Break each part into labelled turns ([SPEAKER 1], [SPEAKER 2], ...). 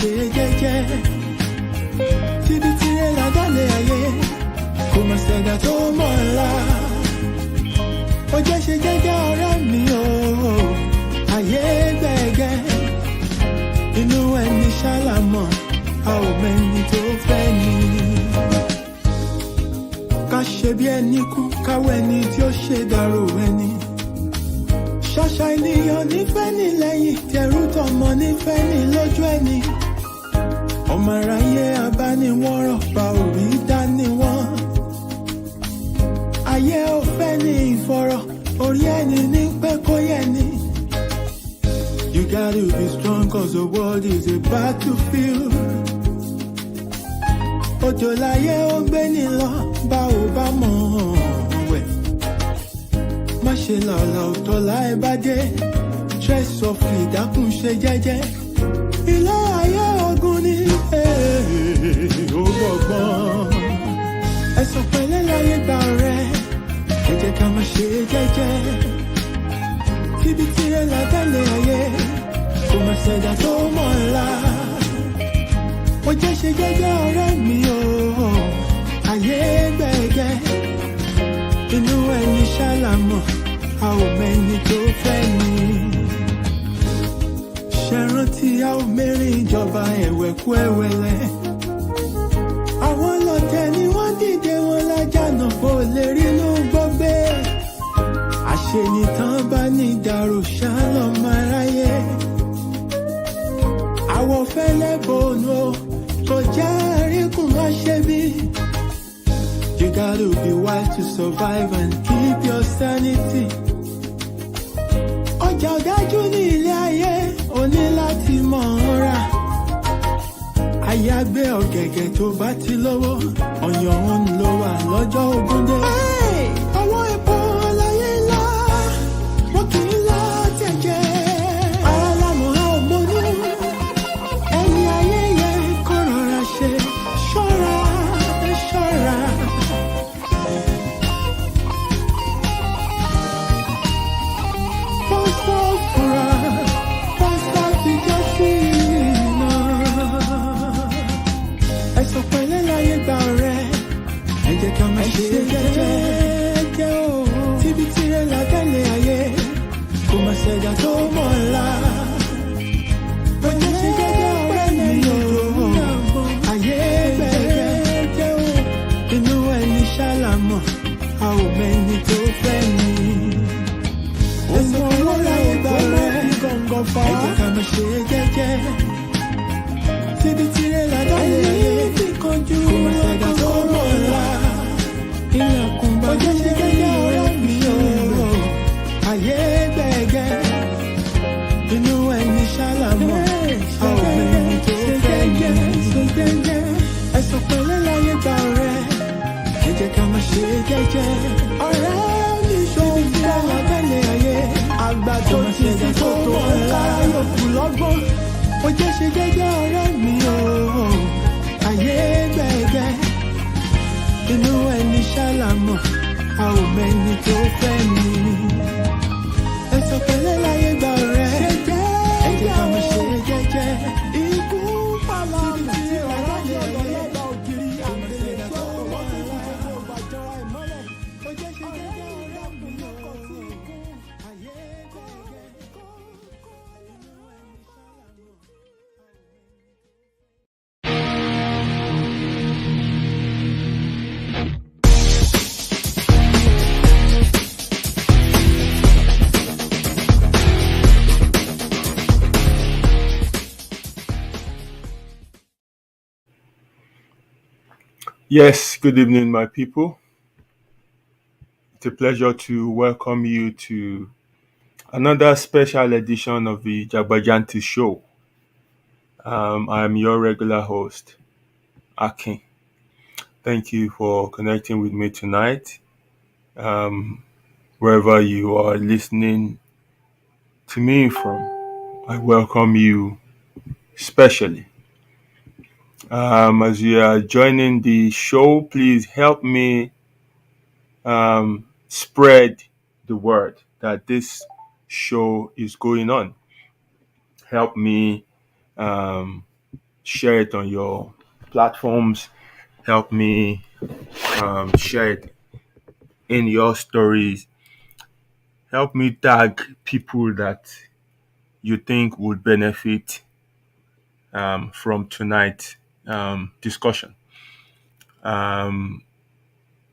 [SPEAKER 1] ṣe jẹ́jẹ́. Tíbi tirẹ̀ ládàlẹ̀ ayé, kò mọ̀ ṣẹ̀dá tó mọ̀ ńlá. Ó jẹ́ ṣe jẹ́jẹ́ ọ̀rẹ́ mi o, ayé gbẹ̀gẹ́. Inú ẹni ṣálámọ̀, a ò mẹ́ni tó fẹ́ ni. Ká ṣe bí ẹni kú, káwọ́ ẹni tí ó ṣe dàrú ẹni. Ṣàṣà ènìyàn nífẹ̀ẹ́ ní lẹ́yìn, tẹrú tọmọ nífẹ̀ẹ́ ní lójú ẹni. Ọmọ aráyé abániwọ́rọ̀ bá òbí dání wọ́n. Ayé ò fẹ́ ní ìfọ̀rọ̀, orí ẹni ní pé kó yẹ ni. You gotta be strong cause the world is a battlefield. Òjò láyé ó gbé ní lọ, bá ò bá mọ̀ wẹ̀. Má ṣe làlà òtọ́ láì bá dé, stress of ìdákùn ṣe jẹ́jẹ́. Ilé ayé ogun ni ó gbọ̀gbọ́n. Ẹ̀sùn pẹ̀lẹ́ láyé gbà rẹ̀, ẹ jẹ́ ká má ṣe jẹ́jẹ́. Tíbi tirẹ̀ ládàlẹ̀ ayé, kò má ṣẹ̀dá tó mọ̀ ńlá. Ó jẹ́ ṣe jẹ́jẹ́ ọ̀rẹ́ mi o, ayé gbẹ̀gẹ́. Inú ẹni ṣálámọ̀, a ò mẹ́ni tó fẹ́ ni. Ṣẹ̀rántí a ò mẹ́rin ìjọba ẹ̀wẹ̀kú ẹ̀wẹ̀lẹ̀. Àwọn lọ́tẹ̀ ni wọ́n dìde wọn lájànà kó lè rínú gbọ́gbé. Àṣenìtàn bá ní ìdàrú ṣálọ̀ máa ráyé. Àwọ̀ fẹ́lẹ́ bòónù kò jẹ́ àríkùn má ṣe bí. You gotta be wise to survive and keep your sanity. Ọjà ọ̀dájú ní ilé ayé, o ní láti mọ̀ ọ́n rà. Àyàgbé ọ̀gẹ̀gẹ̀ tó bá ti lówó, ọ̀yàn òun ló wà lọ́jọ́ ogún dé. Ọwọ́ epo láyé ńlá, wọ́n kì í lá tẹ̀jẹ̀. Ara lámọ̀ á ò mọ́nú, ẹni ayé yẹ kó rọra ṣe. Ṣọ́ra, ṣọ́ra. Pásítọ̀ fura, pásítọ̀ ti jẹ́ sí iná. Ẹ̀sùn pẹ̀lẹ́ láyé gbà rẹ̀, ẹ jẹ́ ká má ṣe jẹ́jẹ́ o. Tíbi tirẹ̀ ládàlẹ̀ ayé, kò má ṣẹ̀dá tó mọ̀ ńlá. Ó jẹ́ ṣe jẹ́jẹ́ ọ̀rẹ́ mi o, ayé gbẹ̀gẹ́ o. Inú ẹni ṣálámọ̀, a ò mẹ́ni tó fẹ́ ni. Ẹ̀sùn pẹ̀lẹ́ láyé gbà rẹ̀, ẹ jẹ́ ká má ṣe jẹ́jẹ́. Tíbi tirẹ̀ ládàlẹ̀ ayé, kò má ṣẹ̀dá tó mọ̀ ńlá. Ilẹ̀kùn bá jẹ́ ṣe jẹ́jẹ́ ọ̀rẹ́ mi o, ayé gbẹ̀gẹ́. Inú ẹni ṣálámọ̀, a ò mẹ́ni tó fẹ́ ni. Ẹ̀sùn pẹ̀lẹ́ láyé gbà rẹ̀, ẹ jẹ́ ká má ṣe jẹ́jẹ́. Ọ̀rẹ́ mi ṣòwò gbà ládàlẹ̀ ayé, àgbà tó ti ti tó tó ńlá yòókù lọ́gbọ́n. Ó jẹ́ ṣe jẹ́jẹ́ ọ̀rẹ́ mi o, ayé gbẹ̀gẹ́. Inú ẹni ṣálámọ̀, a ò mẹ́ni tó fẹ́ ni. Ẹ̀sùn pẹ̀lẹ́ láyé gbà rẹ̀, ẹ jẹ́ ká má ṣe jẹ́jẹ́. Ikú pàlà mi ti ọ̀rọ̀ lọ́dọ̀ ògiri àgbèrè tó wọ́n ti fi gbogbo bàjọ́ra ìmọ́lẹ̀. Ó jẹ́ ṣe jẹ́jẹ́ ọ̀rẹ́ mi o, ayé gbẹ̀gẹ́. Inú ẹni ṣálámọ̀.
[SPEAKER 2] Yes, good evening, my people. It's a pleasure to welcome you to another special edition of the Jagbajanti Show. I'm your regular host, Akin. Thank you for connecting with me tonight. Wherever you are listening to me from, I welcome you specially. As you are joining the show, please help me spread the word that this show is going on. Help me share it on your platforms. Help me share it in your stories. Help me tag people that you think would benefit from tonight's discussion.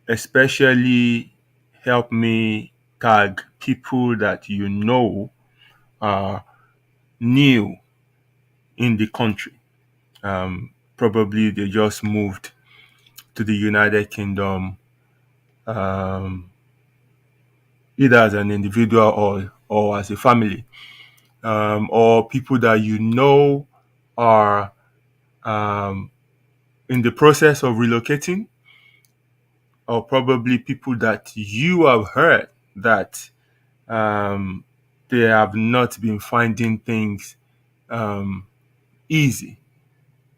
[SPEAKER 2] Especially help me tag people that you know are new in the country. Probably they just moved to the United Kingdom, either as an individual or as a family, or people that you know are in the process of relocating, or probably people that you have heard that they have not been finding things easy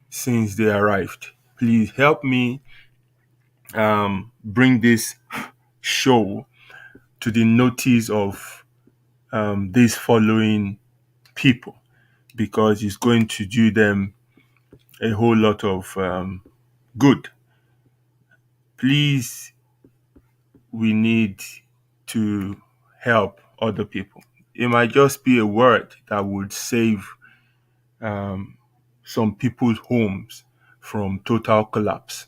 [SPEAKER 2] since they arrived. Please help me bring this show to the notice of these following people, because it's going to do them a whole lot of good. Please, we need to help other people. It might just be a word that would save some people's homes from total collapse.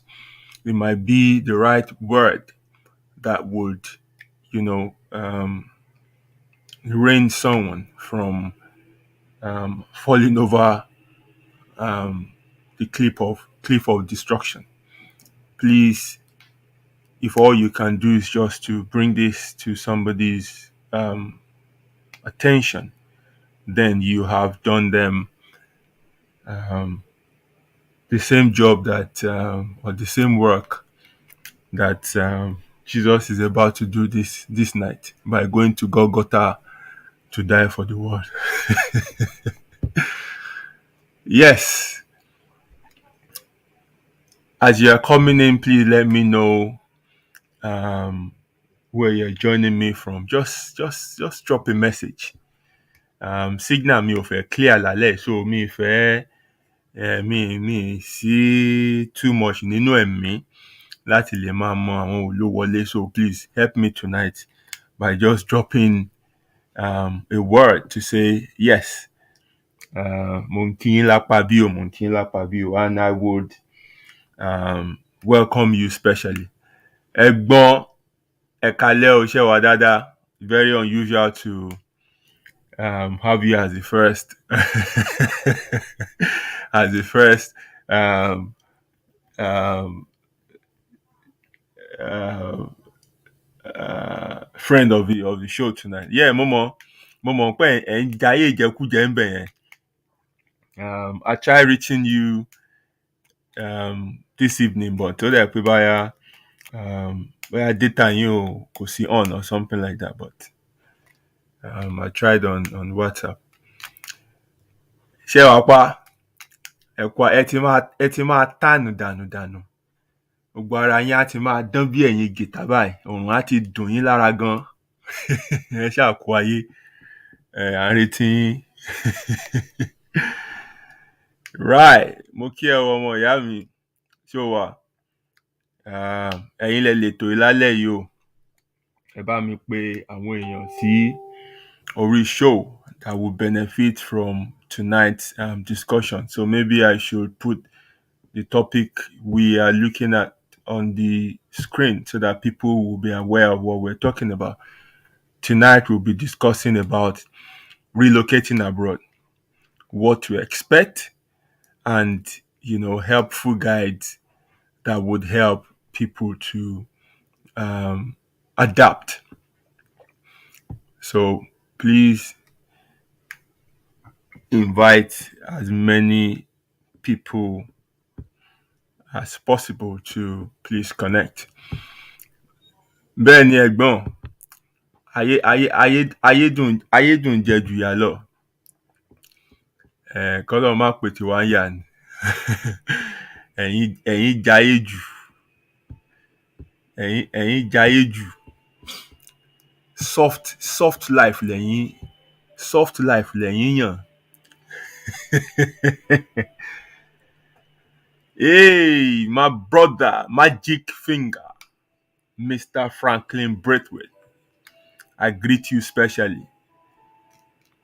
[SPEAKER 2] It might be the right word that would, rain someone from falling over the cliff of destruction. Please, if all you can do is just to bring this to somebody's attention, then you have done them the same job that or the same work that Jesus is about to do this night by going to Golgotha to die for the world. Yes. As you are coming in, please let me know where you're joining me from. Just drop a message. Signal mi ò fẹ́ clear lálẹ́, so mi fẹ́ mi sí too much nínú ẹ̀mí láti lè máa mọ àwọn olówọlé. So please help me tonight by just dropping a word to say yes. Mo ń kí yín lápá bí o, mo ń kí yín lápá bí o, and I would welcome you specially. Ẹ̀gbọ́n ẹ̀kalẹ́ o, ṣé wà dáadáa. Very unusual to have you as the first as the first friend of the show tonight. Yeah, mo mọ̀ pé ẹ̀ ń jayé ìjẹkújẹ ń bẹ̀ yẹn. I tried reaching you this evening, but tó dẹ̀ pé báyà data yín kò sí on or something like that, but I tried on WhatsApp. Ṣé wàá pa ẹ̀kọ́ ẹ ti máa tànù dànù. Gbogbo ara yín á ti máa dán bí ẹ̀yin gìtá báyìí. Òòrùn á ti dùn yín lára gan. Ẹ ṣáà kú ayé. À ń retí yín. Right. Mo kí ẹ ọmọ ìyá mi. Ṣé o wà? Ẹ̀yin lẹ lètò ìlálẹ́ yìí o. Ẹ bá mi pe àwọn èèyàn sí orí show that will benefit from tonight's discussion. So maybe I should put the topic we are looking at on the screen so that people will be aware of what we're talking about. Tonight we'll be discussing about relocating abroad, what to expect, and helpful guides that would help people to adapt. So please invite as many people as possible to please connect. Bẹ́ẹ̀ ni ẹ̀gbọ́n, ayé dùn jẹ jù yà lọ. Kọ́lọ́ má pè tí wá ń yà ni. Ẹ̀yin jayé jù. Ẹ̀yin jayé jù. Soft life lẹ́yìn yàn. Hey, my brother, Magic Finger, Mr. Franklin Braithwaite. I greet you specially.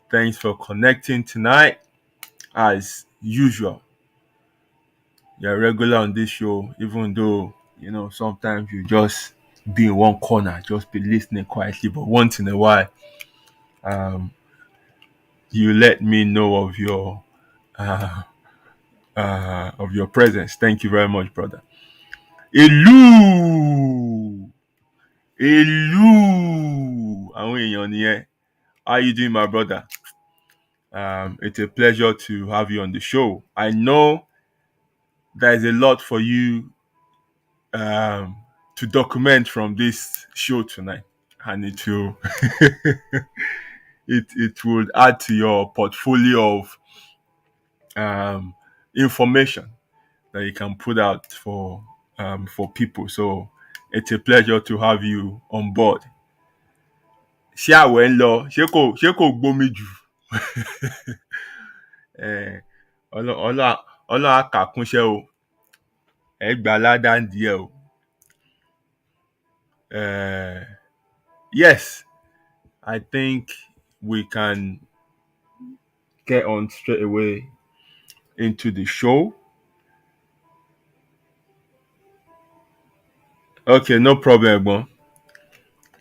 [SPEAKER 2] Thanks for connecting tonight. As usual, you're regular on this show, even though, sometimes you just be in one corner, just be listening quietly. But once in a while, um, you let me know uh, of your presence. Thank you very much, brother. Hello, hello. Àwọn èèyàn nìyẹn. How are you doing, my brother? It's a pleasure to have you on the show. I know there is a lot for you to document from this show tonight, and it will it will add to your portfolio of information that you can put out for people. So it's a pleasure to have you on board. Ṣé àwẹ̀ ń lọ? Ṣé kò gbómi jù? Ọlọ́run á kà á kúnṣẹ́ o. Ẹ gbà ládàá ń díẹ̀ o. Yes, I think we can get on straight away into the show. Okay, no problem, ẹ̀gbọ́n.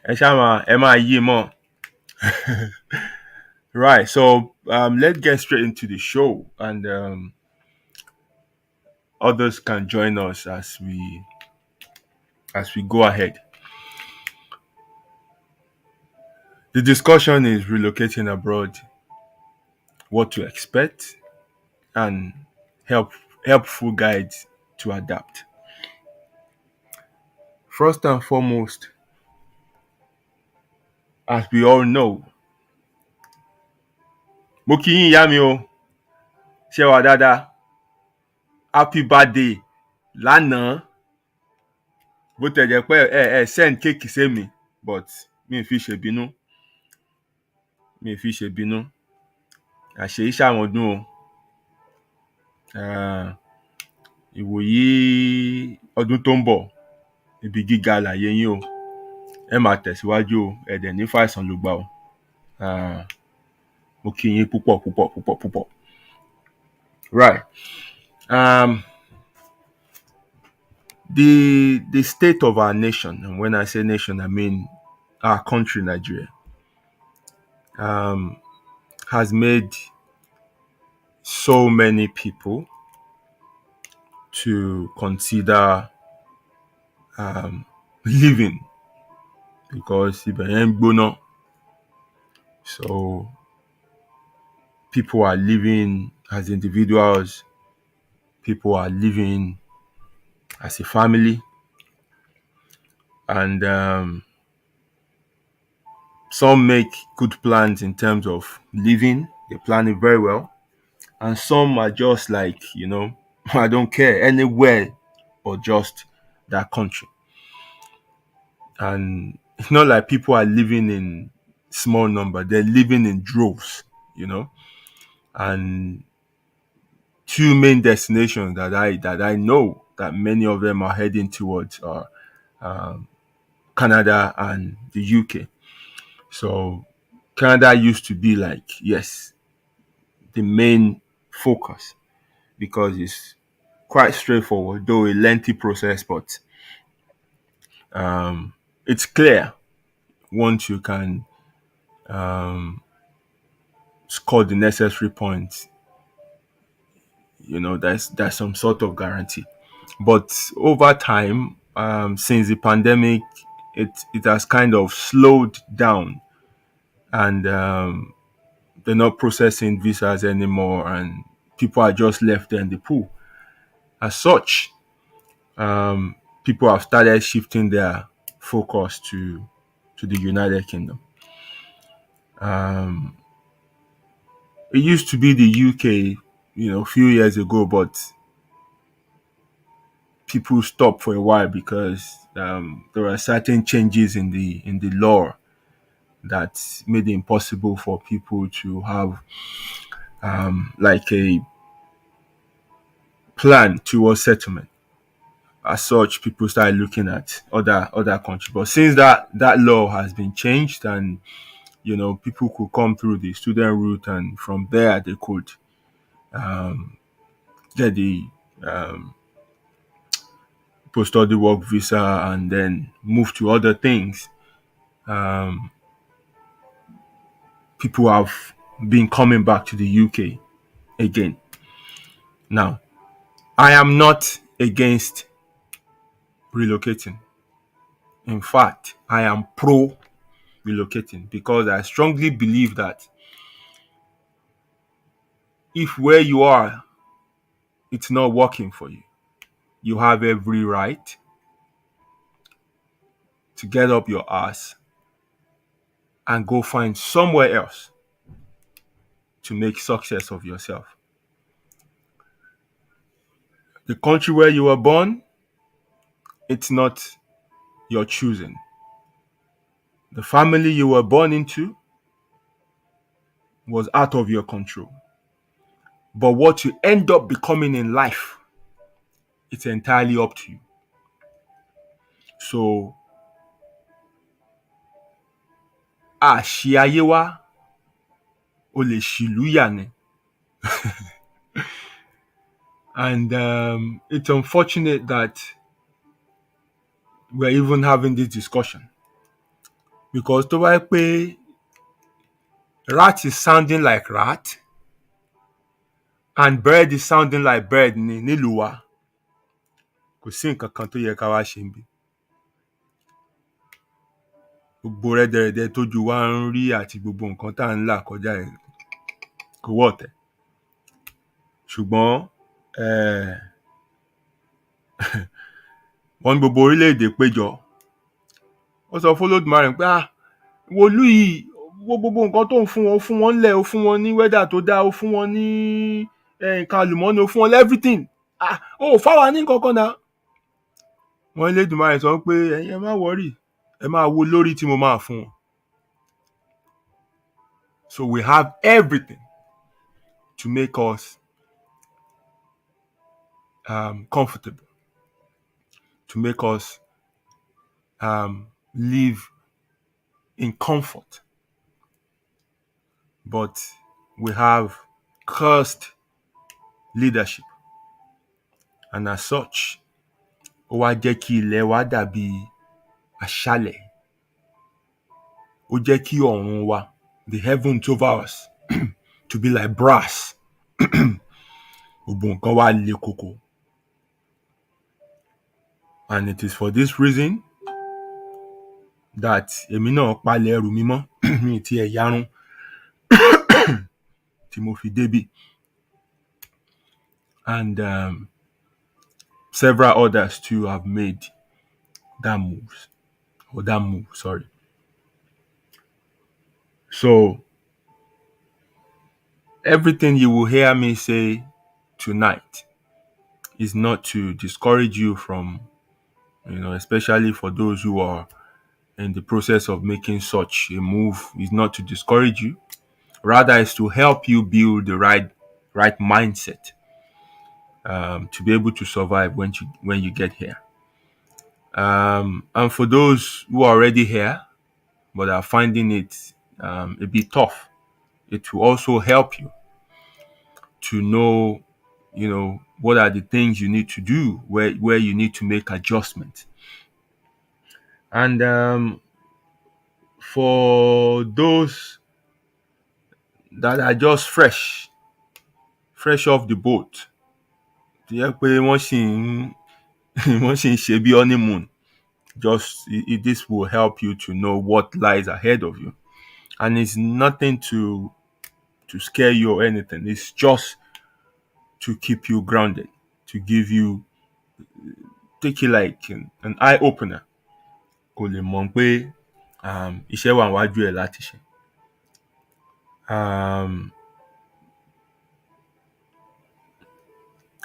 [SPEAKER 2] Ẹ máa yí mọ́. Right, so let's get straight into the show, and others can join us as we go ahead. The discussion is relocating abroad, what to expect, and helpful guides to adapt. First and foremost, as we all know, mo kí yín ìyá mi o, ṣé wà dáadáa? Happy birthday lánàá. Bó tẹ̀ jẹ́ pé ẹ send cake sí mi, but mi ì fi ṣèbínú. Àṣeyí ṣàmọ̀dún o. Ìwòyí ọdún tó ń bọ̀, ibi gíga láyé yín o. Ẹ máa tẹ̀síwájú o, ẹ dẹ̀ ní fàìsàn ló gbà o. Mo kí yín púpọ̀. Right. The state of our nation, and when I say nation, I mean our country, Nigeria, has made so many people to consider living, because ibẹ̀ yẹn ń gbóná. So people are living as individuals, people are living as a family, and some make good plans in terms of living. They plan it very well, and some are just like, I don't care, anywhere or just that country. And it's not like people are living in small number, they're living in droves, and two main destinations that I know that many of them are heading towards are Canada and the UK. So Canada used to be like, yes, the main focus, because it's quite straightforward, though a lengthy process, but it's clear once you can score the necessary points. There's some sort of guarantee. But over time, since the pandemic, it has kind of slowed down, and they're not processing visas anymore, and people are just left there in the pool. As such, people have started shifting their focus to the United Kingdom. It used to be the UK, a few years ago, but people stopped for a while because there are certain changes in the law that made it impossible for people to have like a plan towards settlement. As such, people started looking at other countries. But since that law has been changed, and people could come through the student route, and from there they could get the post-study work visa and then move to other things. People have been coming back to the UK again. Now, I am not against relocating. In fact, I am pro relocating because I strongly believe that if where you are, it's not working for you, you have every right to get up your ass and go find somewhere else to make success of yourself. The country where you were born, it's not your choosing. The family you were born into was out of your control. But what you end up becoming in life, it's entirely up to you. So, ṣì ayé wá, o lè ṣìlú yà ni. And it's unfortunate that we're even having this discussion. Because tó bá jẹ́ pé rat is sounding like rat and bird is sounding like bird nílùú wa, kò sí nǹkan kan tó yẹ ká wá ṣe níbí. Gbogbo rẹ́dẹ̀rẹ́dẹ́ tójú wa ń rí àti gbogbo nǹkan tá à ń là kọjá ẹ̀ kò wọ́ ọ̀tẹ̀. Ṣùgbọ́n wọ́n ní gbogbo orílẹ̀-èdè péjọ. Ó sọ fún Olódùmarè pé wòlú yìí gbogbo nǹkan tó ń fún wọn ńlẹ̀, ó fún wọn ní wẹ́dà tó dáa, ó fún wọn ní nǹkan àlùmọ́ọ́nì, ó fún wọn everything. Ó fáwa ní nǹkan kan náà. Wọ́n Olódùmarè sọ pé ẹ̀yin ẹ má worry, ẹ máa wo lórí tí mo máa fún wọn. So we have everything to make us comfortable, to make us live in comfort. But we have cursed leadership. And as such, ó wá jẹ́ kí ilẹ̀ wa dàbí aṣálẹ̀. Ó jẹ́ kí ọ̀run wa, the heavens over us, to be like brass. Gbogbo nǹkan wá le koko. And it is for this reason that èmi náà palẹ̀ ẹrù mi mọ́, mi ti ẹ̀ yarun tí mo fi débí. And several others too have made that move. So everything you will hear me say tonight is not to discourage you from, especially for those who are in the process of making such a move, is not to discourage you. Rather, it's to help you build the right mindset to be able to survive when you get here. And for those who are already here but are finding it a bit tough, it will also help you to know, what are the things you need to do, where you need to make adjustments. And for those that are just fresh off the boat, tó yẹ pé wọ́n sì ń ṣe bí honeymoon, this will help you to know what lies ahead of you. And it's nothing to scare you or anything. It's just to keep you grounded, to take it like an eye opener. Kò lè mọ̀ pé iṣẹ́ wà níwájú ẹ̀ láti ṣe.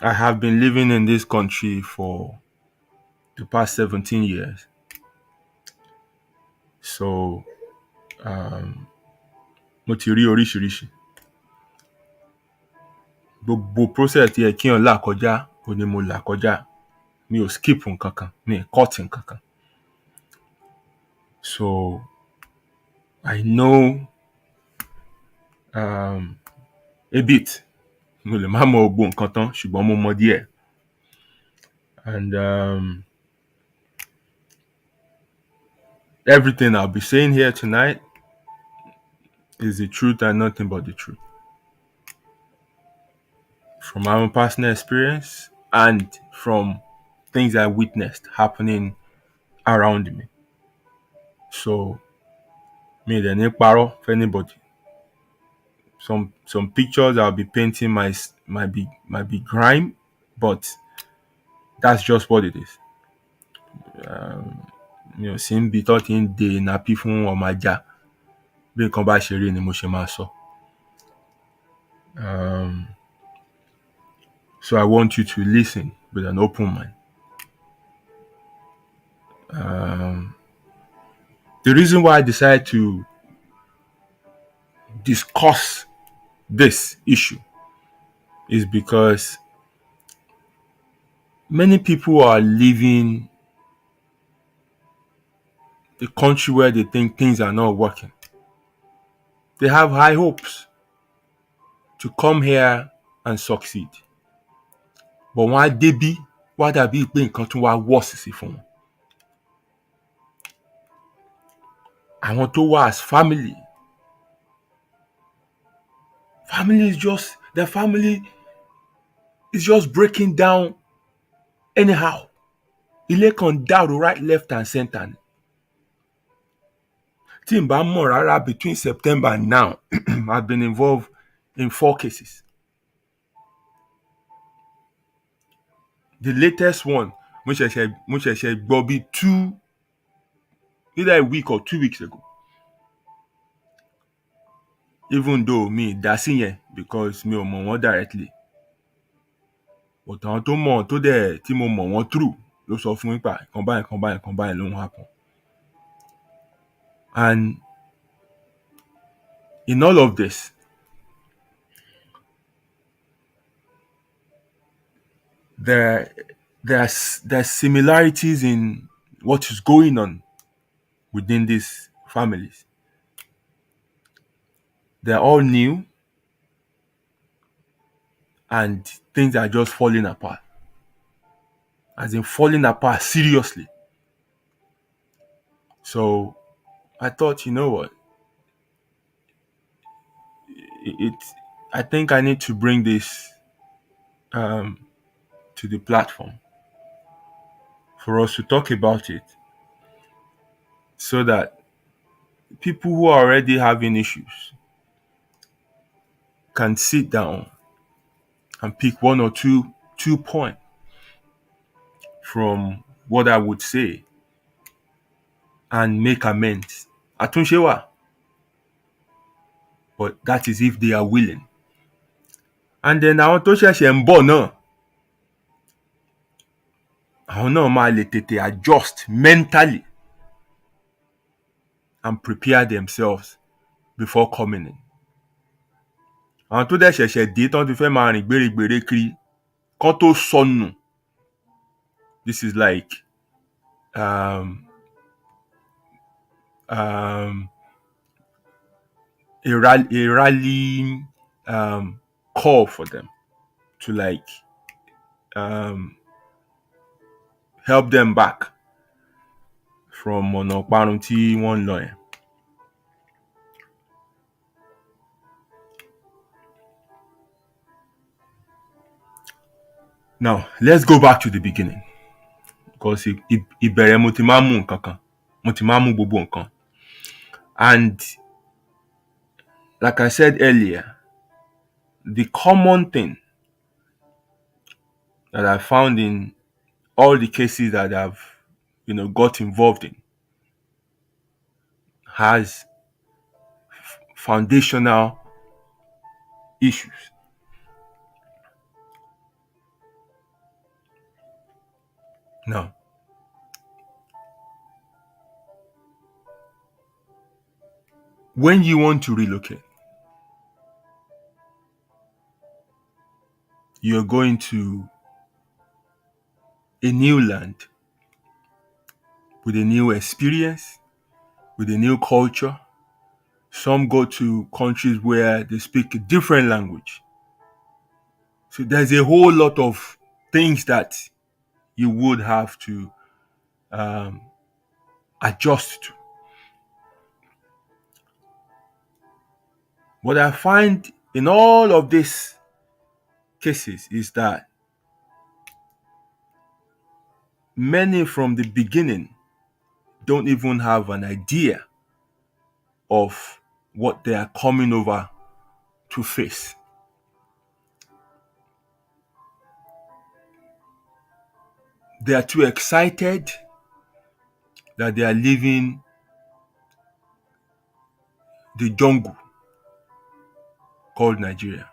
[SPEAKER 2] I have been living in this country for the past 17 years. So, mo ti rí oríṣiríṣi. Gbogbo process tí ẹ kí hàn là kọjá, ó ní mo là kọjá. Mi ò skip nǹkan kan, mi ò cut nǹkan kan. So I know a bit. Mo lè má mọ gbogbo nǹkan tán, ṣùgbọ́n mo mọ díẹ̀. And everything I'll be saying here tonight is the truth and nothing but the truth. From my own personal experience and from things I witnessed happening around me. So, me dẹ̀ ní parọ́ for anybody. Some pictures I'll be painting might be grime, but that's just what it is. Sí ń bi tó ti ń de nàpí fún ọmọ ajá. Bí nǹkan bá ṣe rí ni mo ṣe máa sọ. So I want you to listen with an open mind. The reason why I decided to discuss this issue is because many people are living the country where they think things are not working. They have high hopes to come here and succeed. But wọ́n á débí, wá dàbí pé nǹkan tún wá worse sí fún wọn. Àwọn tó wá as family their family is just breaking down anyhow. Ilé kan dàrú right, left and center ni. Tí n bá mọ̀ rárá, between September and now, I've been involved in 4 cases. The latest one, mo ṣẹ̀ṣẹ̀ gbọ́ bí either a week or 2 weeks ago. Even though me dá sí yẹn because mi ò mọ̀ wọ́n directly. But àwọn tó mọ̀ tó dẹ̀ tí mo mọ̀ wọ́n through ló sọ fún mi pa nǹkan báyìí ló ń happen. And in all of this, there are similarities in what is going on within these families. They're all new and things are just falling apart. As in falling apart seriously. So I thought, you know what? I think I need to bring this to the platform for us to talk about it, so that people who are already having issues can sit down and pick one or two points from what I would say and make amends. Àtúnṣe wà, but that is if they are willing. And then àwọn tó ṣẹ̀ṣẹ̀ ń bọ̀ náà, àwọn náà máa lè tètè adjust mentally and prepare themselves before coming in. Àwọn tó dẹ̀ ṣẹ̀ṣẹ̀ dé tán ti fẹ́ máa rìn gbèrègbèrè kiri kán tó sọnù. This is like a rallying call for them to help them back from ọ̀nà parun tí wọ́n ń lọ yẹn. Now, let's go back to the beginning. Because ìbẹ̀rẹ̀ mo ti máa ń mú nǹkan kan. Mo ti máa ń mú gbogbo nǹkan. And like I said earlier, the common thing that I found in all the cases that I've got involved in has foundational issues. Now, when you want to relocate, you're going to a new land with a new experience, with a new culture. Some go to countries where they speak a different language. So there's a whole lot of things that you would have to adjust to. What I find in all of these cases is that many from the beginning don't even have an idea of what they are coming over to face. They are too excited that they are leaving the jungle called Nigeria.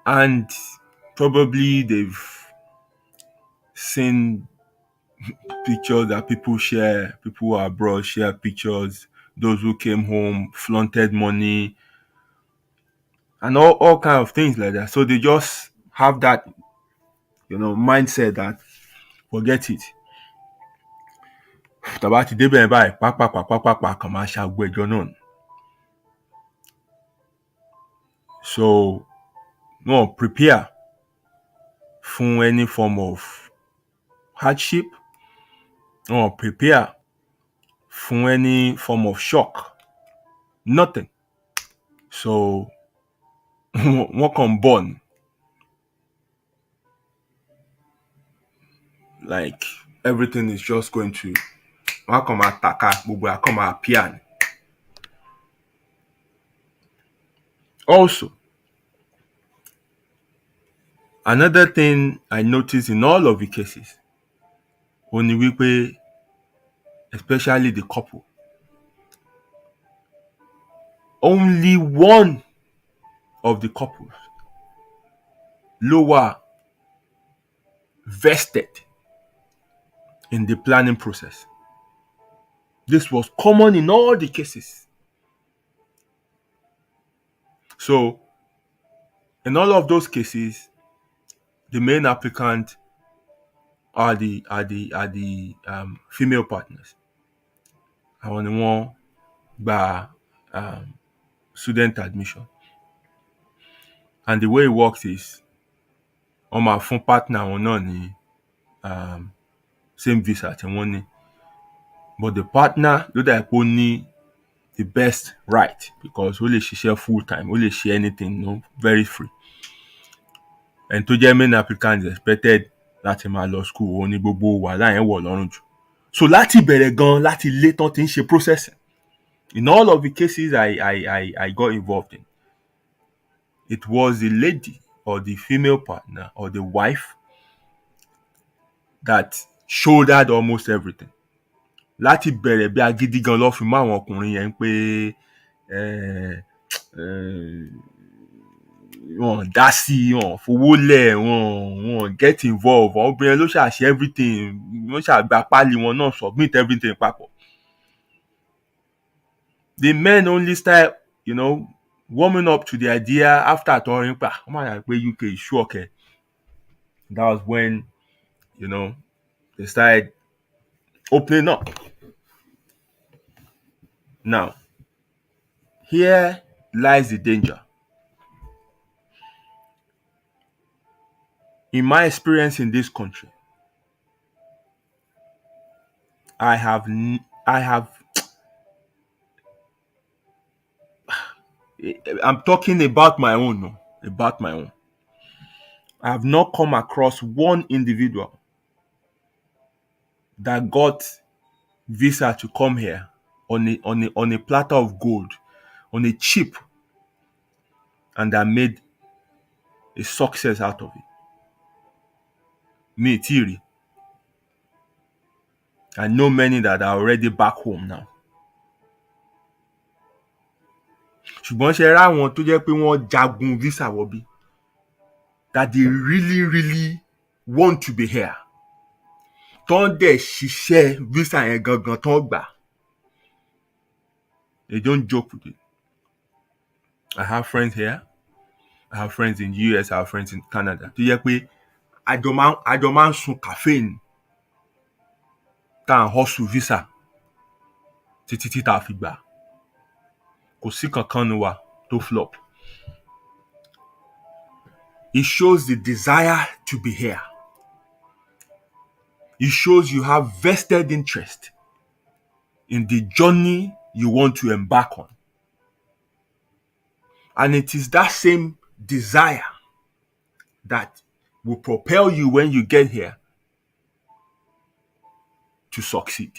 [SPEAKER 2] And probably they've seen pictures that people share, people abroad share pictures, those who came home flaunted money and all kind of things like that. So they just have that, mindset that forget it. Tàbá ti débẹ̀ báyìí, pápápá kàn máa ṣàgbọ́ ẹjọ́ náà ni. So wọ́n prepare fún any form of hardship. Wọ́n prepare fún any form of shock. Nothing. So wọ́n kàn born like everything is just going to wọ́n kàn máa tàka gbogbo á kàn máa appear ni. Also, another thing I noticed in all of the cases, only wípé, especially the couple, only one of the couples ló wà vested in the planning process. This was common in all the cases. So, in all of those cases, the main applicant are the female partners. Àwọn ni wọ́n gba student admission. And the way it works is, wọ́n máa fún partner wọn náà ní same visa tí wọ́n ní. But the partner ló dà pé ó ní the best right because ó lè ṣiṣẹ́ full time, ó lè ṣe anything, very free. And tó jẹ́ main applicant is expected láti máa lọ school, ó ní gbogbo wàhálà yẹn wọ̀ lọ́rùn jù. So láti bẹ̀rẹ̀ gan, láti ilé tán ti ń ṣe processing. In all of the cases I got involved in, it was the lady or the female partner or the wife that shouldered almost everything. Láti bẹ̀rẹ̀ bí agídí gan ló fi mọ́ àwọn ọkùnrin yẹn pé wọ́n dá sí, wọ́n fowó lẹ̀, wọ́n get involved. Àwọn obìnrin ló ṣàṣe everything, wọ́n ṣàgbà pálí wọn náà submit everything papọ̀. The men only start, warming up to the idea after touring pa. Wọ́n máa yà pé UK is sure okay. That was when, they started opening up. Now, here lies the danger. In my experience in this country, I'm talking about my own, no, about my own. I have not come across one individual that got visa to come here on a platter of gold, on a chip, and that made a success out of it. Me, Thierry. I know many that are already back home now. Ṣùgbọ́n ṣe rá wọn tó jẹ́ pé wọ́n jagun visa wọ̀bí, that they really, really want to be here. Tán dẹ̀ ṣiṣẹ́ visa yẹn gangan tán gbà. They don't joke with it. I have friends here. I have friends in US. I have friends in Canada. Tó jẹ́ pé àjọ máa ń sun caffeine tá à ń hustle visa títí tá a fi gbà. Kò sí kankan nu wa tó flop. It shows the desire to be here. It shows you have vested interest in the journey you want to embark on. And it is that same desire that will propel you when you get here to succeed.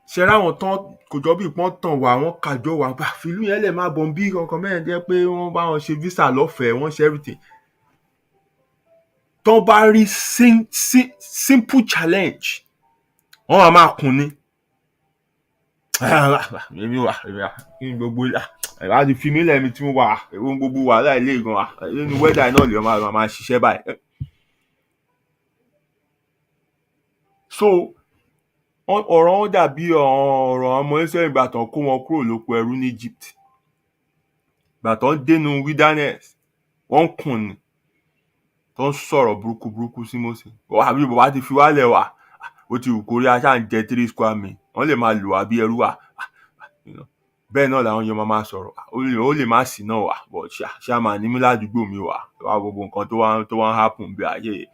[SPEAKER 2] Ṣé ráwọn tán kò jọ bí ìpọ́n tàn wá, wọ́n kájọ wá bá fìlú yẹn lè máa bọ̀ bí kankan mẹ́rin jẹ́ pé wọ́n bá wọn ṣe visa lọ́fẹ̀ẹ́, wọ́n ṣe everything. Tán bá rí simple challenge, wọ́n máa kùn ní. Èmi wà kí n gbogbo láti fi mí lẹ́mi tí mo wà gbogbo wàhálà ilé gan wa nínú wẹ́dà náà lè máa ṣiṣẹ́ báyìí. So ọ̀rọ̀ wọn dàbí ọ̀rọ̀ ọmọ Ísírẹ́lì ìgbà tán kó wọn kúrò lóko ẹrú ní Egypt. Ìgbà tán dénú wilderness, wọ́n kùn ní. Tán sọ̀rọ̀ burúkú sí Mósè. Àbí bàbá ti fi wálẹ̀ wá. Ó ti wù kórí aṣá ń jẹ 3 square meal. Wọ́n lè máa lò wá bí ẹrú wa. Bẹ́ẹ̀ náà làwọn yẹn máa sọ̀rọ̀. Ó lè má sí náà wà, but ṣá máa ní mí ládùúgbò mi wà. Wá gbogbo nǹkan tó wá ń happen bí ayé.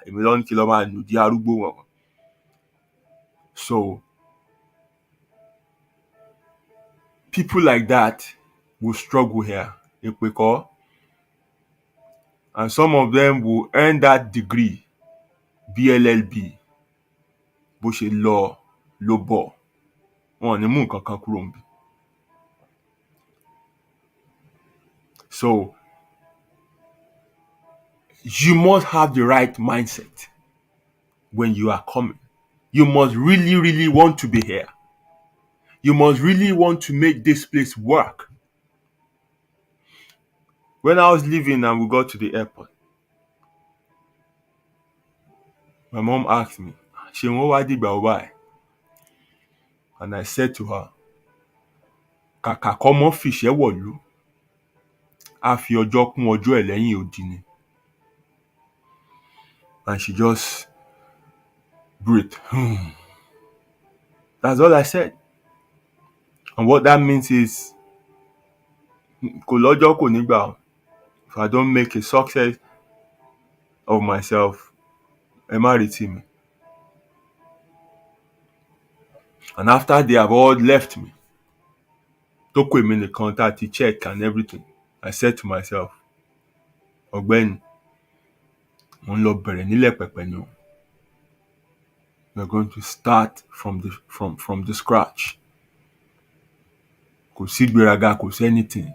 [SPEAKER 2] Èmi ló ní kí lọ máa lù di arúgbó wọn. So people like that will struggle here. And some of them will earn that degree, BLLB. Bó ṣe lọ ló bọ̀. Wọn ò ní mú nǹkan kan kúrò níbí. So you must have the right mindset when you are coming. You must really, really want to be here. You must really want to make this place work. When I was leaving and we got to the airport, my mom asked me, ṣé wọ́n wá dìgbà ó báyìí? And I said to her, kàkà kọ́mọ fìṣẹ́ wọ̀lú, a fi ọjọ́ kún ọjọ́ ẹ̀ lẹ́yìn odi ni. And she just breathed. That's all I said. And what that means is, kò lọ́jọ́ kò nígbà. If I don't make a success of myself, ẹ má retí mi. And after they have all left me, tó kù èmi nìkan tá ti check and everything, I said to myself, ọ̀gbẹ́ni, mo ń lọ bẹ̀rẹ̀ nílẹ̀ pẹ̀pẹ̀ ni o. We're going to start from the scratch. Kò sí gbéraga, kò sí anything.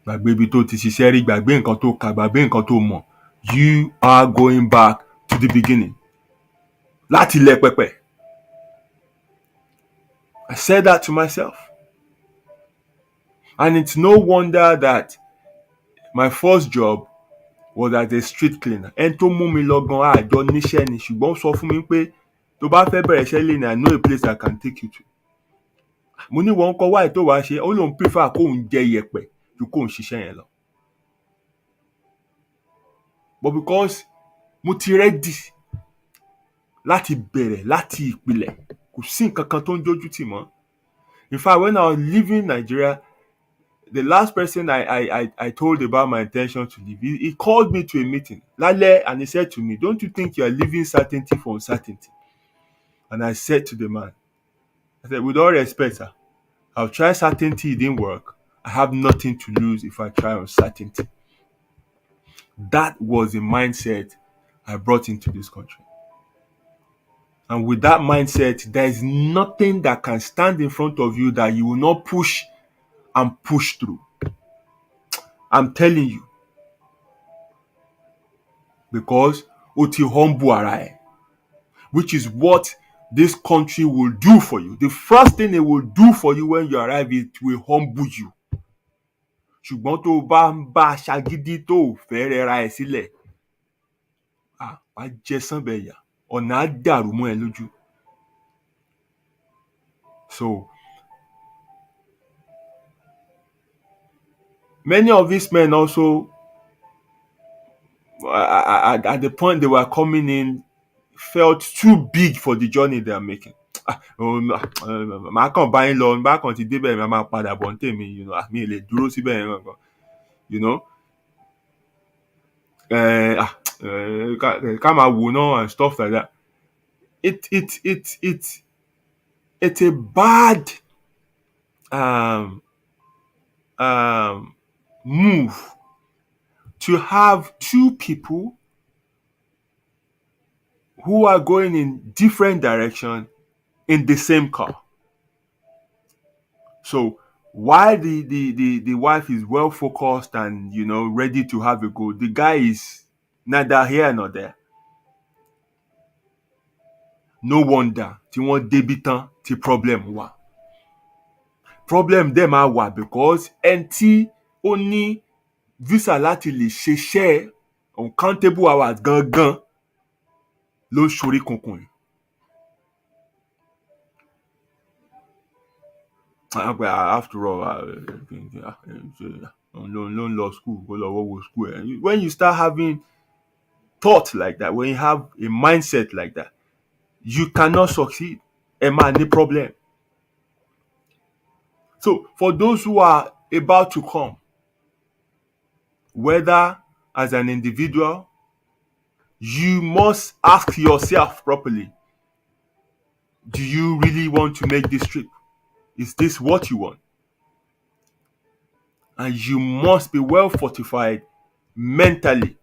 [SPEAKER 2] Gbàgbé ibi tó ti ṣiṣẹ́ rí, gbàgbé nǹkan tó kà, gbàgbé nǹkan tó mọ̀. You are going back to the beginning. Láti ilẹ̀ pẹ̀pẹ̀. I said that to myself. And it's no wonder that my first job was as a street cleaner. Ẹni tó mú mi lọ gan àjọ níṣẹ́ ni, ṣùgbọ́n sọ fún mi pé tó bá fẹ́ bẹ̀rẹ̀ iṣẹ́ lé ní, I know a place I can take you to. Mo ní wọ́n kọ́ wáyé tó wá ṣe, ó lóun prefer kóun jẹ yẹ̀pẹ̀ ju kóun ṣiṣẹ́ yẹn lọ. But because mo ti ready láti bẹ̀rẹ̀ láti ìpìlẹ̀, kò sí nǹkan kan tó ń jójú tì mọ́. In fact, when I was leaving Nigeria, the last person I told about my intention to leave, he called me to a meeting, lálẹ́, and he said to me, don't you think you are leaving certainty for uncertainty? And I said to the man, I said, with all respect, sir, I've tried certainty, it didn't work. I have nothing to lose if I try uncertainty. That was the mindset I brought into this country. And with that mindset, there is nothing that can stand in front of you that you will not push and push through. I'm telling you. Because ó ti humble ara ẹ̀, which is what this country will do for you. The first thing it will do for you when you arrive, it will humble you. Ṣùgbọ́n tó bá ń bá aṣagídí tó fẹ́ rẹra ẹ̀ sílẹ̀, wá jẹ sánbẹ̀yà, ọ̀nà á dàrú mọ́ ẹ lójú. So, many of these men also at the point they were coming in felt too big for the journey they are making. Màá kàn bá yín lọ, bá kàn ti débẹ̀ màá máa padà bọ̀ ní tèmi, mi ò lè dúró síbẹ̀ yẹn gangan, ká máa wò náà and stuff like that. It's a bad move to have two people who are going in different direction in the same car. So while the wife is well focused and ready to have a go, the guy is neither here nor there. No wonder tí wọ́n débi tán tí problem wà. Problem dem máa wà because ẹni tí ó ní visa láti lè ṣiṣẹ́ uncountable hours gangan ló ń ṣorí kunkun yìí. After all, ló ń lọ school, kó lọ wọ́wọ́ school. When you start having thought like that, when you have a mindset like that, you cannot succeed. Ẹ máa ní problem. So for those who are about to come, whether as an individual, you must ask yourself properly, do you really want to make this trip? Is this what you want? And you must be well fortified mentally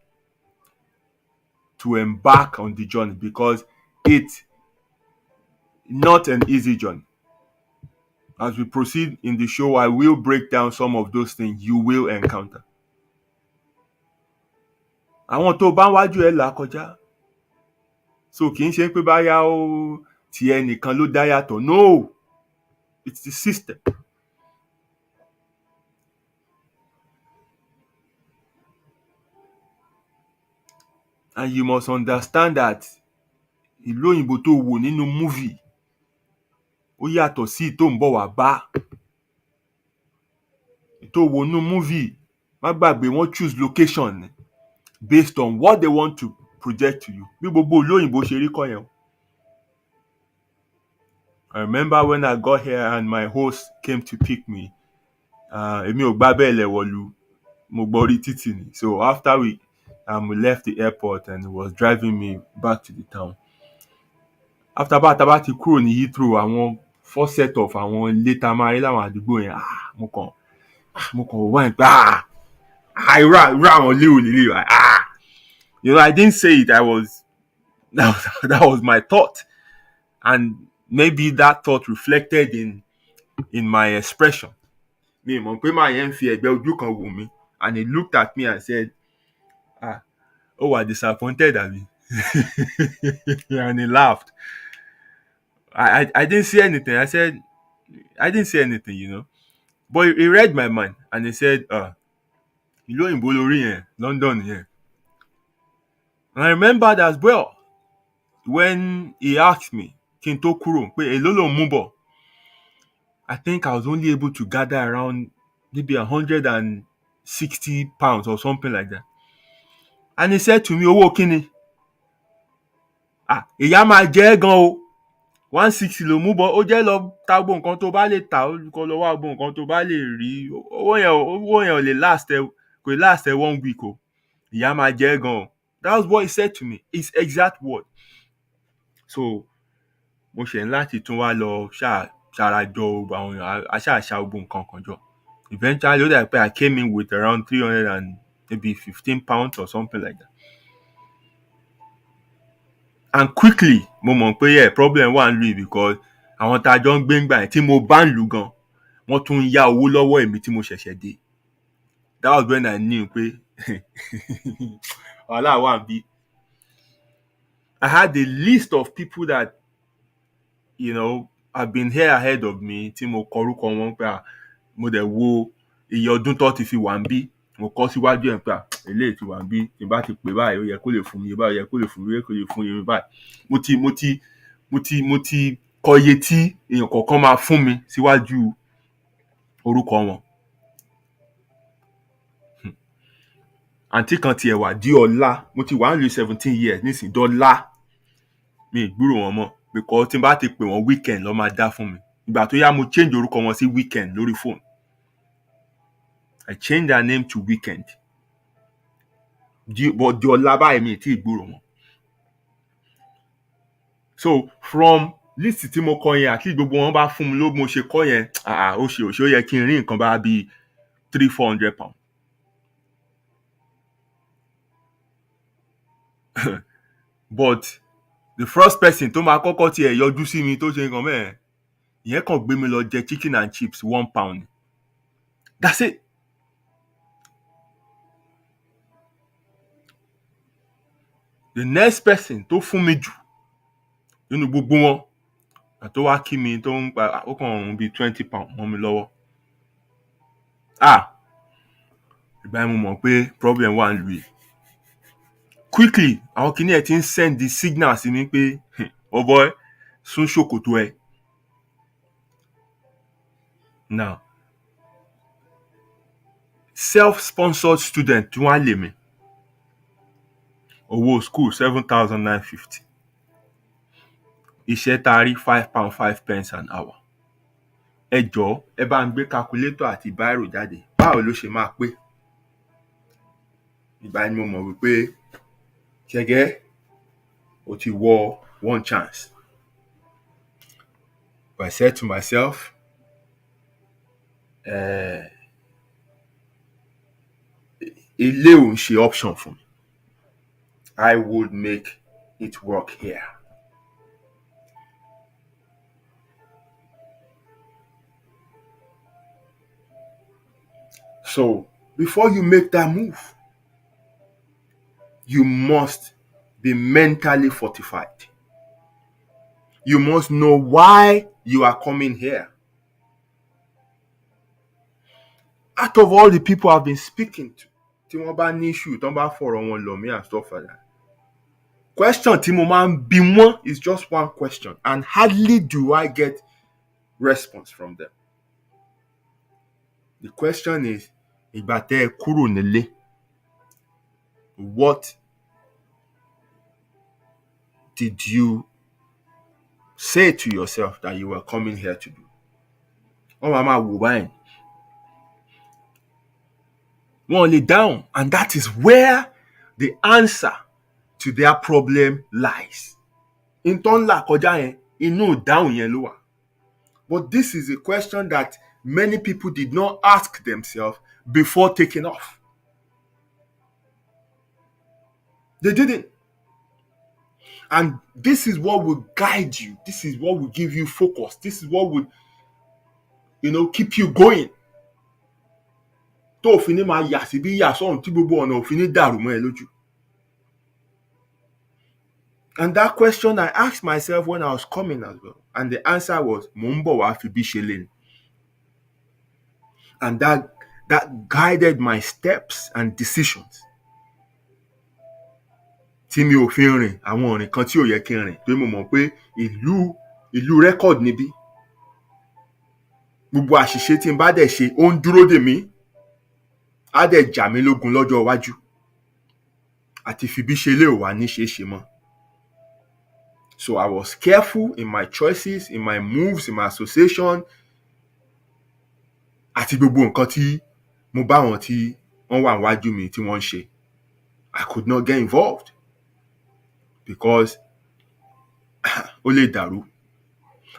[SPEAKER 2] to embark on the journey, because it's not an easy journey. As we proceed in the show, I will break down some of those things you will encounter. Àwọn tó bá ń wájú ẹ là kọjá. So kì í ṣe pé báyà ó ti ẹnìkan ló dá yàtọ̀. No, it's the system. And you must understand that ìlú òyìnbó tó wò nínú movie ó yàtọ̀ sí tó ń bọ̀ wá bá. Tó wò nínú movie, má gbàgbé wọ́n choose location based on what they want to project to you. Bí gbogbo ìlú òyìnbó ṣe rí kọ́ yẹn. I remember when I got here and my host came to pick me. Èmi ò gbá bẹ́ẹ̀lẹ̀ wọ̀lú, mo gbọ́ orí títì ni. So after we left the airport and he was driving me back to the town. After bá ti kúrò ní Heathrow, àwọn first set of àwọn ilé tá máa rí láwọn àdúgbò yẹn, mo kàn wá ń gbà irú àwọn ilé ò lélẹ̀ wá. I didn't say it. That was my thought, and maybe that thought reflected in my expression. Mi mọ̀ pé màá yẹn fi ẹ̀gbẹ́ ojú kan wò mí, and he looked at me and said, "Oh, wà disappointed àbí?" And he laughed. I didn't say anything. I said, I didn't say anything, But he read my mind and he said, ìlú òyìnbó lórí yẹn, London yẹn. And I remembered as well when he asked me, kí n tó kúrò, pé èló ló ń mú bọ̀. I think I was only able to gather around maybe £160 or something like that. And he said to me, owó kíni? Ìyá máa jẹ gan o. 160 ló mú bọ̀, ó jẹ́ lọ ta gbogbo nǹkan tó bá lè ta, kó lọ wá gbogbo nǹkan tó bá lè rí. Owó yẹn ò lè last 1 week o. Ìyá máa jẹ gan o. That was what he said to me. His exact word. So mo ṣe ń láti tún wá lọ ṣàràjọ àwọn èèyàn, aṣáàṣà gbogbo nǹkan kan jọ. Eventually, I came in with around 300 and maybe £15 or something like that. And quickly, mo mọ̀ pé problem wà ń lù because àwọn tá a jọ ń gbé ńgbà yẹn tí mo bá ń lù gan, wọ́n tún ń yá owó lọ́wọ́ èmi tí mo ṣẹ̀ṣẹ̀ dé. That was when I knew pé wàhálà wà ń bí. I had a list of people that have been here ahead of me tí mo kọ orúkọ wọn pé mo dẹ̀ wo iye ọdún tó ti fi wà ń bí, mo kọ síwájú ẹ̀ pé eléyìí ti wà ń bí, tí n bá ti pè báyìí ó yẹ kó lè fún mi báyìí, ó yẹ kó lè fún mi báyìí. Mo ti kọ iye tí èèyàn kọ̀ọ̀kan máa fún mi síwájú orúkọ wọn. àǹtí kan tiẹ̀ wà di ọ̀la mo ti wà ń lu 17 years nísìnyí dọ́là mi ì gbúrò wọn mọ́ because tí n bá ti pè wọ́n weekend lọ́ máa dá fún mi ìgbà tó yá mo change orúkọ wọn sí weekend lórí phone I changed their name to weekend but di ọ̀la báyìí mi ì tí ì gbúrò wọn. So from list tí mo kọ yẹn àti gbogbo wọn bá fún mi ló mo ṣe kọ yẹn ó yẹ kí n rí nǹkan bá bíi 300-400 pounds. But the first person tó máa kọ́kọ́ tiẹ̀ yọjú sí mi tó ṣe nǹkan mẹ́ẹ̀ ìyẹn kàn gbé mi lọ jẹ chicken and chips 1 pound. That's it. The next person tó fún mi jù nínú gbogbo wọn tó wá kí mi tó ń pa ó kàn ń bí 20 pounds mọ́ mi lọ́wọ́. Ìgbà yẹn mo mọ̀ pé problem wà nílùú yìí. Quickly àwọn kìíní ẹ̀ ti ń send the signal sí mi pé oh boy sún ṣòkòtò ẹ̀. Now self-sponsored student tí wọ́n á lè mi owó school 7,950 iṣẹ́ tá a rí £5.5 an hour. Ẹ jọ̀ọ́ ẹ bá ń gbé calculator àti bírò jáde báwo ló ṣe máa pé. Ìgbà yẹn mo mọ̀ wípé ṣẹ́gẹ́ ó ti wọ one chance. But I said to myself ilé ò ń ṣe option fún mi. I would make it work here. So before you make that move, you must be mentally fortified. You must know why you are coming here. Out of all the people I've been speaking to, tí wọ́n bá ní issue, tí wọ́n bá fọ̀rọ̀ wọn lọ̀ mí and stuff like that, question tí mo máa ń bi wọ́n is just one question, and hardly do I get response from them. The question is, ìgbà tẹ́ ẹ kúrò nílé, what did you say to yourself that you were coming here to do? Wọ́n máa wò báyìí. Wọ́n lè down, and that is where the answer to their problem lies. In tó ń là kọjá yẹn, inú down yẹn ló wà. But this is a question that many people did not ask themselves before taking off. They didn't. And this is what will guide you. This is what will give you focus. This is what will, keep you going. Tó òfin ní máa yà sí bí yà sọ́run tí gbogbo ọ̀nà òfin ní dàrú mọ́ ẹ lójú. And that question I asked myself when I was coming as well. And the answer was, mo ń bọ̀ wá fi bí ṣe lé ni. And that guided my steps and decisions. Tí mi ò fi rìn àwọn ọ̀rìn kan tí ò yẹ kí n rìn pé mo mọ̀ pé ìlú record níbí. Gbogbo àṣìṣe tí n bá dẹ̀ ṣe ó ń dúró dè mí. Á dẹ̀ jà mí lógun lọ́jọ́ iwájú. Àti fi bí ṣe lé ò wá ní ṣe é ṣe mọ́. So I was careful in my choices, in my moves, in my association. Àti gbogbo nǹkan tí mo bá wọn tí wọ́n wà níwájú mi tí wọ́n ń ṣe. I could not get involved because ó lè dàrú.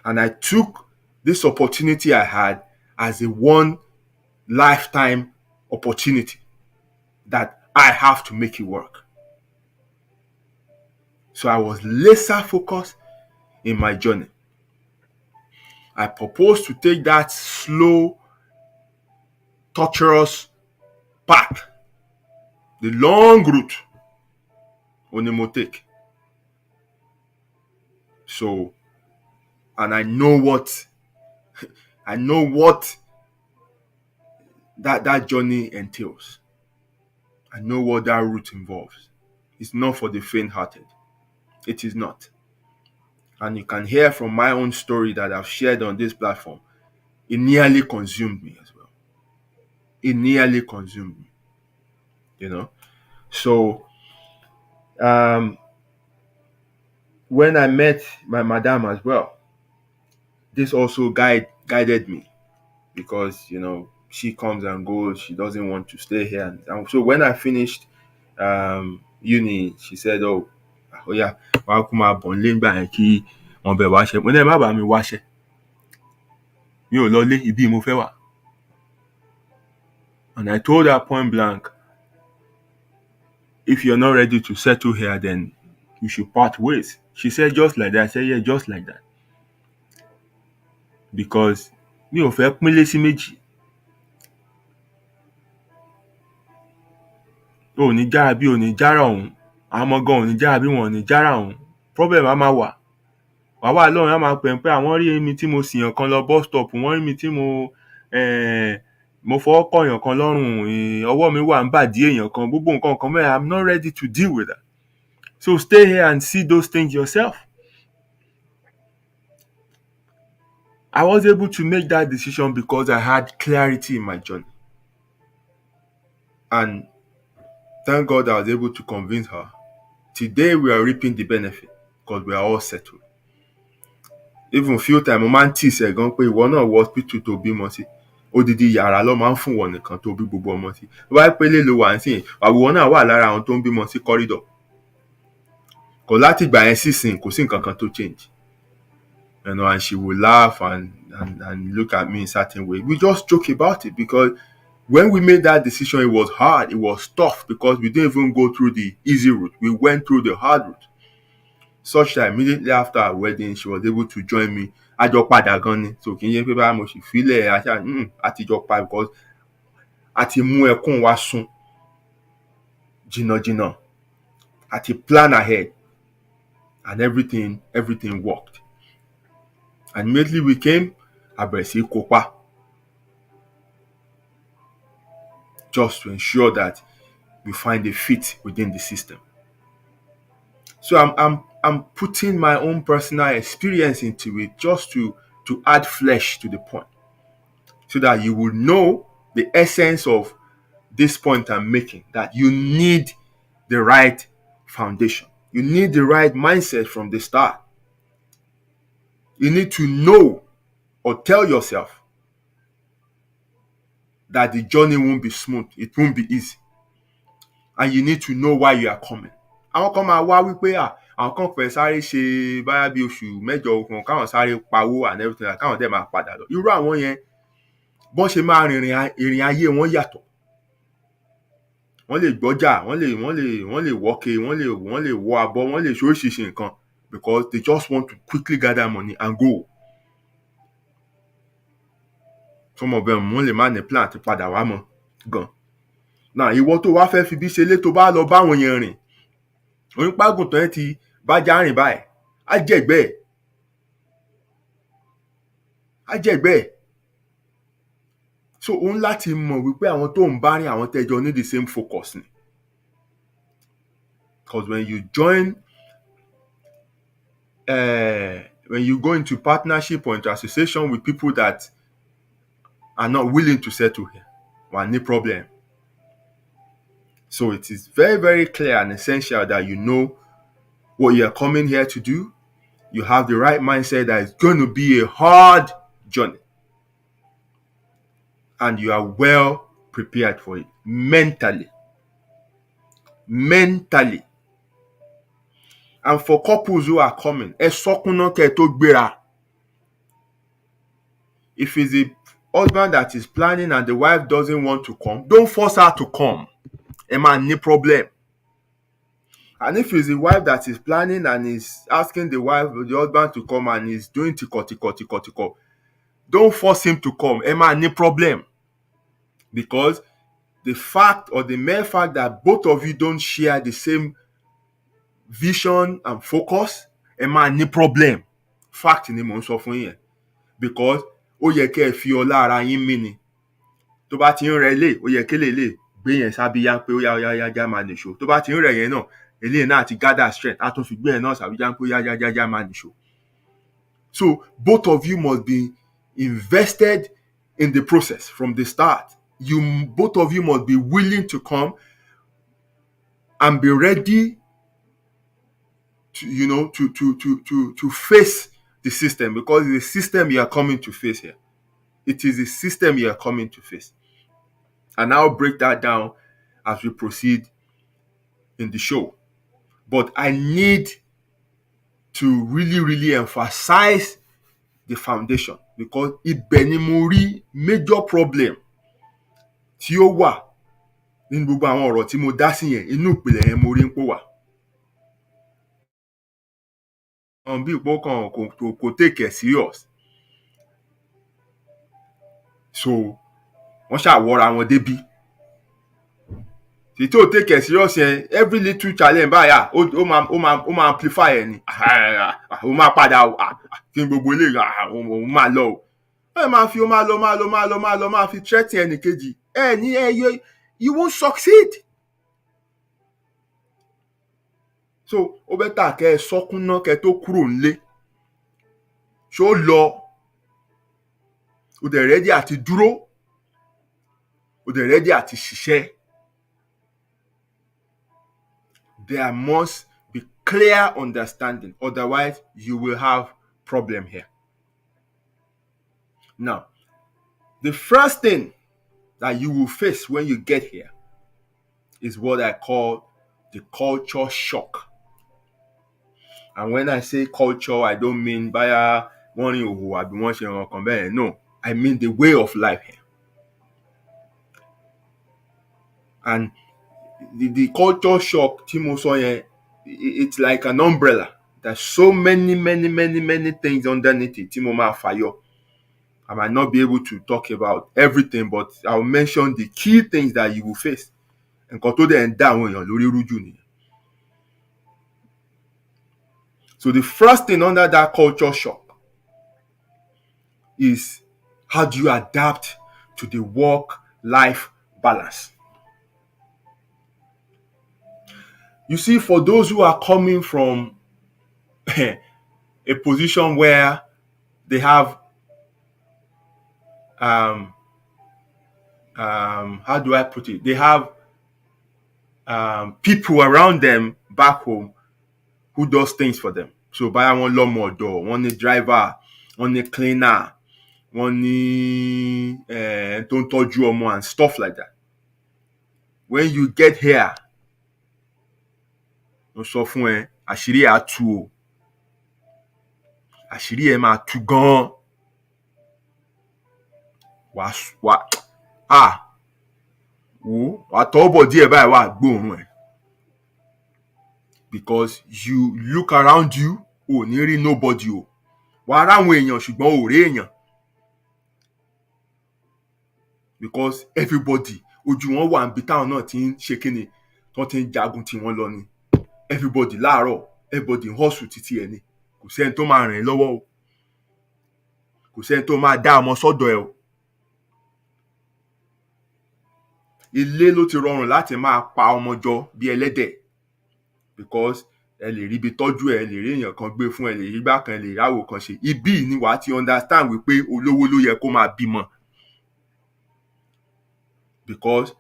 [SPEAKER 2] And I took this opportunity I had as a one lifetime opportunity that I have to make it work. So I was laser focused in my journey. I proposed to take that slow, torturous path, the long route on mo take. So, and I know what that journey entails. I know what that route involves. It's not for the faint-hearted. It is not. And you can hear from my own story that I've shared on this platform. It nearly consumed me as well. It nearly consumed me. So um, when I met my madam as well, this also guided me because she comes and goes. She doesn't want to stay here, and so when I finished uni, she said, "Oh yeah, wàá kú máa bọ̀ nílé ńgbà yẹn kí wọ́n bẹ̀ wáṣẹ́." Mo ní ẹ má bàa mi wáṣẹ́, mi ò lọlé, ibi mo fẹ́ wà. And I told her point blank, if you're not ready to settle here, then you should part ways. She said, just like that. I said, yeah, just like that. Because mi ò fẹ́ pínlé sí méjì. O ò ní jára bí o ní jára òun. Àwọn ọmọ gan ò ní jára bí wọn ò ní jára òun. Problem á máa wà. Wàá wà lọ́run á máa pè pé àwọn rí mi tí mo sìyàn kan lọ bus stop. Wọ́n rí mi tí mo fọwọ́ kọ̀yàn kan lọ́rùn. Ọwọ́ mi wà ń bàdí èèyàn kan. Gbogbo nǹkan kan mẹ́rin. I'm not ready to deal with that. So stay here and see those things yourself. I was able to make that decision because I had clarity in my journey. And thank God I was able to convince her. Today we are reaping the benefit because we are all settled. Even few times, mo máa ń tì sẹ̀ gan pé ìwọ náà wọ hospital tó bímọ sí. Odidi yàrá ló máa ń fún wọn nìkan tó bí gbogbo ọmọ sí. Tó bá pélé ló wà nísìnyí, àwòrán náà wà lára àwọn tó ń bímọ sí corridor. Kò láti ìgbà yẹn sísìn kò sí nǹkan kan tó change. And she will laugh and look at me in certain way. We just joke about it because when we made that decision, it was hard. It was tough because we didn't even go through the easy route. We went through the hard route. Such that immediately after our wedding, she was able to join me. Àjọ padà gan ni. So kì í ṣe pé bá mo sì fílẹ̀ àtijọ́ pa because àti mú ẹkún wa sùn jìnnàjìnnà. Àti plan ahead. And everything worked. And immediately we came, a bẹ̀rẹ̀ sí kópa. Just to ensure that we find a fit within the system. So I'm putting my own personal experience into it just to add flesh to the point. So that you will know the essence of this point I'm making. That you need the right foundation. You need the right mindset from the start. You need to know or tell yourself that the journey won't be smooth. It won't be easy. And you need to know why you are coming. Àwọn kan máa wá wípé àwọn kan fẹ́ sáré ṣe báyà bí oṣù mẹ́jọ kan káwọn sáré pawó and everything káwọn dẹ̀ máa padà lọ. Irú àwọn yẹn bọ́n ṣe máa ìrìn ayé wọn yàtọ̀. Wọ́n lè gbọ́jà, wọ́n lè wọ́ke, wọ́n lè wọ abọ́, wọ́n lè ṣoríṣiríṣi nǹkan because they just want to quickly gather money and go. Some of them wọ́n lè má ní plan ti padà wá mọ́ gan. Náà ìwọ tó wá fẹ́ fi bí ṣe lé tó bá lọ báwọn yẹn rìn. Onípàgùntàn yẹn ti bá já rìn báyìí. Á jẹ̀gbẹ́ ẹ̀. So òun láti mọ̀ wípé àwọn tó ń bá rìn àwọn tẹ́jọ ní the same focus ni. Because when you join when you go into partnership or into association with people that are not willing to settle here, wà ní problem. So it is very, very clear and essential that you know what you're coming here to do. You have the right mindset that it's going to be a hard journey. And you are well prepared for it mentally. And for couples who are coming, ẹ sọkúnná kẹ́ tó gbéra. If it's a husband that is planning and the wife doesn't want to come, don't force her to come. Ẹ máa ní problem. And if it's the wife that is planning and is asking the husband to come and is doing tiko, don't force him to come. Ẹ máa ní problem. Because the fact or the mere fact that both of you don't share the same vision and focus, ẹ máa ní problem. Fact ni mo ń sọ fún yín. Because ó yẹ kẹ́ ẹ fi ọlá ara yín mí ni. Tó bá ti ń rẹ lé, ó yẹ kí lè gbé yẹn sábíyá pé ó yá já máa nìṣó. Tó bá ti ń rẹ yẹn náà, eléyìí náà ti gather strength. Á tún fi gbé yẹn náà sábíyá pé ó yá máa nìṣó. So both of you must be invested in the process from the start. Both of you must be willing to come and be ready to to face the system, because it's the system you are coming to face here. It is the system you are coming to face. And I'll break that down as we proceed in the show. But I need to really, really emphasize the foundation, because ibẹ̀ ni mo rí major problem tí ó wà nínú gbogbo àwọn ọ̀rọ̀ tí mo dá sí yẹn. Inú ìpìlẹ̀ yẹn mo rí ń pò wà. Bí ìpò kan kò take it serious. So wọ́n ṣàwọ́ra wọn débi. Tí tó take it serious yẹn, every little challenge báyà ó máa amplify ẹ̀ ni. Ó máa padà kí n gbogbo eléyìí òun máa lọ o. Ẹ máa fi ó máa fi threaten ẹnì kejì. You won't succeed. So ó better kẹ́ ẹ sọ́kún náà kẹ́ tó kúrò nílé. Ṣó lọ, ó dẹ̀ ready àti dúró, ó dẹ̀ ready àti ṣiṣẹ́. There must be clear understanding, otherwise you will have problem here. Now, the first thing that you will face when you get here is what I call the culture shock. And when I say culture, I don't mean by one who have been watching on conveyor. No, I mean the way of life here. And the culture shock, Timo Soye, it's like an umbrella. There's so many things underneath it. Timo Ma Fayo. I might not be able to talk about everything, but I'll mention the key things that you will face. And so the first thing under that culture shock is, how do you adapt to the work-life balance? You see, for those who are coming from a position where they have how do I put it? They have people around them back home who does things for them. So buy one lawnmower, one driver, one cleaner, one don't touch you more and stuff like that. When you get here, so fún àṣírí á tú o. Àṣírí ẹ máa tú gan. Wà tọ́ bọ̀ díẹ̀ báyìí wà gbóòórùn ẹ̀. Because you look around you, ò ní rí nobody o. Wà ráwọn èèyàn ṣùgbọ́n ò rí èèyàn. Because everybody, ojú wọn wà níbi táwọn náà ti ń ṣe kíni, tó ti ń jagun tí wọ́n lọ ni. Everybody láàárọ̀, everybody hustle títí ẹ̀ ni. Kò sẹ́ni tó máa ràn ẹ́ lọ́wọ́ o. Kò sẹ́ni tó máa dá ọmọ sọ́dọ̀ ẹ o. Ilé ló ti rọrùn láti máa pa ọmọ jọ bí ẹlẹ́dẹ̀. Because ẹ lè rí ibi tọ́jú ẹ lè rí èèyàn kan gbé fún ẹ lè rí gbá kan lè ráwò kan ṣe. Ibí ni wàá ti understand wípé olówó ló yẹ kó máa bímọ. Because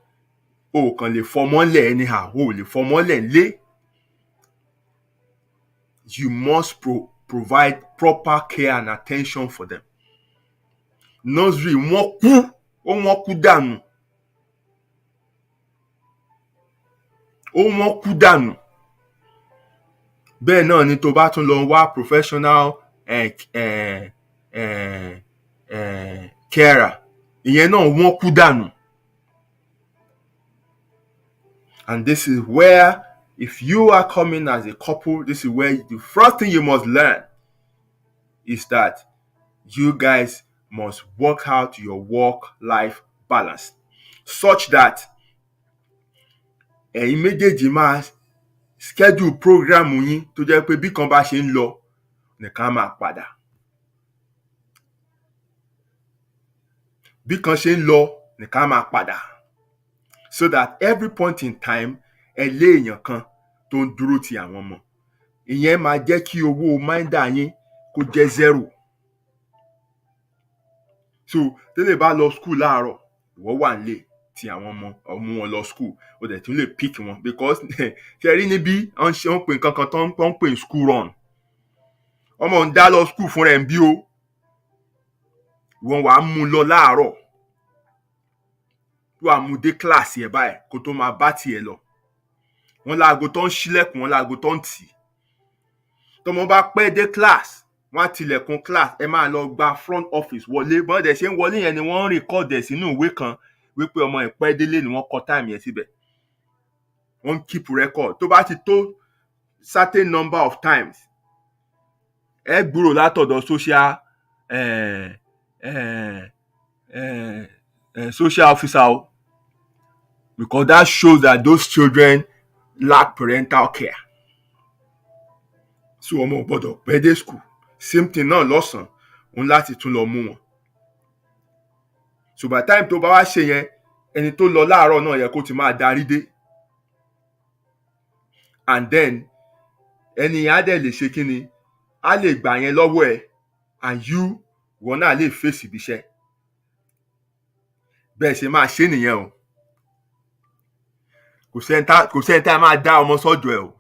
[SPEAKER 2] o kàn lè fọmọ́lẹ̀ anyhow, o lè fọmọ́lẹ̀ lé. You must provide proper care and attention for them. Nursery wọ́n kú dànù. Wọ́n kú dànù. Bẹ́ẹ̀ náà ni tó bá tún lọ wá professional carer. Ìyẹn náà wọ́n kú dànù. And this is where, if you are coming as a couple, this is where the first thing you must learn is that you guys must work out your work-life balance such that ẹ̀yin méjèèjì máa schedule program yín tó jẹ́ pé bí kan bá ṣe ń lọ nìkan máa padà. Bí kan ṣe ń lọ nìkan máa padà. So that every point in time, ẹ lé èèyàn kan tó ń dúró ti àwọn ọmọ. Ìyẹn máa jẹ́ kí owó minder yín kó jẹ́ zero. So tẹ́lẹ̀ bá lọ school láàárọ̀, ìwọ wà nílé. ti àwọn ọmọ wọn lọ school ó dẹ̀ tún lè pick wọn because ṣe rí níbí wọ́n pè nǹkan kan tó ń pè school run ọmọ ń dá lọ school fún rẹ̀ ń bí o wọ́n wàá mú lọ láàárọ̀ wàá mú dé kíláàsì ẹ̀ báyìí kó tó máa bá tiẹ̀ lọ wọ́n láago tó ń ṣílẹ̀kùn wọ́n láago tó ń tì tọmọ bá pẹ́ dé kíláàsì wọ́n á tilẹ̀kùn kíláàsì ẹ máa lọ gba front office wọlé bọ́n dẹ̀ ṣe ń wọlé yẹn ni wọ́n ń record ẹ̀ sínú ìwé kan wípé ọmọ ẹ̀ pẹ́ délé ni wọ́n kọ time yẹn síbẹ̀ wọ́n keep record tó bá ti tó certain number of times ẹ gbúrò látọ̀dọ̀ social officer o because that shows that those children lack parental care so ọmọ ò gbọ́dọ̀ pẹ́ dé school same thing náà lọ́sàn-án òun láti tún lọ mú wọn so by the time tó bá wá ṣe yẹn ẹni tó lọ láàárọ̀ náà yẹ kó ti máa darí dé and then ẹni yẹn á dẹ̀ lè ṣe kíni á lè gbà yẹn lọ́wọ́ ẹ̀ and wọn náà lè fèsì ibiṣẹ́ bẹ́ẹ̀ ṣe máa ṣe nìyẹn o kò sẹ́ni tá a máa dá ọmọ sọ́dọ̀ ẹ̀ o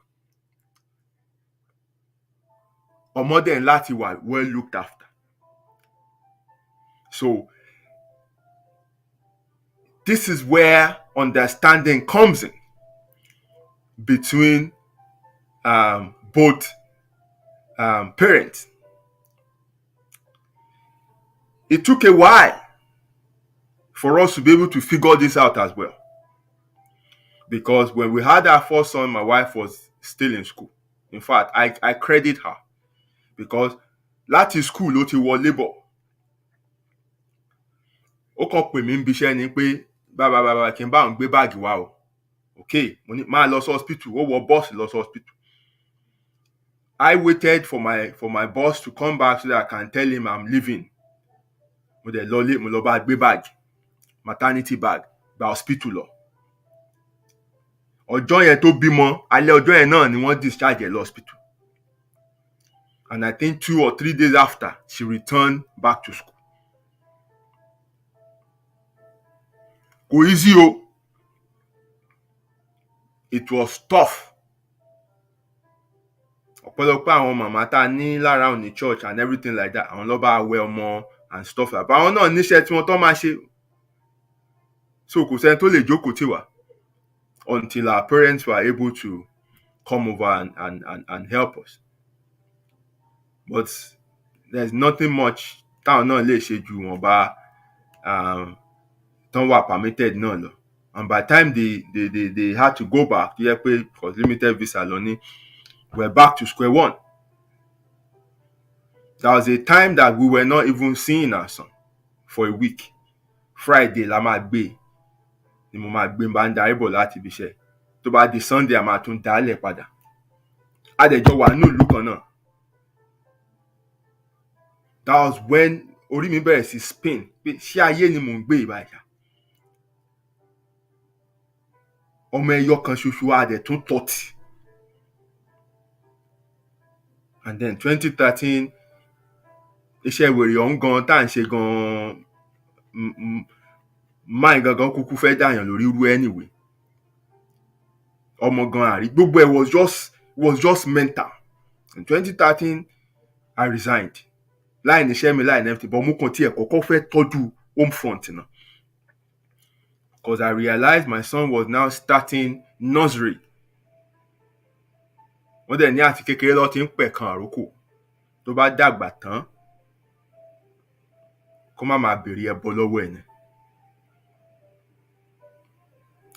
[SPEAKER 2] ọmọ dẹ̀ láti wà well looked after so this is where understanding comes in between both parents. It took a while for us to be able to figure this out as well. Because when we had our first son, my wife was still in school. In fact, I credit her because láti school ló ti wọ labour. Ó kàn pè mí ń bíṣẹ́ ni pé bàbá kí n bá òun gbé báàgì wá o. Okay, mo ní máa lọ sí hospital, ó wọ bọ́ọ̀sì lọ sí hospital. I waited for my boss to come back so that I can tell him I'm leaving. Mo dẹ̀ lọlé, mo lọ bá gbé báàgì, maternity bag, gba hospital lọ. Ọjọ́ yẹn tó bímọ, alẹ́ ọjọ́ yẹn náà ni wọ́n discharge ẹ̀ lọ hospital. And I think 2 or 3 days after, she returned back to school. Kò easy o. It was tough. Ọ̀pọ̀lọpọ̀ àwọn màmá tá a ní lára òní church and everything like that, àwọn ló bá wẹ ọmọ and stuff like that. But àwọn náà níṣẹ́ tí wọ́n tó máa ṣe. So kò sẹ́ni tó lè jókòó tì wá until our parents were able to come over and help us. But there's nothing much táwọn náà lè ṣe ju wọn bá tán wà permitted náà lọ. And by the time they had to go back, yẹ pé because limited visa lọ ní, we're back to square one. There was a time that we were not even seeing our son for a week. Friday la máa gbé ni mo máa gbé bá ń darí bọ̀ láti ibi iṣẹ́. Tó bá di Sunday a máa tún dálẹ̀ padà. Adẹ̀jọ wà nínú ìlú kan náà. That was when orí mi bẹ̀rẹ̀ sí spin pé ṣé ayé ni mò ń gbé ìbàjá. Ọmọ ẹyọ kan ṣoṣo adẹ̀ tún tọ́tì. And then 2013 iṣẹ́ wèrè ọ̀hún gan tá à ń ṣe gan máì gangan kúkú fẹ́ dàyàn lórí irú anyway. Ọmọ gan àrí gbogbo ẹ̀ was just mental. In 2013 I resigned. Láì níṣẹ́ mi láì nẹ́fẹ̀tì but mo kàn tiẹ̀ kọ́kọ́ fẹ́ tọ́jú home front náà. Because I realized my son was now starting nursery. Wọ́n dẹ̀ ní àti kékeré lọ ti ń pẹ̀kan àrókò. Tó bá dàgbà tán, kó má máa béèrè ẹbọ lọ́wọ́ ẹ̀ ni.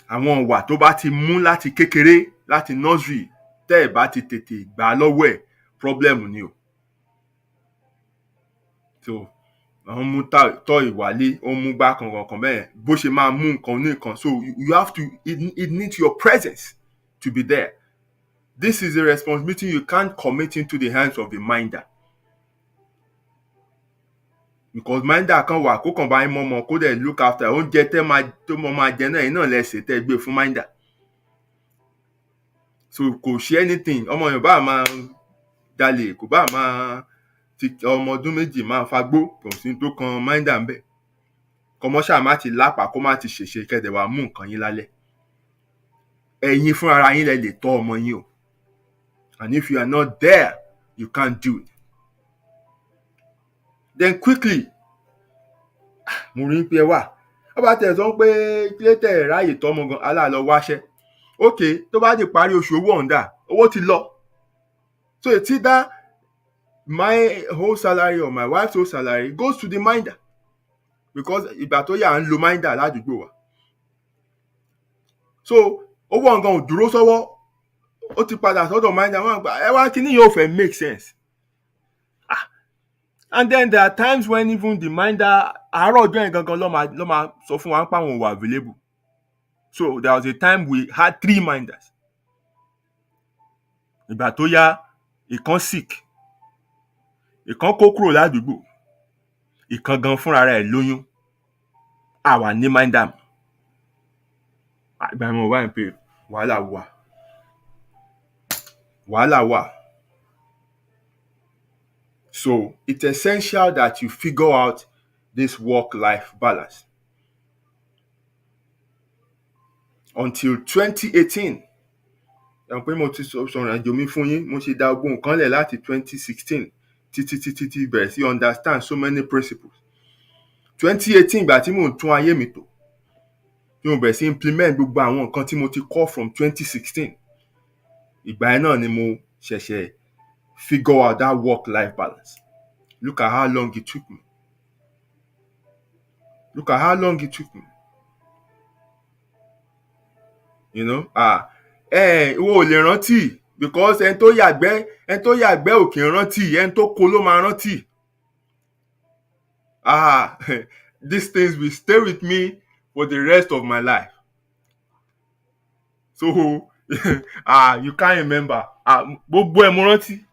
[SPEAKER 2] Àwọn ìwà tó bá ti mú láti kékeré, láti nursery, tẹ́ ẹ̀ bá ti tètè gbà lọ́wọ́ ẹ̀, problem ni o. So, àwọn mú tọ́ ìwálé, ó mú gbá kankan bẹ́ẹ̀, bó ṣe máa mú nǹkan ní nǹkan. So, you have to, it needs your presence to be there. This is a responsibility you can't commit into the hands of the minder. Because minder kan wà kó kàn bá yín mọ́mọ́ kó dẹ̀ look after oúnjẹ tó mọ́ máa jẹ náà iná lẹ́sẹ̀ tẹ́ gbé fún minder. So kò ṣe anything, ọmọ Yorùbá máa jalè, kò bá máa ti ọmọ ọdún méjì máa fagbó, kò sí tó kan minder ń bẹ̀. kọmọ́ṣà má ti lápá kó má ti ṣèṣe kẹ́dẹ̀ wá mú nǹkan yín lálẹ́. Ẹ̀yin fún ara yín lẹ lè tọ́ ọmọ yín o. And if you are not there, you can't do it. Then quickly, mo rí pé wà. Ó bá tẹ̀ sọ pé kílé tẹ̀ ráyè tọ́mọ gan aláàlọ́ wáṣẹ́. Okay, tó bá di parí oṣù owó ọ̀ǹda, owó ti lọ. So it's either my whole salary or my wife's whole salary goes to the minder. Because ìgbà tó yà ń lo minder ládùúgbò wa. So owó ọ̀ǹgan ò dúró sọ́wọ́. Ó ti padà sọ́dọ̀ minder wọn gbà ẹ wá kíní yóò fẹ́ make sense. And then there are times when even the minder àárọ̀ ọjọ́ yẹn gangan ló máa sọ fún wa pé àwọn wà available. So there was a time we had 3 minders. Ìgbà tó yá, ìkan sick, ìkan kó kúrò ládùúgbò, ìkan gan fúnra rẹ̀ lóyún. Àwa ní minder. Ìgbà mo wá ń pè wàhálà wà. So it's essential that you figure out this work-life balance. Until 2018, ẹ̀wọ̀n pé mo ti sọ̀rọ̀ àjò mi fún yín, mo ṣe dá gbogbo nǹkan lẹ̀ láti 2016 títí bẹ̀rẹ̀ sí understand so many principles. 2018 ìgbà tí mò ń tún ayé mi tò, tí mo bẹ̀rẹ̀ sí implement gbogbo àwọn nǹkan tí mo ti kọ́ from 2016. Ìgbà yẹn náà ni mo ṣẹ̀ṣẹ̀ figure out that work-life balance. Look at how long it took me. You know, ìwọ ò lè rántí because ẹni tó yàgbẹ́ ò kì í rántí, ẹni tó kó ló máa rántí. These things will stay with me for the rest of my life. So you can't remember. Gbogbo ẹ̀ mo rántí.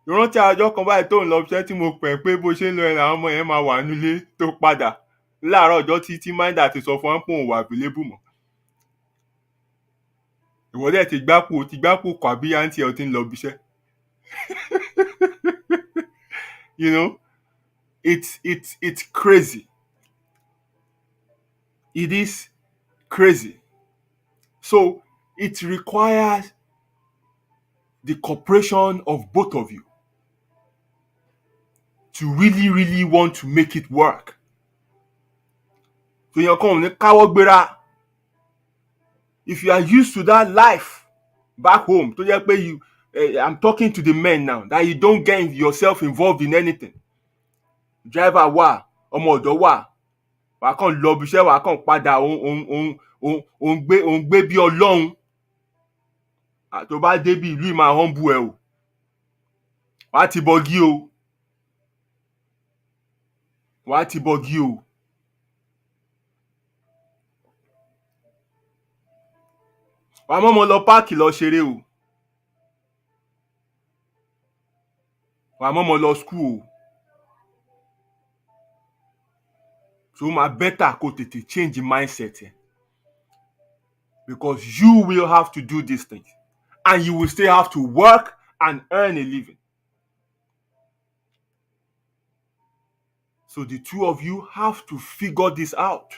[SPEAKER 2] Ìrántí àjọ kan báyìí tó ń lọ iṣẹ́ tí mo pẹ̀ pé bó ṣe ń lọ ẹ̀rọ àwọn ọmọ yẹn máa wà nílé tó padà láàárọ̀ ọjọ́ tí minder ti sọ fún wọn pé òun wà available mọ́. Ìwọ dẹ̀ ti gbápò kọ àbí àǹtí ẹ̀ ò ti ń lọ ibiṣẹ́. You know, it's crazy. It is crazy. So it requires the cooperation of both of you to really want to make it work. So èèyàn kan ò ní káwọ́ gbéra. If you are used to that life back home, tó jẹ́ pé I'm talking to the men now, that you don't get yourself involved in anything. Driver wà, ọmọ ọ̀dọ́ wà, wàá kàn lọ ibiṣẹ́, wàá kàn padà, òun gbé bí Ọlọ́run. Tó bá débi ìlú máa humble ẹ o. Wàá ti bọ̀gí o. Wàá mọ́mọ́ lọ páàkì lọ ṣeré o. Wàá mọ́mọ́ lọ school o. So máa better kó tètè change mindset ẹ. Because you will have to do these things. And you will still have to work and earn a living. So the two of you have to figure this out.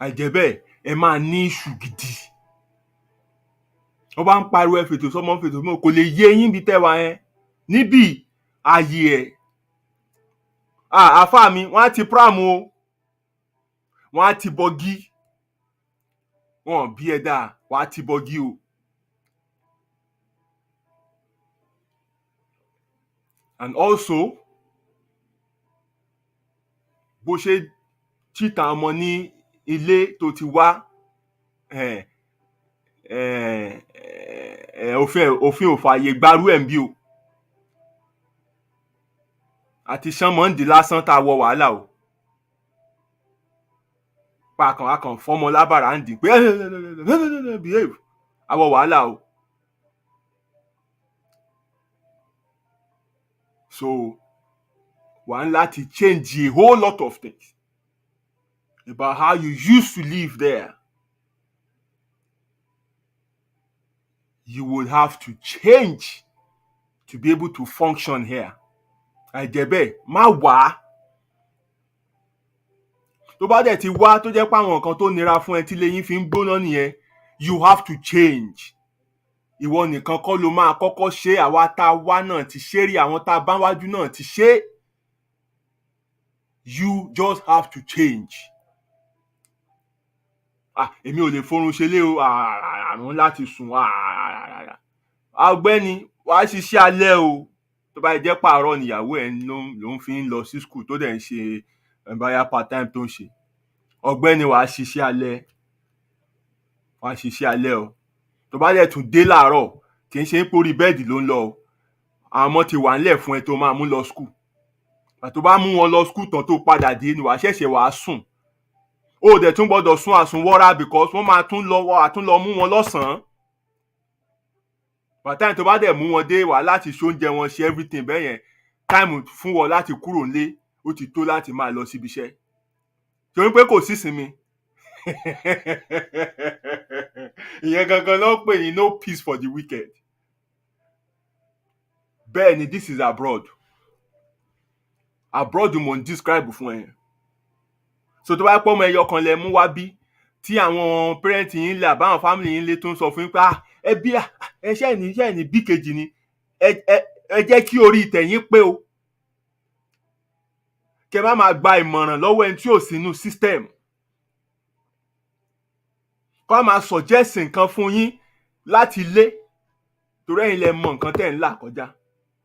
[SPEAKER 2] Àìjẹ́bẹ́ ẹ máa ní ìṣù gidi. Wọ́n bá ń pariwo ẹ fètò sọ́mọ́ fètò mọ́ kò lè yé yín bí tẹ́wàá yẹn. Níbi ààyè ẹ̀. Àfáà mi, wọ́n á ti pram o. Wọ́n á ti bọ̀gí. Wọ́n bí ẹ dáa, wọ́n á ti bọ̀gí o. And also, bó ṣe cheat ọmọ ní ilé tó ti wá, òfin ò fààyè gbárù ẹ̀ ń bí o. Àti ṣánmọ́ǹdì lásán tá a wọ wàhálà o. Akàn fọ́mọ lábàrá ń dì pé behave. A wọ wàhálà o. So wàá ń láti change a whole lot of things about how you used to live there. you would have to change to be able to function here. Àìjẹ́bẹ́ẹ̀ má wá. Tó bá dẹ̀ ti wá tó jẹ́ pé àwọn nǹkan tó nira fún ẹ tí ilé yín fi ń gbóná nìyẹn, you have to change. Ìwọ nìkan kọ́ ló máa kọ́kọ́ ṣe, àwa tá a wá náà ti ṣe rí, àwọn tá a bá wájú náà ti ṣe. You just have to change. Èmi ò lè forun ṣeré o, àrùn láti sùn. Ọ̀gbẹ́ni, wàá ṣiṣẹ́ alẹ́ o. Tó bá jẹ́ pààrọ̀ níyàwó ẹ̀ ló ń fi ń lọ sí school tó dẹ̀ ń ṣe báyà part time tó ń ṣe. Ọ̀gbẹ́ni, wàá ṣiṣẹ́ alẹ́. Wàá ṣiṣẹ́ alẹ́ o. Tó bá dẹ̀ tún dé láàárọ̀, kì í ṣe pé orí bẹ́ẹ̀dì ló ń lọ o. Àwọn ọmọ ti wà ńlẹ̀ fún ẹ tó máa mú lọ school. Tó bá mú wọn lọ school tán tó padà dé ni wàá ṣẹ̀ṣẹ̀ wàá sùn. O dẹ̀ tún gbọ́dọ̀ sùn àsùnwọra because wọ́n máa tún lọ mú wọn lọ́sàn-án. Bàtà tó bá dẹ̀ mú wọn dé wà láti ṣóúnjẹ wọn ṣe everything bẹ́ẹ̀ yẹn, time fún wọn láti kúrò nílé ó ti tó láti máa lọ síbi iṣẹ́. Torí pé kò sí ìsinmi. Ìyẹn gangan ló ń pè ní no peace for the wicked. Bẹ́ẹ̀ ni this is abroad. Abroad mo ń describe fún ẹ. So tó bá pọ́ ọmọ ẹyọ kan lẹ mú wá bí tí àwọn parent yín lé àbáwọn family yín lé tó ń sọ fún yín pé ẹbí iṣẹ́ ní bí kejì ni ẹ jẹ́ kí orí ìtẹ̀yìn pé o. Kẹ má máa gba ìmọ̀ràn lọ́wọ́ ẹni tí ò sínú system. Kọ́ máa suggest nǹkan fún yín láti lé torí ẹ̀yin lẹ mọ nǹkan tẹ̀ ń là kọjá.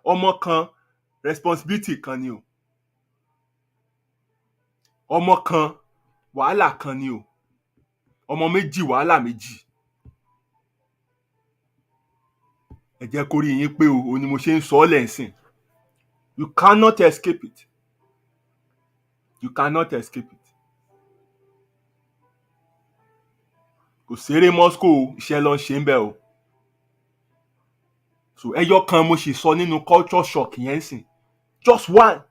[SPEAKER 2] Ọmọ kan responsibility kan ni o. Ọmọ kan wàhálà kan ni o. Ọmọ méjì wàhálà méjì. Ẹ jẹ́ kó rí yín pé o ni mo ṣe ń sọ ọ́ lẹ́sìn. You cannot escape it. You cannot escape it. Kò ṣeré Moscow iṣẹ́ ló ń ṣe ń bẹ̀ o. So ẹyọ kan mo sì sọ nínú culture shock yẹn sìn. Just one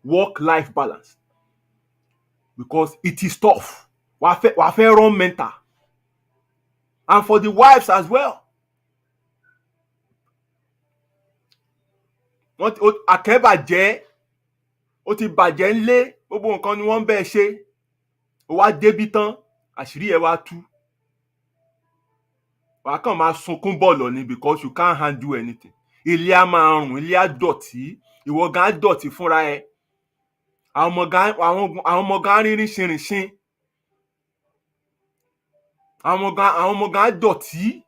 [SPEAKER 2] work-life balance. Because it is tough. Wàá fẹ́ run mental. And for the wives as well. Àkẹ́bàjẹ́ ó ti bàjẹ́ ńlé gbogbo nǹkan ni wọ́n ń bẹ́ẹ̀ ṣe. Ó wá débí tán àṣírí ẹ̀ wá tú. Wàá kàn máa sunkún bọ̀ lọ ni because you can't handle anything. Ilé á máa rùn, ilé á dọ̀tí, ìwọ gan á dọ̀tí fúnra ẹ. Àwọn ọmọ gan rírin ṣinrìnṣin. Àwọn ọmọ gan á dọ̀tí.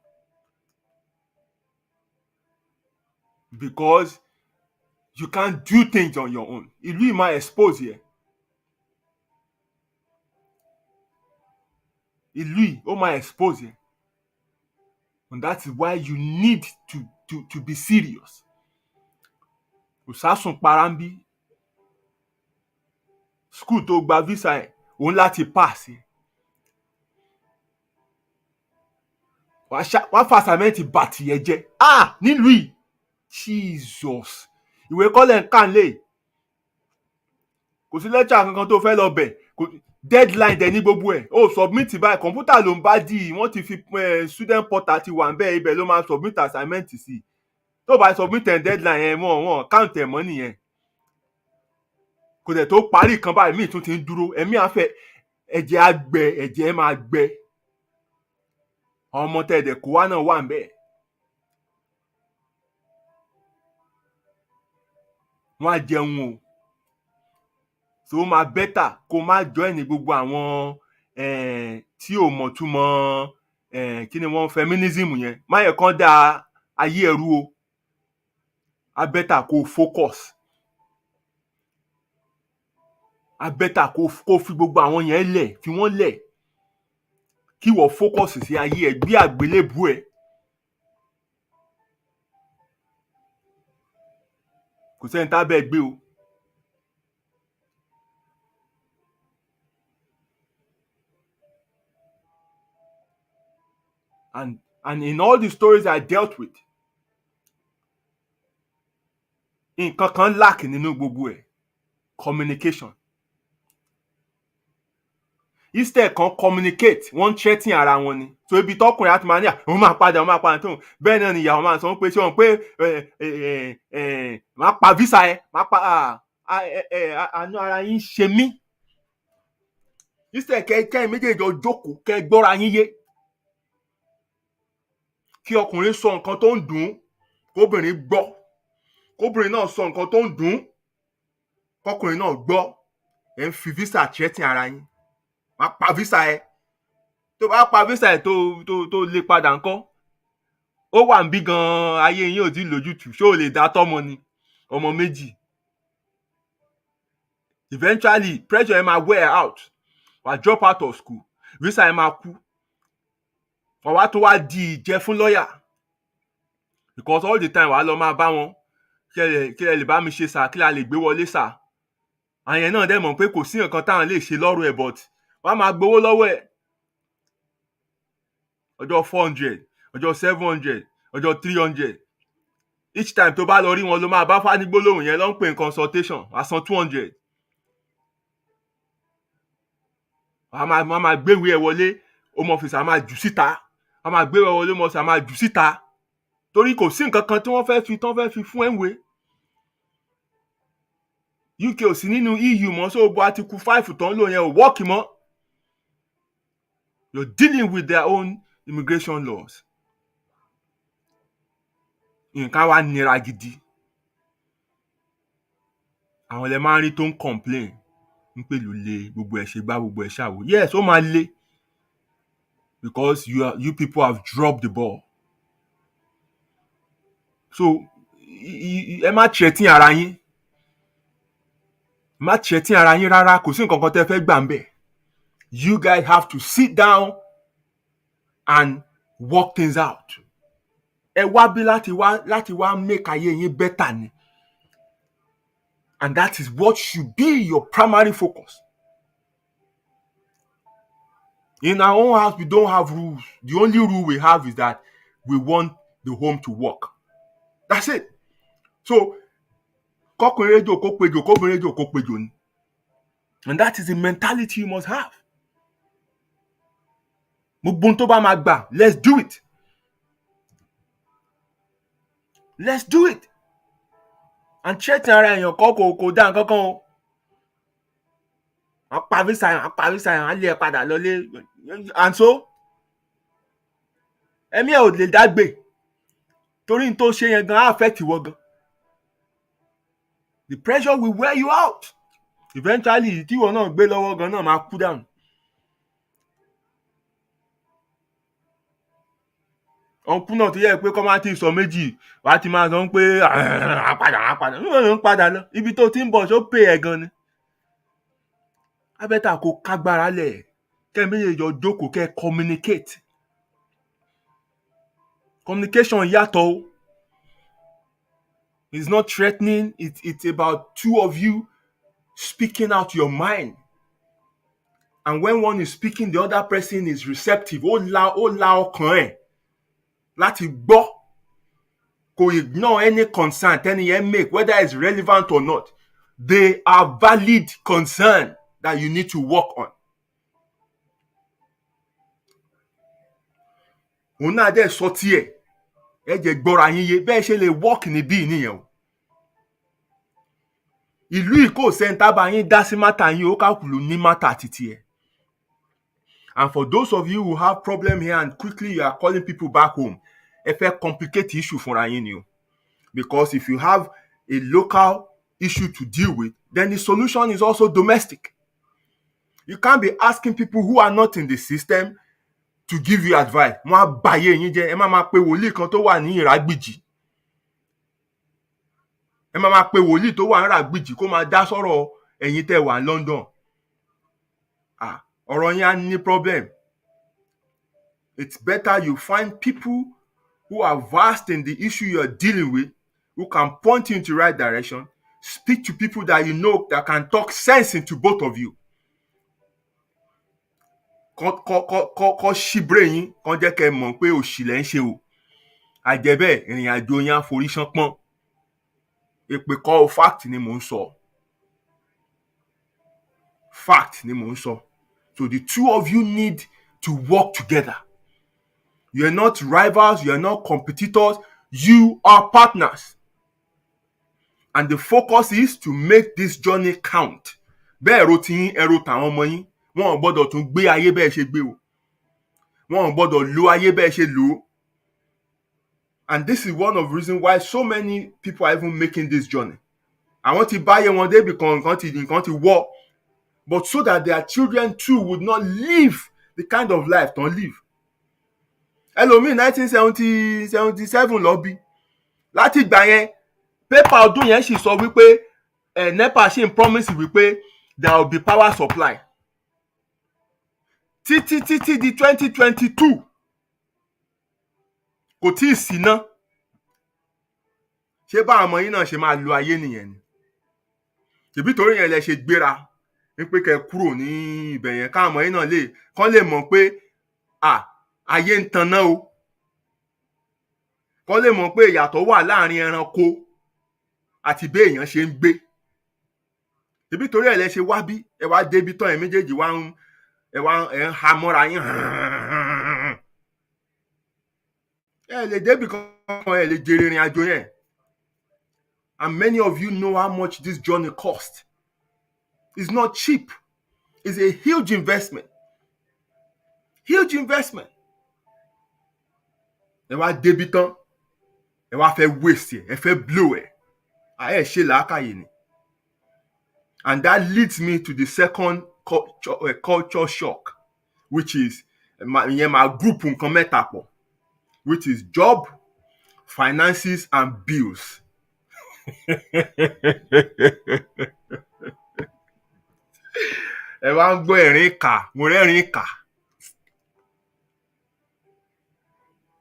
[SPEAKER 2] Because you can't do things on your own. Ìlú yìí máa expose yẹ. Ìlú yìí ó máa expose yẹ. And that is why you need to be serious. Kò sásùn para ń bí. School tó gba visa ẹ̀ òun láti pass ẹ̀. Wàá fa assignment bàtì ẹ̀ jẹ́. Nílùú yìí Jesus. Ìwé kọ́lẹ̀ ń kàn lé. Kò sí lecture kankan tó fẹ́ lọ bẹ̀. Deadline dẹ̀ ní gbogbo ẹ̀. Submit báyìí kọ̀ǹpútà ló ń bá dì í. Wọ́n ti fi student portal ti wà ń bẹ́ẹ̀ ibẹ̀ ló máa submit assignment sí. Tó bá submit deadline yẹn wọ́n count ẹ̀ mọ́ nìyẹn. Kò dẹ̀ tó parí kan báyìí míì tún ti ń dúró. Ẹ̀mí àfẹ́ ẹ̀jẹ̀ á gbẹ, ẹ̀jẹ̀ ẹ̀ máa gbẹ. Àwọn ọmọ tẹ̀dẹ̀ kó wá náà wà ń bẹ́ẹ̀. Wọ́n á jẹun o. So ó máa better kó má join gbogbo àwọn tí ò mọ̀ túmọ̀ kí ni wọ́n feminism yẹn. Má yẹ kán dá ayé ẹrú o. Á better kó focus. Á better kó fi gbogbo àwọn yẹn lẹ̀, fi wọ́n lẹ̀. Kí wọ́n focus sí ayé ẹ̀, gbé àgbélébùú ẹ̀. Kò sẹ́ni tá bẹ́ẹ̀ gbé o. And in all the stories I dealt with, nǹkan kan lack nínú gbogbo ẹ̀. Communication. instead kan communicate wọ́n threaten ara wọn ni. So ibi tọkùnrin àti máa ní òun máa padà tó bẹ́ẹ̀ náà ni ìyàwó máa sọ pé ṣé wọn pé máa pa visa ẹ máa pa àánú ara yín ṣe mí. Instead kẹ́ méjèèjì jókòó kẹ́ gbọ́ra yín yé. Kí ọkùnrin sọ nǹkan tó ń dùn kóbìnrin gbọ́, kóbìnrin náà sọ nǹkan tó ń dùn kọkùnrin náà gbọ́. Ẹ ń fi visa threaten ara yín. Máa pa visa ẹ. Tó bá pa visa ẹ tó lè padà ńkọ́. Ó wà ń bí gan ayé yín ò tí lójútùú. Ṣé o lè dá tọ́mọ ni? Ọmọ méjì. Eventually pressure ẹ máa wear out. Wàá drop out of school. Visa ẹ máa kú. Wàá tó wá di ìjẹ fún lọ́yà. Because all the time wàá lọ máa bá wọn. Kí ẹ lè bá mi ṣe sà, kí la lè gbé wọlé sà. Àyẹn náà dẹ̀ mọ̀ pé kò sí nǹkan táwọn lè ṣe lọ́rùn ẹ̀, but wàá máa gbowó lọ́wọ́ ẹ̀. Ọjọ́ 400, ọjọ́ 700, ọjọ́ 300. Each time tó bá lọ rí wọn ló máa bá fánigbólóhùn yẹn ló ń pè ní consultation. Wàá san 200. Wàá máa gbéwèé ẹ̀ wọlé, home office á máa jù síta. Wàá máa gbéwèé ẹ̀ wọlé, home office á máa jù síta. Torí kò sí nǹkan kan tí wọ́n fẹ́ fi fún ẹ̀wé. UK ò sí nínú EU mọ́, so bó Article 5 tán lò yẹn ò work mọ́. You're dealing with their own immigration laws. Nǹkan wá nira gidi. Àwọn lè máa ń rí tó ń complain ń pè ló le, gbogbo ẹ̀ ṣe gbá, gbogbo ẹ̀ ṣàwò. Yes, ó máa le. Because you people have dropped the ball. So ẹ má threaten ara yín. Má threaten ara yín rárá, kò sí nǹkan kan tẹ́ fẹ́ gbà ń bẹ̀. You guys have to sit down and work things out. Ẹ wá bí láti wá make ayé yín better ni. And that is what should be your primary focus. In our own house, we don't have rules. The only rule we have is that we want the home to work. That's it. So, kọkùnrin rédíò kó péjò, kóbìnrin rédíò kó péjò ni. And that is the mentality you must have. Gbogbo ohun tó bá máa gbà, let's do it. Let's do it. And threaten ara èèyàn kò dá nǹkan kan o. Wọ́n pa visa yẹn, wọ́n lé ẹ padà lọlé. And so, ẹ̀mí ẹ̀ ò lè dágbé. Torí n tó ṣe yẹn gan affect ìwọ gan. The pressure will wear you out. Eventually, tí ìwọ náà gbé lọ́wọ́ gan náà máa kú dànù. Ọ̀nkú náà tó yẹ pé kọ́ máa ti sọ méjì, wàá ti máa sọ pé àpadà. Ń padà lọ. Ibi tó ti ń bọ̀ ṣó pè ẹ̀ gan ni. Abẹ́tà kò kágbára lẹ̀. Kẹ́ méjèèjì jọ jókòó kẹ́ communicate. Communication yàtọ̀ o. It's not threatening. It's about two of you speaking out your mind. And when one is speaking, the other person is receptive. Ó la ọkàn ẹ̀ láti gbọ́. Kò ignore any concern tẹ́ni yẹn make, whether it's relevant or not. They are valid concern that you need to work on. Òun náà dẹ̀ sọ tiẹ̀. Ẹ jẹ́ gbọ́ra yín yé bẹ́ẹ̀ ṣe lè work níbí nìyẹn o. Ìlú ìkó sẹ́ńtà bá yín dá sí mátà yín ó kàkùlù ní mátà títí ẹ̀. And for those of you who have problem here and quickly you are calling people back home, ẹ fẹ́ complicate issue fúnra yín ni o. Because if you have a local issue to deal with, then the solution is also domestic. You can't be asking people who are not in the system to give you advice. Wọ́n á bàyé yín jẹ́. Ẹ má máa pe wòlíì kan tó wà ní Ìrágbìjì. Ẹ má máa pe wòlíì tó wà ní Ìrágbìjì kó máa dá sọ̀rọ̀ ẹ̀yin tẹ́ wà ní London. Ọ̀rọ̀ yín á ní problem. It's better you find people who are versed in the issue you're dealing with, who can point you into the right direction. Speak to people that you know that can talk sense into both of you. Kọ́ ṣíbrè yín, kọ́ jẹ́ kẹ́ mọ̀ pé òṣì lẹ́ ń ṣe o. Àjẹ́bẹ́ ìrìn àjò yín á forí ṣánpọ́n. Èpè kọ́ o, fact ni mò ń sọ. Fact ni mò ń sọ. So the two of you need to work together. You are not rivals, you are not competitors, you are partners. And the focus is to make this journey count. Bẹ́ẹ̀ ro ti yín, ẹ ro tàwọn ọmọ yín. Wọn ò gbọ́dọ̀ tún gbé ayé bẹ́ẹ̀ ṣe gbé o. Wọn ò gbọ́dọ̀ lo ayé bẹ́ẹ̀ ṣe lò ó. And this is one of the reasons why so many people are even making this journey. Àwọn ti báyé wọn débi kan nǹkan ti wọ́. But so that their children too would not live the kind of life tán live. Ẹlòmíì 1977 lọ bí. Láti ìgbà yẹn, pépà ọdún yẹn sì sọ wípé NEPA ṣì ń promise wípé there will be power supply. Títí di 2022 kò tí ì sí ná. Ṣé báwọn ọmọ yín náà ṣe máa lo ayé nìyẹn ni? Ṣèbí torí yẹn lẹ ṣe gbéra wípé kẹ́ kúrò ní ibẹ̀ yẹn káwọn ọmọ yín náà kán lè mọ̀ pé ayé ń tanná o. Kán lè mọ̀ pé ìyàtọ̀ wà láàrin ẹranko àti bí èèyàn ṣe ń gbé. Ṣèbí torí ẹ̀ lẹ ṣe wá bí ẹ wá débi tán ẹ̀ méjèèjì ẹ̀ ń ha mọ́ra yín. Ẹ lè débi kan ẹ lè jèrè ìrìn àjò yẹn. And many of you know how much this journey costs. It's not cheap. It's a huge investment. Huge investment. Ẹ wá débi tán, ẹ wá fẹ́ waste ẹ fẹ́ blow ẹ. Ẹ ṣe làákàyè ni. And that leads me to the second culture shock, which is my group nǹkan mẹ́ta pọ̀, which is job, finances, and bills. Ẹ wá ń gbọ́ ẹ̀rín kà, mo rẹ́rìn kà.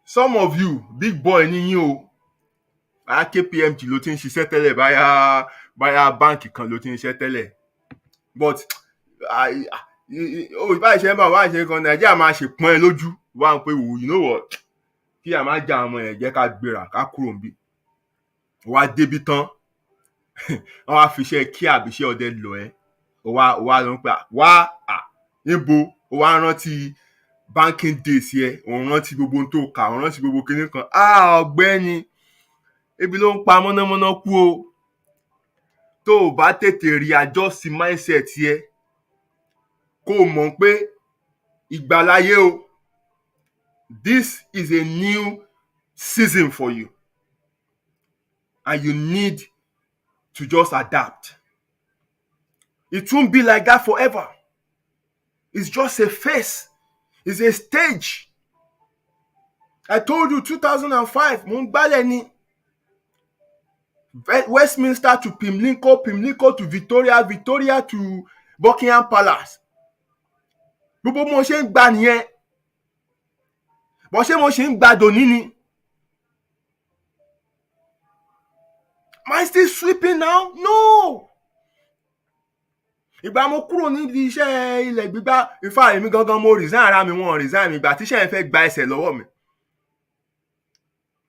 [SPEAKER 2] Some of you, big boy ni yín o. KPMG ló ti ń ṣiṣẹ́ tẹ́lẹ̀, báyà báǹkì kan ló ti ń ṣiṣẹ́ tẹ́lẹ̀. But ìbá ìṣẹ́ bá wà ṣe kan Nàìjíríà máa ṣe pọ́n ẹ lójú. Wá ń pé wò, you know what? Kí a máa já ọmọ yẹn jẹ́ ká gbéra ká kúrò níbí. Wá débi tán, wọ́n wá fi iṣẹ́ kí àbíṣẹ́ ọdẹ lọ ẹ́. Wá ló ń pè níbo ó wá rántí banking days yẹ, òun rántí gbogbo ohun tó kà, òun rántí gbogbo kinní kan. Ọ̀gbẹ́ni, ebi ló ń pa mọ́nàmọ́ná kú o. Tó o bá tètè readjust mindset yẹ, kó o mọ̀ pé ìgbàláyé o. This is a new season for you. And you need to just adapt. It won't be like that forever. It's just a phase. It's a stage. I told you 2005, mo ń gbálẹ̀ ní Westminster to Pimlico to Victoria to Buckingham Palace. Gbogbo mo ṣe ń gbà nìyẹn. Bó ṣe mo ṣe ń gbà dòní ni. Am I still sweeping now? No. Ìgbà mo kúrò níbi iṣẹ́ ilẹ̀ gbígbá, ìfà èmi gangan mo resign ara mi, wọ́n resign mi. Ìgbà tíṣẹ́ yẹn fẹ́ gba ẹsẹ̀ lọ́wọ́ mi.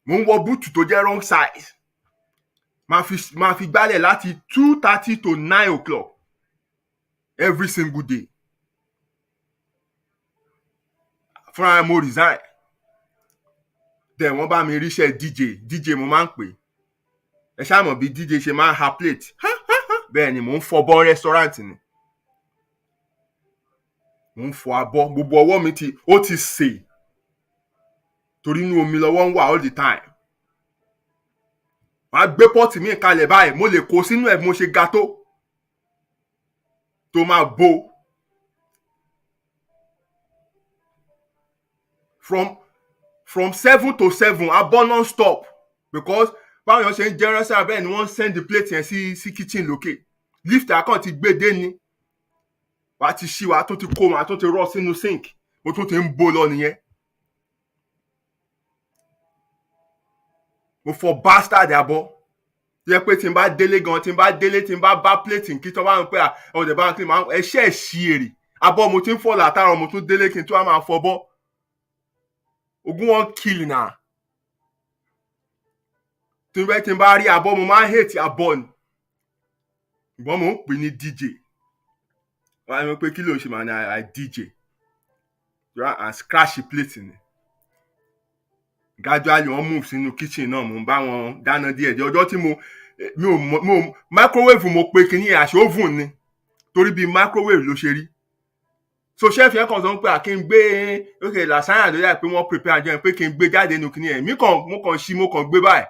[SPEAKER 2] Mo ń wọ búùtù tó jẹ́ wrong size. Máa fi gbálẹ̀ láti 2:30 to 9 o'clock every single day. Fúnra mo resign. Then wọ́n bá mi ríṣẹ́ DJ mo máa ń pè. Ẹ ṣáà mọ̀ bí DJ ṣe máa ń ha plate. Bẹ́ẹ̀ ni mò ń fọbọ́ restaurant ni. Mò ń fọ abọ́, gbogbo ọwọ́ mi ó ti sè. Torí inú omi lọ́wọ́ ń wà all the time. Màá gbé pọ́ọ̀tì mi kalẹ̀ báyìí, mo lè kó sínú ẹ̀ mo ṣe ga tó máa bó. From 7 to 7, abọ́ non-stop. Because báwọn èèyàn ṣe ń jẹ́ rẹ́sà bẹ́ẹ̀ ni wọ́n send the plate yẹn sí kitchen lókè. Lift akàn ti gbé dé ni. Wàá ti ṣí wa tó ti kó wọn tó ti rọ́ sínú sink. Mo tún ti ń bó lọ nìyẹn. Mo fọ bastard abọ́. Yẹ pé tí n bá délé tí n bá bá plate kí tó bá ń pẹ́ ọ̀dẹ̀ bá ń kí máa ẹṣẹ́ ṣí èrè. Abọ́ mo ti ń fọ̀ látàrọ̀ mo tún délé kí n tó máa fọbọ́. Ogun wọn kill na. Tí n bá rí abọ́ mo máa ń hate abọ́ ni. Ìgbọ́n mo ń pè ní DJ. wọ́n á ní pé kí ló ń ṣe màá ní I DJ right and scratch plate ni gradually wọ́n move sínú kitchen náà mo ń bá wọn dáná díẹ̀ díẹ̀ ọjọ́ tí mi ò microwave mo pe kíní àṣẹ oven ni torí bí microwave ló ṣe rí so chef yẹn kàn sọ pé kí n gbé okay lasagna ló yà pé wọ́n prepare jẹun pé kí n gbé jáde nínú kíní yẹn mo kàn ṣí mo kàn gbé báyìí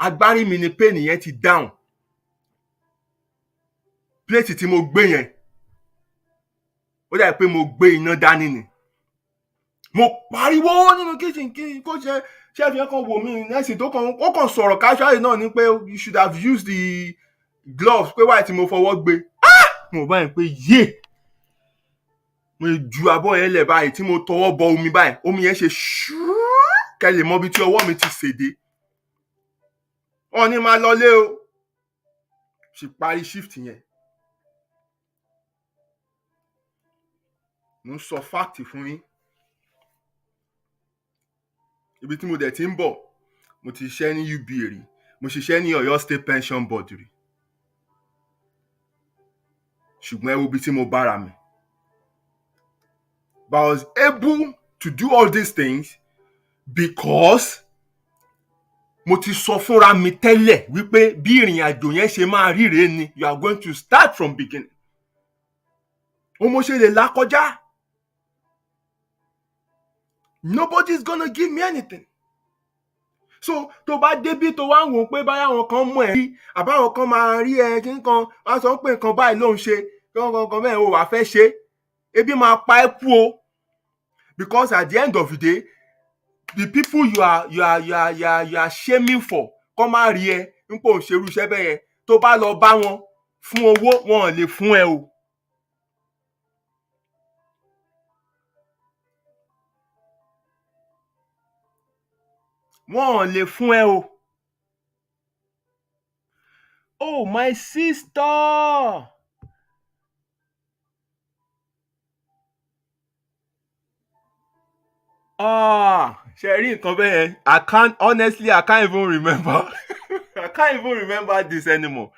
[SPEAKER 2] agbárí mi ni pain yẹn ti down plate tí mo gbé yẹn ó dà pé mo gbé iná dání ni mo pariwo nínú kitchen kí kó ṣe chef yẹn kàn wò mí nẹ́sìn tó kàn ó kàn sọ̀rọ̀ casually náà ni pé you should have used the gloves pé wáyé tí mo fọwọ́ gbé mo bá yẹn pé yé mo ju abọ́ yẹn lẹ̀ báyìí tí mo tọwọ́ bọ omi báyìí omi yẹn ṣe ṣúú kẹ́lẹ̀ mọ́ bí tí ọwọ́ mi ti ṣèdè wọ́n ní máa lọlé o ṣì parí shift yẹn mo ń sọ fact fún yín ibi tí mo dẹ̀ ti ń bọ̀ mo ti ṣiṣẹ́ ní UBA rí mo ṣiṣẹ́ ní Ọ̀yọ́ State Pension Board rí ṣùgbọ́n ẹ wo ibi tí mo bára mi but I was able to do all these things because mo ti sọ fúnra mi tẹ́lẹ̀ wípé bí ìrìn àjò yẹn ṣe máa ríre ni you are going to start from beginning o mo ṣe lè là kọjá nobody is gonna give me anything so tó bá débí tó wá ń wò pé báyà wọn kan mọ̀ ẹ́ rí àbáwọn kan máa rí ẹ kí nǹkan wá sọ pé nǹkan báyìí ló ń ṣe kankan bẹ́ẹ̀ o wà fẹ́ ṣe ebi máa pa ẹ́ kú o because at the end of the day the people you are shaming for kọ́ máa rí ẹ nípò òṣèrú iṣẹ́ bẹ́ẹ̀ yẹn tó bá lọ bá wọn fún owó wọn ò lè fún ẹ o. wọn ò lè fún ẹ o. Oh my sister. Ṣe rí nǹkan bẹ́ẹ̀ yẹn honestly I can't even remember I can't even remember this anymore.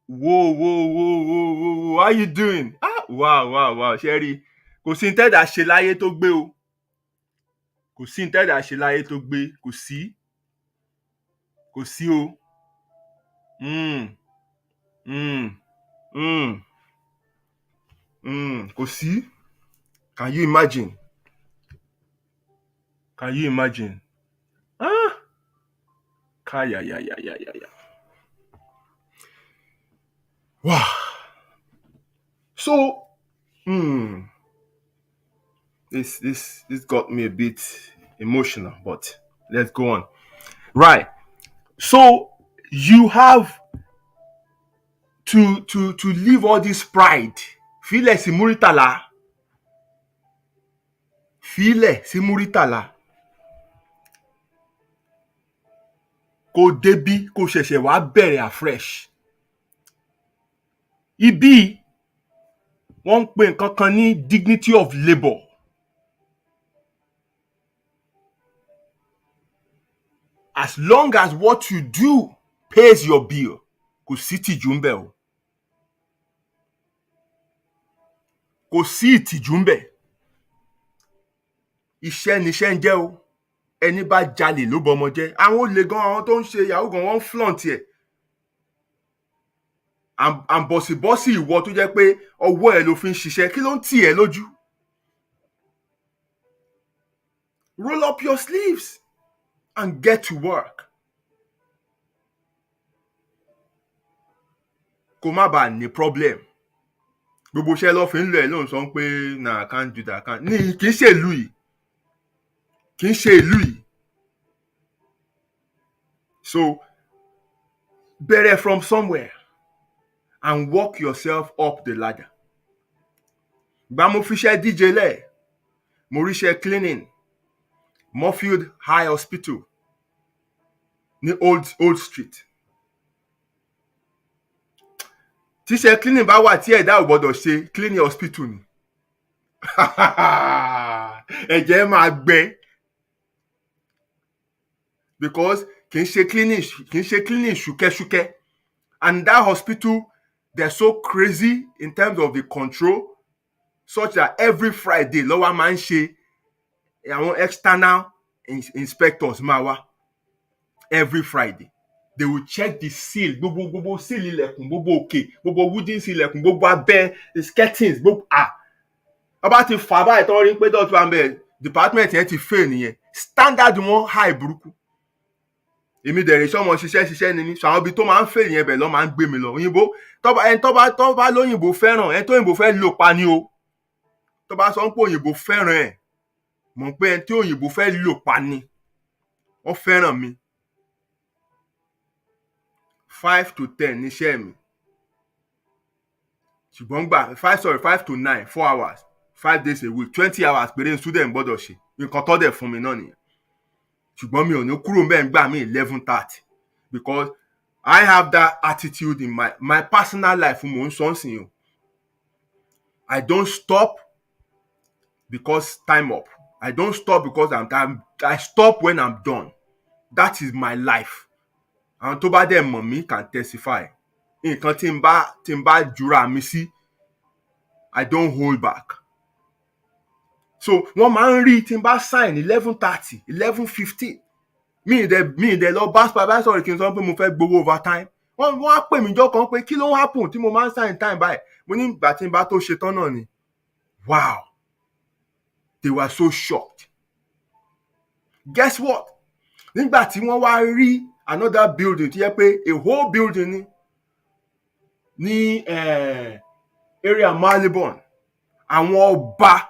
[SPEAKER 2] Whoa, how you doing? Wow ṣe rí kò sí ní tẹ́dà ṣe láyé tó gbé o kò sí ní tẹ́dà ṣe láyé tó gbé kò sí o. Kò sí. Can you imagine? Kaya. Wow. So, this got me a bit emotional, but let's go on. Right. So you have to leave all this pride. Fílẹ̀ sí Múrítàlá. Kò débí kò ṣẹ̀ṣẹ̀ wá bẹ̀rẹ̀ afresh. Ibi wọ́n ń pè nǹkan kan ní dignity of labour. As long as what you do pays your bill, kò sí ìtìjú ńbẹ̀ o. Kò sí ìtìjú ńbẹ̀. Iṣẹ́ níṣẹ́ ń jẹ́ o. Ẹni bá jalè ló bọmọ jẹ́. Àwọn olè gan àwọn tó ń ṣe yahoo gan wọ́n ń flaunt ẹ̀. Àǹbọ̀sìbọ́sì ìwọ tó jẹ́ pé ọwọ́ ẹ̀ ló fi ń ṣiṣẹ́ kí ló ń tì ẹ́ lójú? Roll up your sleeves and get to work. Kó má bàa ní problem. Gbogbo iṣẹ́ ló fi ń lọ ẹ̀ ló ń sọ pé nah, I can't do that. Kì í ṣe ìlú yìí. So bẹ̀rẹ̀ from somewhere and work yourself up the ladder. Gba mo fiṣẹ́ DJ lẹ̀, mo ríṣẹ́ cleaning, Moorfield High Hospital ní Old Street. Tíṣẹ́ cleaning bá wà tí ẹ̀dá ò gbọ́dọ̀ ṣe cleaning hospital ni. Ẹ̀jẹ̀ máa gbẹ. Because kì í ṣe cleaning ṣúkẹ́ṣúkẹ́. And that hospital,
[SPEAKER 3] they're so crazy in terms of the control, such that every Friday lọ́wọ́ máa ń ṣe àwọn external inspectors máa wá every Friday. They will check the seal, gbogbo seal ilẹ̀kùn, gbogbo òkè, gbogbo wooden seal ilẹ̀kùn, gbogbo abẹ́ skirtings, gbogbo ọba ti fà báyìí tó rí pé dọ̀tí wa ń bẹ̀ department yẹn ti fail nìyẹn. Standard wọn high burúkú. Èmi dẹ̀rẹ̀ sọ́mọ ṣiṣẹ́ ni mí, so àwọn ibi tó máa ń fail yẹn bẹ̀ lọ́ máa ń gbé mi lọ. Òyìnbó ẹni tó bá lóyìnbó fẹ́ràn, ẹni tó òyìnbó fẹ́ lò pa ni o. Tó bá sọ pé òyìnbó fẹ́ràn ẹ̀, mọ̀ pé ẹni tí òyìnbó fẹ́ lò pa ni. Wọ́n fẹ́ràn mi. 5 to 10 níṣẹ́ mi. Ṣùgbọ́n gbà 5 to 9, 4 hours, 5 days a week, 20 hours péré student gbọ́dọ̀ ṣe. Nǹkan tó dẹ̀ fún mi náà nìyẹn. Ṣùgbọ́n mi ò ní kúrò ńbẹ̀ ńgbà mí 11:30 because I have that attitude in my personal life mo ń sọ nsìn o. I don't stop because time up. I don't stop because I stop when I'm done. That is my life. Àwọn tó bá dẹ̀ mọ̀ mí can testify. Nǹkan tí n bá jura mi sí, I don't hold back. So wọ́n máa ń rí tí n bá sign 11:30, 11:15. Mi ìdẹ̀ lọ bá supervisor kí n sọ pé mo fẹ́ gbowó overtime. Wọ́n á pè mí jọ́ kan pé kí ló ń happen tí mo máa ń sign time báyìí. Mo ní ìgbà tí n bá tó ṣe tán náà ni. Wow. They were so shocked. Guess what? Nígbà tí wọ́n wá rí another building tó yẹ pé a whole building ní area Marylebone, àwọn ọba,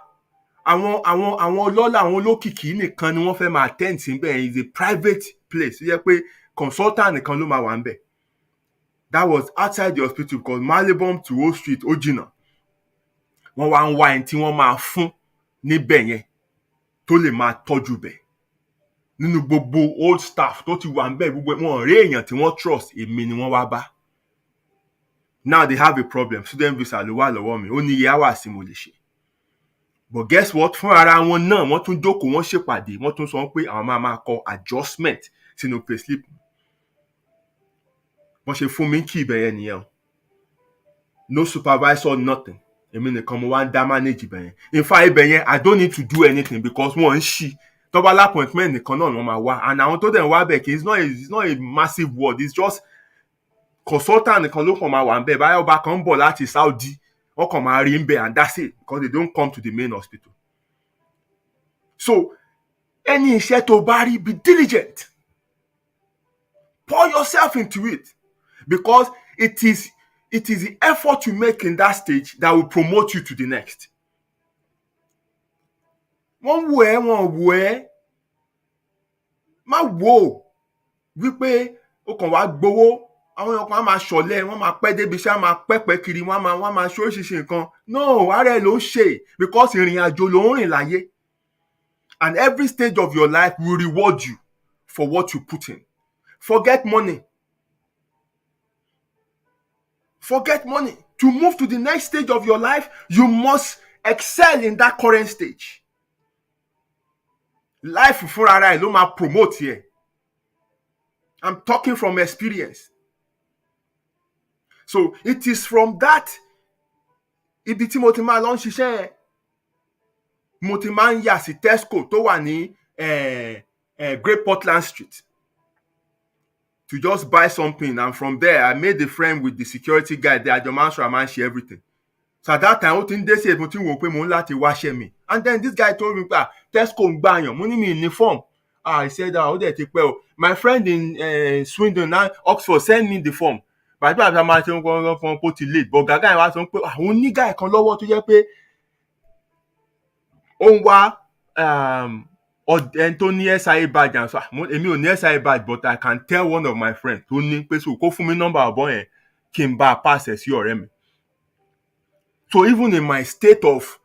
[SPEAKER 3] àwọn ọlọ́lá, àwọn olókìkí nìkan ni wọ́n fẹ́ máa attend síbẹ̀. It's a private place tó yẹ pé consultant nìkan ló máa wà níbẹ̀. That was outside the hospital because Marylebone to Old Street ó jìnnà. Wọ́n wá ń wá ẹni tí wọ́n máa fún níbẹ̀ yẹn tó lè máa tọ́jú bẹ̀. Nínú gbogbo old staff tó ti wà níbẹ̀, gbogbo wọn rí èèyàn tí wọ́n trust, èmi ni wọ́n wá bá. Now they have a problem. Student visa ló wà lọ́wọ́ mi. Ó ní iye hours tí mo lè ṣe. But guess what? Fún ara wọn náà, wọ́n tún jókòó, wọ́n ṣèpàdé, wọ́n tún sọ pé àwọn máa kọ adjustment sínú payslip. Wọ́n ṣe fún mi kí ibẹ̀ yẹn nìyẹn. No supervisor, nothing. Èmi nìkan mo wá ń dá manage ibẹ̀ yẹn. In fact, ibẹ̀ yẹn, I don't need to do anything because wọ́n ń ṣí. Tó bá l'appointment nìkan náà ló máa wá. And àwọn tó dẹ̀ ń wá bẹ̀ kì it's not a massive word. It's just consultant nìkan ló kàn máa wà níbẹ̀. Báyọ̀ ọba kan ń bọ̀ láti Saudi, wọ́n kàn máa rí níbẹ̀ and that's it because they don't come to the main hospital. So, any iṣẹ́ tó bá rí, be diligent. Pour yourself into it because it is the effort you make in that stage that will promote you to the next. Wọ́n wò ẹ́, má wò wípé ó kàn wá gbowó. Àwọn èèyàn kan á máa ṣọ̀lẹ, wọ́n máa pẹ́ débi iṣẹ́, á máa pẹ́pẹ́ kiri, wọ́n máa ṣe oríṣiríṣi nǹkan. No, ara ẹ̀ ló ń ṣe because ìrìn àjò ló ń rìn láyé. And every stage of your life will reward you for what you put in. Forget money. Forget money. To move to the next stage of your life, you must excel in that current stage. Life fúnra ara ẹ̀ ló máa promote here. I'm talking from experience. So it is from that ibi tí mo ti máa lọ ń ṣiṣẹ́, mo ti máa ń yà sí Tesco tó wà ní Great Portland Street to just buy something, and from there I made a friend with the security guy there. Àjọ máa ń sọ̀rọ̀, máa ń ṣe everything. So at that time, ó ti ń dé sí èmi tí wò pé mo ń láti wáṣẹ́ mi. And then this guy told me pé Tesco ń gbàyàn, mo ní mi ní form. I said ó dẹ̀ ti pẹ́ o. My friend in Swindon and Oxford send me the form. Bàbá àti àmà ṣe ń gbọ́n fún kó ti late, but gàgá yẹn wá sọ pé àwọn onígà kan lọ́wọ́ tó jẹ́ pé ó ń wá ẹni tó ní SIA badge. Èmi ò ní SIA badge, but I can tell one of my friends tó ní pé so kó fún mi nọ́mbà ọ̀bọ̀n yẹn kí n bá a pass ẹ̀ sí ọ̀rẹ́ mi. So even in my state of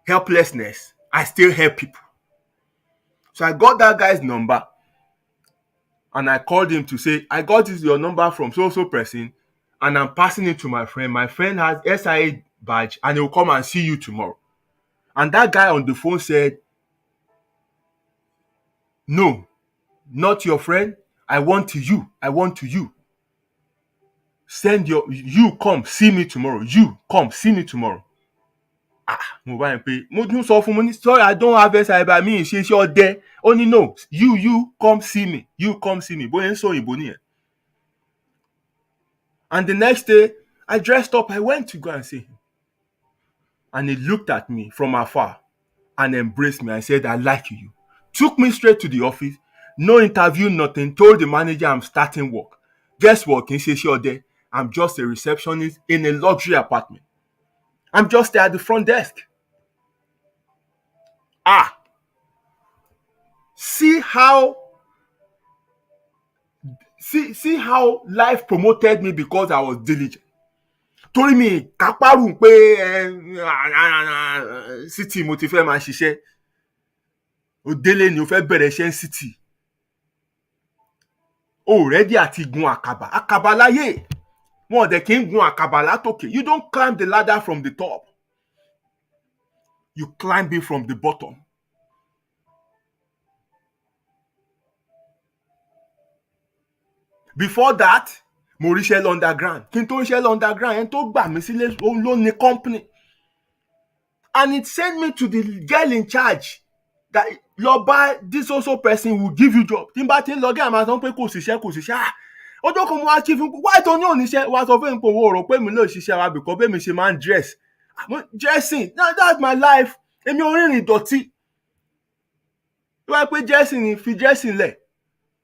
[SPEAKER 3] helplessness, I still help people. So I got that guy's number and I called him to say, I got your number from so person and I'm passing it to my friend. My friend has SIA badge and he will come and see you tomorrow. And that guy on the phone said, no, not your friend. I want you. you come see me tomorrow. You come see me tomorrow. Mo bá yẹn pé mo tún sọ fún mo ní sorry I don't have cyber mi ṣe iṣẹ́ ọdẹ. Ó ní no you come see me. You come see me. Bóyá ń sọ òyìnbó nìyẹn. And the next day I dressed up. I went to go and see him. And he looked at me from afar and embraced me. I said, I like you. Took me straight to the office. No interview, nothing. Told the manager I'm starting work. Guess what? Can you say there? I'm just a receptionist in a luxury apartment. I'm just there at the front desk. See how life promoted me because I was diligent. Torí mi kápárù pé city mo ti fẹ́ máa ṣiṣẹ́. O délé ni o fẹ́ bẹ̀rẹ̀ iṣẹ́ city. O ready àti gun àkàbà. Àkàbà láyé. Wọ́n dẹ̀ kí ń gun àkàbà látòkè. You don't climb the ladder from the top. You climb it from the bottom. Before that, mo ríṣẹ́ underground. Kí n tó ríṣẹ́ underground, ẹni tó gbà mí sílé ló ní company. And it sent me to the girl in charge that lọ bá this also person will give you job. Tí n bá ti ń lọ gẹ́ àmà sọ pé kò síṣẹ́. Ọjọ́ kan mo wá kí fún why tó ní oníṣẹ́ wá sọ fún mi pé owó rò pé mi lè ṣiṣẹ́ wa because bẹ́ẹ̀ mi ṣe máa ń dress. Dressing, that's my life. Èmi ò rìnrìn ìdọ̀tí. Wọ́n pé dressing ni fi dressing lẹ̀.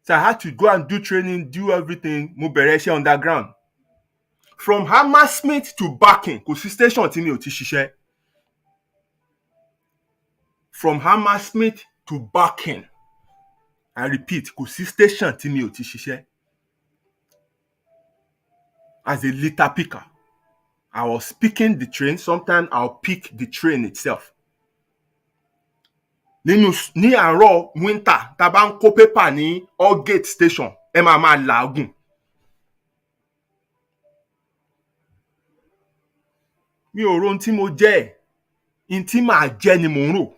[SPEAKER 3] So I had to go and do training, do everything. Mo bẹ̀rẹ̀ iṣẹ́ underground. From Hammersmith to Barking, kò sí station tí mi ò ti ṣiṣẹ́. From Hammersmith to Barking. I repeat, kò sí station tí mi ò ti ṣiṣẹ́. As a litter picker, I was picking the train. Sometimes I'll pick the train itself. Ní àárọ̀ winter, tá bá ń kó paper ní Allgate station, ẹ máa làágùn. Mi ò ro ohun tí mo jẹ́, ohun tí màá jẹ́ ni mò ń rò.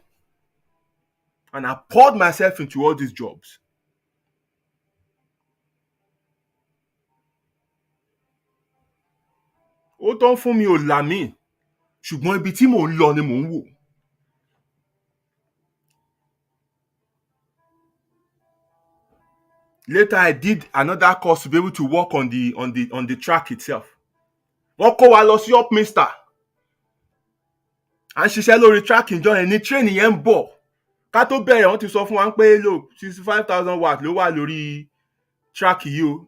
[SPEAKER 3] And I poured myself into all these jobs. Ó tán fún mi ò là mí, ṣùgbọ́n ibi tí mò ń lọ ni mò ń wò. Later, I did another course to be able to work on the track itself. Wọ́n kó wa lọ sí Upminster. À ń ṣiṣẹ́ lórí track ìjọ yẹn ní train yẹn ń bọ̀. Ká tó bẹ̀rẹ̀ wọ́n ti sọ fún wa pé look 65,000 watt ló wà lórí track yìí o.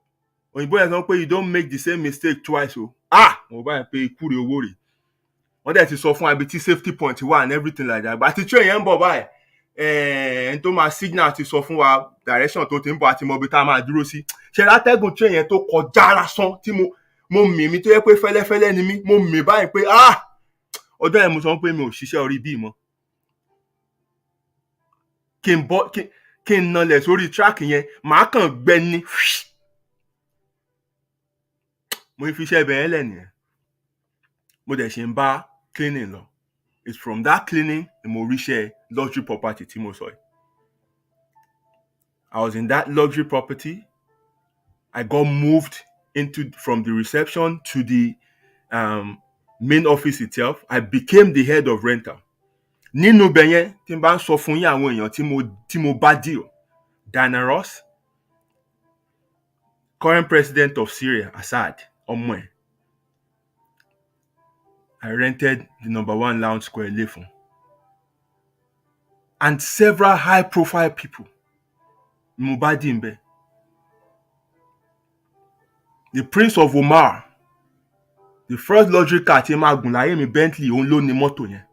[SPEAKER 3] Òyìnbó yẹn sọ pé you don't make the same mistake twice o. Mo bá yẹn pé ikú rè owó rè. Wọ́n dẹ̀ ti sọ fún wa ibi tí safety point wà and everything like that. But àti train yẹn ń bọ̀ báyìí. Ẹni tó máa signal ti sọ fún wa direction tó ti ń bọ̀ àti mọ ibi tá a máa dúró sí. Ṣé látẹ́gùn train yẹn tó kọjá lásán tí mo mì tó yẹ pé fẹ́lẹ́fẹ́lẹ́ ni mí. Mo mì báyìí pé ọjọ́ yẹn mo sọ pé mi ò ṣiṣẹ́ orí bí mọ́. Kí n nalẹ̀ sórí track yẹn màá kàn gbẹ ní. Mo fi iṣẹ́ ibẹ̀ yẹn lẹ̀ nìyẹn. Mo dẹ̀ ṣe ń bá cleaning lọ. It's from that cleaning mo ríṣẹ́ luxury property tí mo sọ yìí. I was in that luxury property. I got moved from the reception to the main office itself. I became the head of rental. Nínú ibẹ̀ yẹn tí n bá ń sọ fún yín àwọn èèyàn tí mo bá deal. Diana Ross, current president of Syria, Assad, ọmọ ẹ̀. I rented the number 1 lounge square ilé fún. And several high-profile people. Mo bá dì ń bẹ̀. The Prince of Omar, the first luxury car tí máa gùn láyé mi, Bentley, òun ló ní mọ́tò yẹn.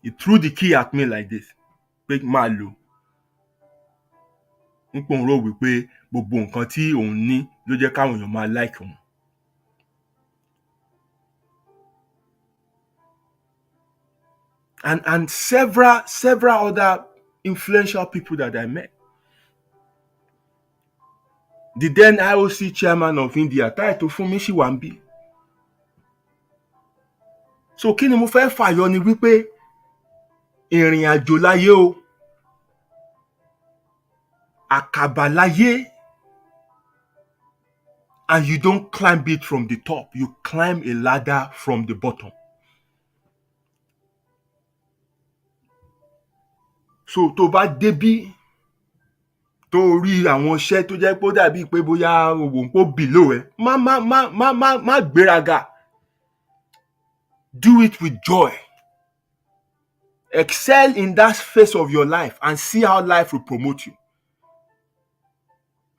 [SPEAKER 3] He threw the key at me like this. Pé máa lò. N pò ń rò wípé gbogbo nǹkan tí òun ní ló jẹ́ káwọn èèyàn máa like òun. And several other influential people that I met. The then IOC chairman of India, táì tó fún mi ṣì wà ń bí. So kí ni mo fẹ́ fàyọ ni wípé ìrìn àjò láyé o. Àkàbà láyé. and you don't climb it from the top. You climb a ladder from the bottom. So tó bá débí tó rí àwọn iṣẹ́ tó jẹ́ pé ó dàbí pé bóyá òwò ń pò below ẹ̀, má gbéraga. Do it with joy. Excel in that phase of your life and see how life will promote you.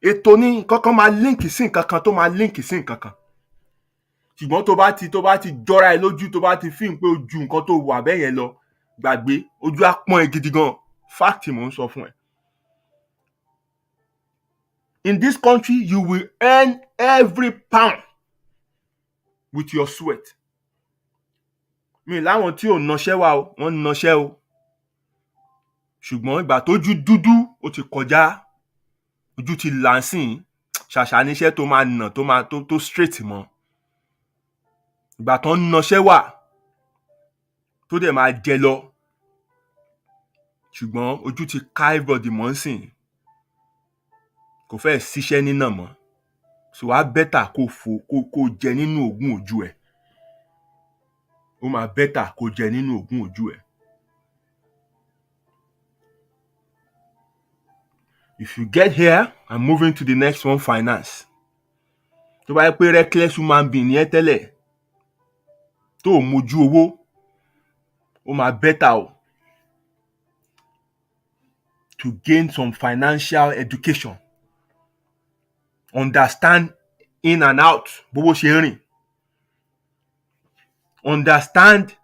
[SPEAKER 3] Ètò ní nǹkan máa link sí nǹkan kan tó máa link sí nǹkan kan. Ṣùgbọ́n tó bá ti jọra ẹ lójú, tó bá ti fi pé ojú nǹkan tó wà bẹ́ẹ̀ yẹn lọ, gbàgbé, ojú á pọ́n ẹ gidi gan. Fact mò ń sọ fún ẹ. In this country, you will earn every pound with your sweat. Mi láwọn tí ò nọṣẹ́ wà o, wọ́n nọṣẹ́ o. Ṣùgbọ́n ìgbà tójú dúdú ó ti kọjá, ojú ti làǹsìn, ṣàṣà níṣẹ́ tó máa nà tó straight mọ́. Ìgbà tó ń nọṣẹ́ wà tó dẹ̀ máa jẹ lọ. Ṣùgbọ́n ojú ti ká everybody mọ́ nsìn. Kò fẹ́ ṣiṣẹ́ nínà mọ́. So wá bẹ́tà kó jẹ nínú ògùn ojú ẹ̀. Ó máa bẹ́tà kó jẹ nínú ògùn ojú ẹ̀. If you get here, I'm moving to the next one, finance. Tó bá yẹ pé reckless human being ni ẹ tẹ́lẹ̀, tó mójú owó, ó máa bẹ́tà o to gain some financial education. Understand in and out bówó ṣe ń rìn. Understand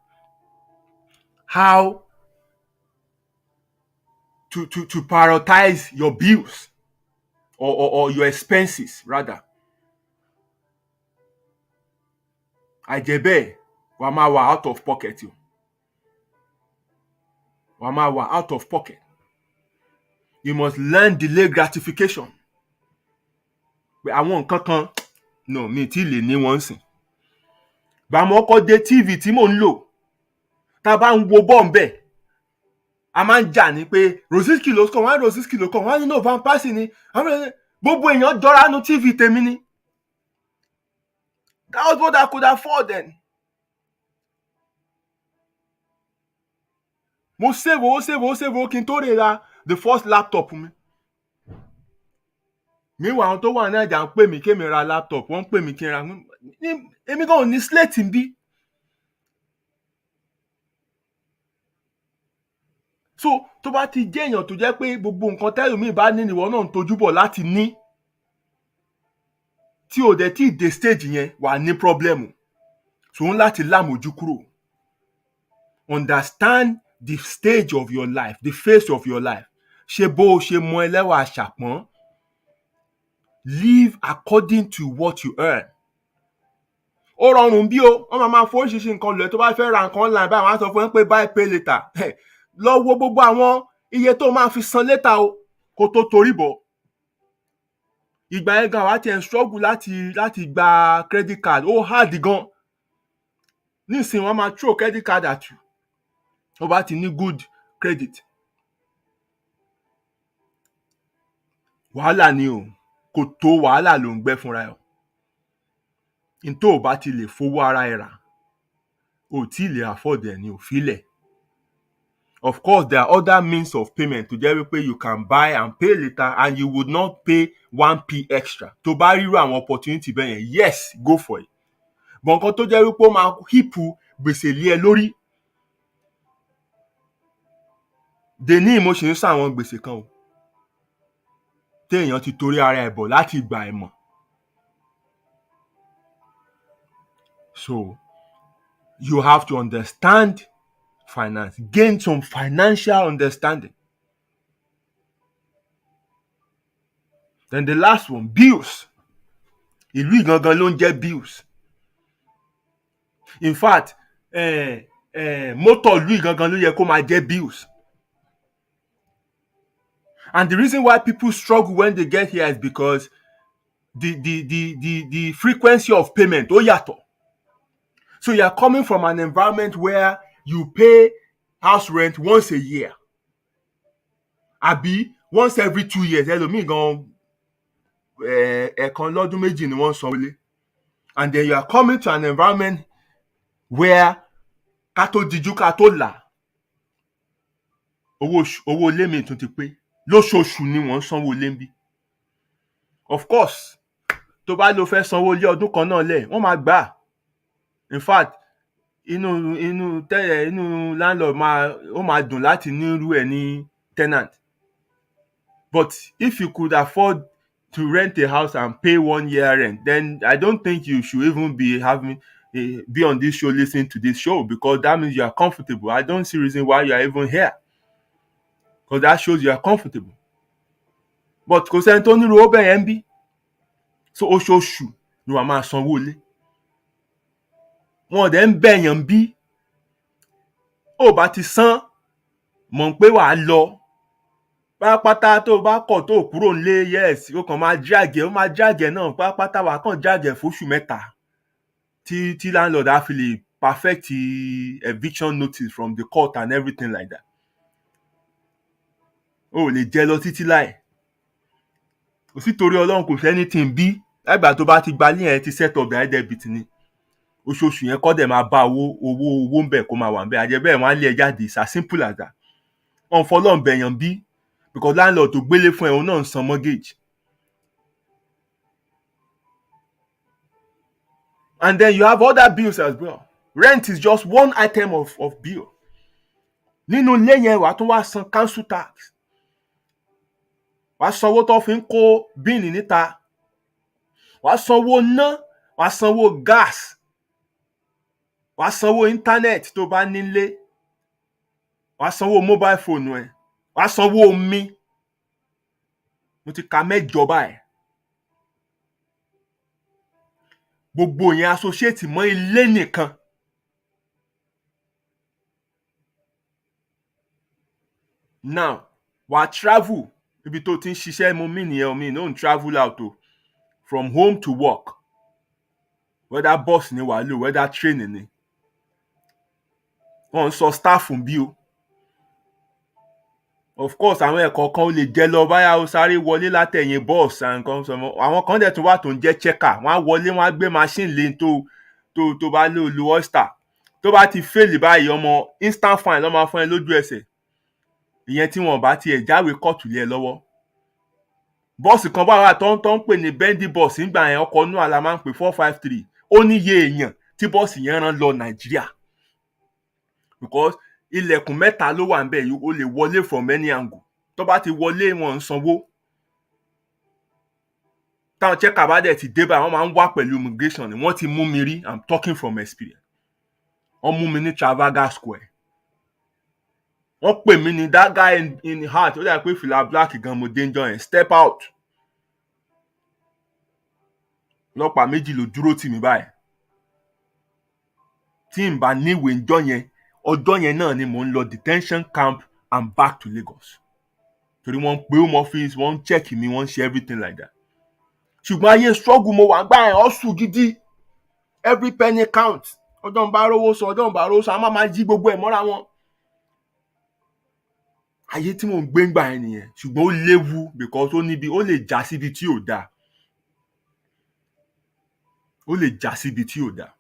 [SPEAKER 3] how to prioritize your bills or your expenses rather. Àjẹbẹ́ wàá máa wà out of pocket o. Wàá máa wà out of pocket. You must learn delay gratification. Pé àwọn nǹkan kan no mi tí lè ní wọ́n sìn. Bàmọ́ kọ́ dé TV tí mò ń lò. Tá bá ń wo bọ́ọ̀ bẹ́ẹ̀, a máa ń jà ní pé Rosiski ló kàn, wọ́n Rosiski ló kàn, wọ́n ní no Van Persie ni. Gbogbo èèyàn jọra nu TV tèmi ni. That was what I could afford then. Mo save kí n tó rè ra the first laptop mi. Meanwhile, àwọn tó wà ní àjà ń pè mí kémi ra laptop, wọ́n ń pè mí kí n ra. Èmi gan ò ní slate ń bí. So tó bá ti jẹ́ èèyàn tó jẹ́ pé gbogbo nǹkan tẹ́lòmíì bá ní ìwọ náà ń tojú bọ̀ láti ní, tí ò dẹ̀ tí dé stage yẹn wà ní problem. So ń láti lámòjú kúrò. Understand the stage of your life, the phase of your life. Ṣé bó o ṣe mọ ẹlẹ́wà àṣàpọ́n? Live according to what you earn. Ó rọrùn bí o, wọ́n máa fowó ṣíṣe nǹkan lọ ẹ̀ tó bá fẹ́ ra nǹkan online báyìí, wọ́n á sọ fún ẹ pé buy pay later. Lọ wo gbogbo àwọn iye tó máa fi san later o kó tó torí bọ̀. Ìgbà yẹn gan wá ti ẹ̀ ń struggle láti gba credit card, ó hard gan. Nísìnyí wọ́n máa throw credit card at you. Ó bá ti ní good credit. Wàhálà ni o, kò tó wàhálà ló ń gbẹ́ fúnra ẹ̀. In tó o bá ti lè fowó ara ẹ̀ rà, o tí lè afford ẹ̀ ni ò filẹ̀. Of course, there are other means of payment to jẹ́ wípé you can buy and pay later and you would not pay 1p extra. Tó bá ríru àwọn opportunity bẹ́ẹ̀ yẹn, yes, go for it. But nǹkan tó jẹ́ wípé ó máa hípù gbèsè lé ẹ lórí. Dèní mo ṣe ń san àwọn gbèsè kan o. Téèyàn ti torí ara ẹ̀ bọ̀ láti ìgbà ẹ̀ mọ̀. So, you have to understand finance. Gain some financial understanding. Then the last one, bills. Ìlú ìgangan ló ń jẹ́ bills. In fact, mọ́tò ìlú ìgangan ló yẹ kó máa jẹ́ bills. And the reason why people struggle when they get here is because the frequency of payment ó yàtọ̀. So you are coming from an environment where you pay house rent once a year. Àbí once every 2 years. Ẹlòmíì gan ẹ̀ẹ̀kan lọ́dún méjì ni wọ́n ń sanwó lé, and then you are coming to an environment where ká tó dijú ká tó là owó ilé mi tún ti pé lóṣooṣù ni wọ́n ń sanwó ilé ń bí. Of course tó bá lọ fẹ́ sanwó ilé ọdún kan náà lẹ̀ wọ́n máa gbà á. In fact inú landlord ó máa dùn láti ní irú ẹ̀ ní tenant. But if you could afford to rent a house and pay 1 year rent, then I don't think you should even be on this show, listening to this show, because that means you are comfortable. I don't see reason why you are even here, because that shows you are comfortable. But kò sẹ́ni tó nílò ó bẹ̀yẹn ń bí, so oṣooṣù ni wàá máa sanwó ilé. Wọn ò dẹ̀ ń bẹ̀yàn bí, ó bá ti san mọ̀ pé wàá lọ. Pátápátá tó bá kọ̀ tó kúrò nílé, yes, ó kàn máa drag náà pátápátá, wàá kàn drag fóṣù mẹ́ta tí landlord á fi lè perfect eviction notice from the court and everything like that. Ó lè jẹ lọ títí láì. Kò sí torí Ọlọ́run kò sí anything bí. Lágbà tó bá ti gbalé yẹn ti set up direct debit ni. Oṣooṣù yẹn kọ́ dẹ̀ máa bá owó ń bẹ̀ kó máa wà ń bẹ̀. Àjẹbẹ́ wọ́n á lé ẹ jáde. It's as simple as that. Wọ́n fọlọ́run bẹ̀yàn bí, because landlord tó gbélé fún ẹ òun náà ń san mortgage. And then you have other bills as well. Rent is just one item of bill. Nínú ilé yẹn wàá tún wá san council tax. Wàá sanwó tó fi ń kó bíìnì níta. Wàá sanwó ná, wàá sanwó gas. Wàá sanwó internet tó bá nílé. Wàá sanwó mobile phone ẹ. Wàá sanwó omi. Mo ti ka 8 báyìí. Gbogbo yẹn associate mọ́ ilé nìkan. Now, wàá travel. Ibi tó ti ń ṣiṣẹ́ mo mí nìyẹn, omi no travel out o. From home to work. Whether bus ni wàá lò, whether train ni. Wọ́n ń sọ staff ń bí o. Of course, àwọn ẹ̀kọ́ kan ó lè jẹ́ lọ báyà ó sáré wọlé látẹ̀yìn bus and nǹkan sọmọ. Àwọn kan dẹ̀ tún wà tó ń jẹ́ checker. Wọ́n á wọlé, wọ́n á gbé machine lé tó bá lo oyster. Tó bá ti fail báyìí ọmọ instant fine ló máa fún ẹ lójú ẹsẹ̀. Ìyẹn tí wọ́n bá tiẹ̀ jáwé kóòtù lé ẹ lọ́wọ́. Bọ́ọ̀sì kan bá wà tó ń pè ní bendy bus nígbà yẹn, ọkọ̀ inú àlà máa ń pè 453. Ó níye èèyàn tí bọ́ọ̀sì yẹn rán lọ Nàìjíríà. Because ilẹ̀kùn 3 ló wà ńbẹ̀, o lè wọlé from any angle. Tó bá ti wọlé wọn ń sanwó. Táwọn checker bá dẹ̀ ti dé báyìí, wọ́n máa ń wá pẹ̀lú immigration ni. Wọ́n ti mú mi rí, I'm talking from experience. Wọ́n mú mi ní Trafalgar Square. Wọ́n pè mí ní that guy in the heart. Ó dà pé fìlà black gan mo danger yẹn. Step out. Ọlọ́pàá 2 ló dúró tì mí báyìí. Tí n bá níwèé ọjọ́ yẹn náà ni mò ń lọ detention camp and back to Lagos. Torí wọ́n ń pe home office, wọ́n ń check mi, wọ́n ń ṣe everything like that. Ṣùgbọ́n ayé struggle mo wà gbà yẹn, hustle gidi. Every penny count. Ọjọ́ ń bá rówó sọ, a máa jí gbogbo ẹ̀ mọ́ra wọn. Ayé tí mò ń gbé ńgbà yẹn nìyẹn. Ṣùgbọ́n ó léwu because ó lè já síbi tí ò dáa. Ó lè já síbi tí ò dáa.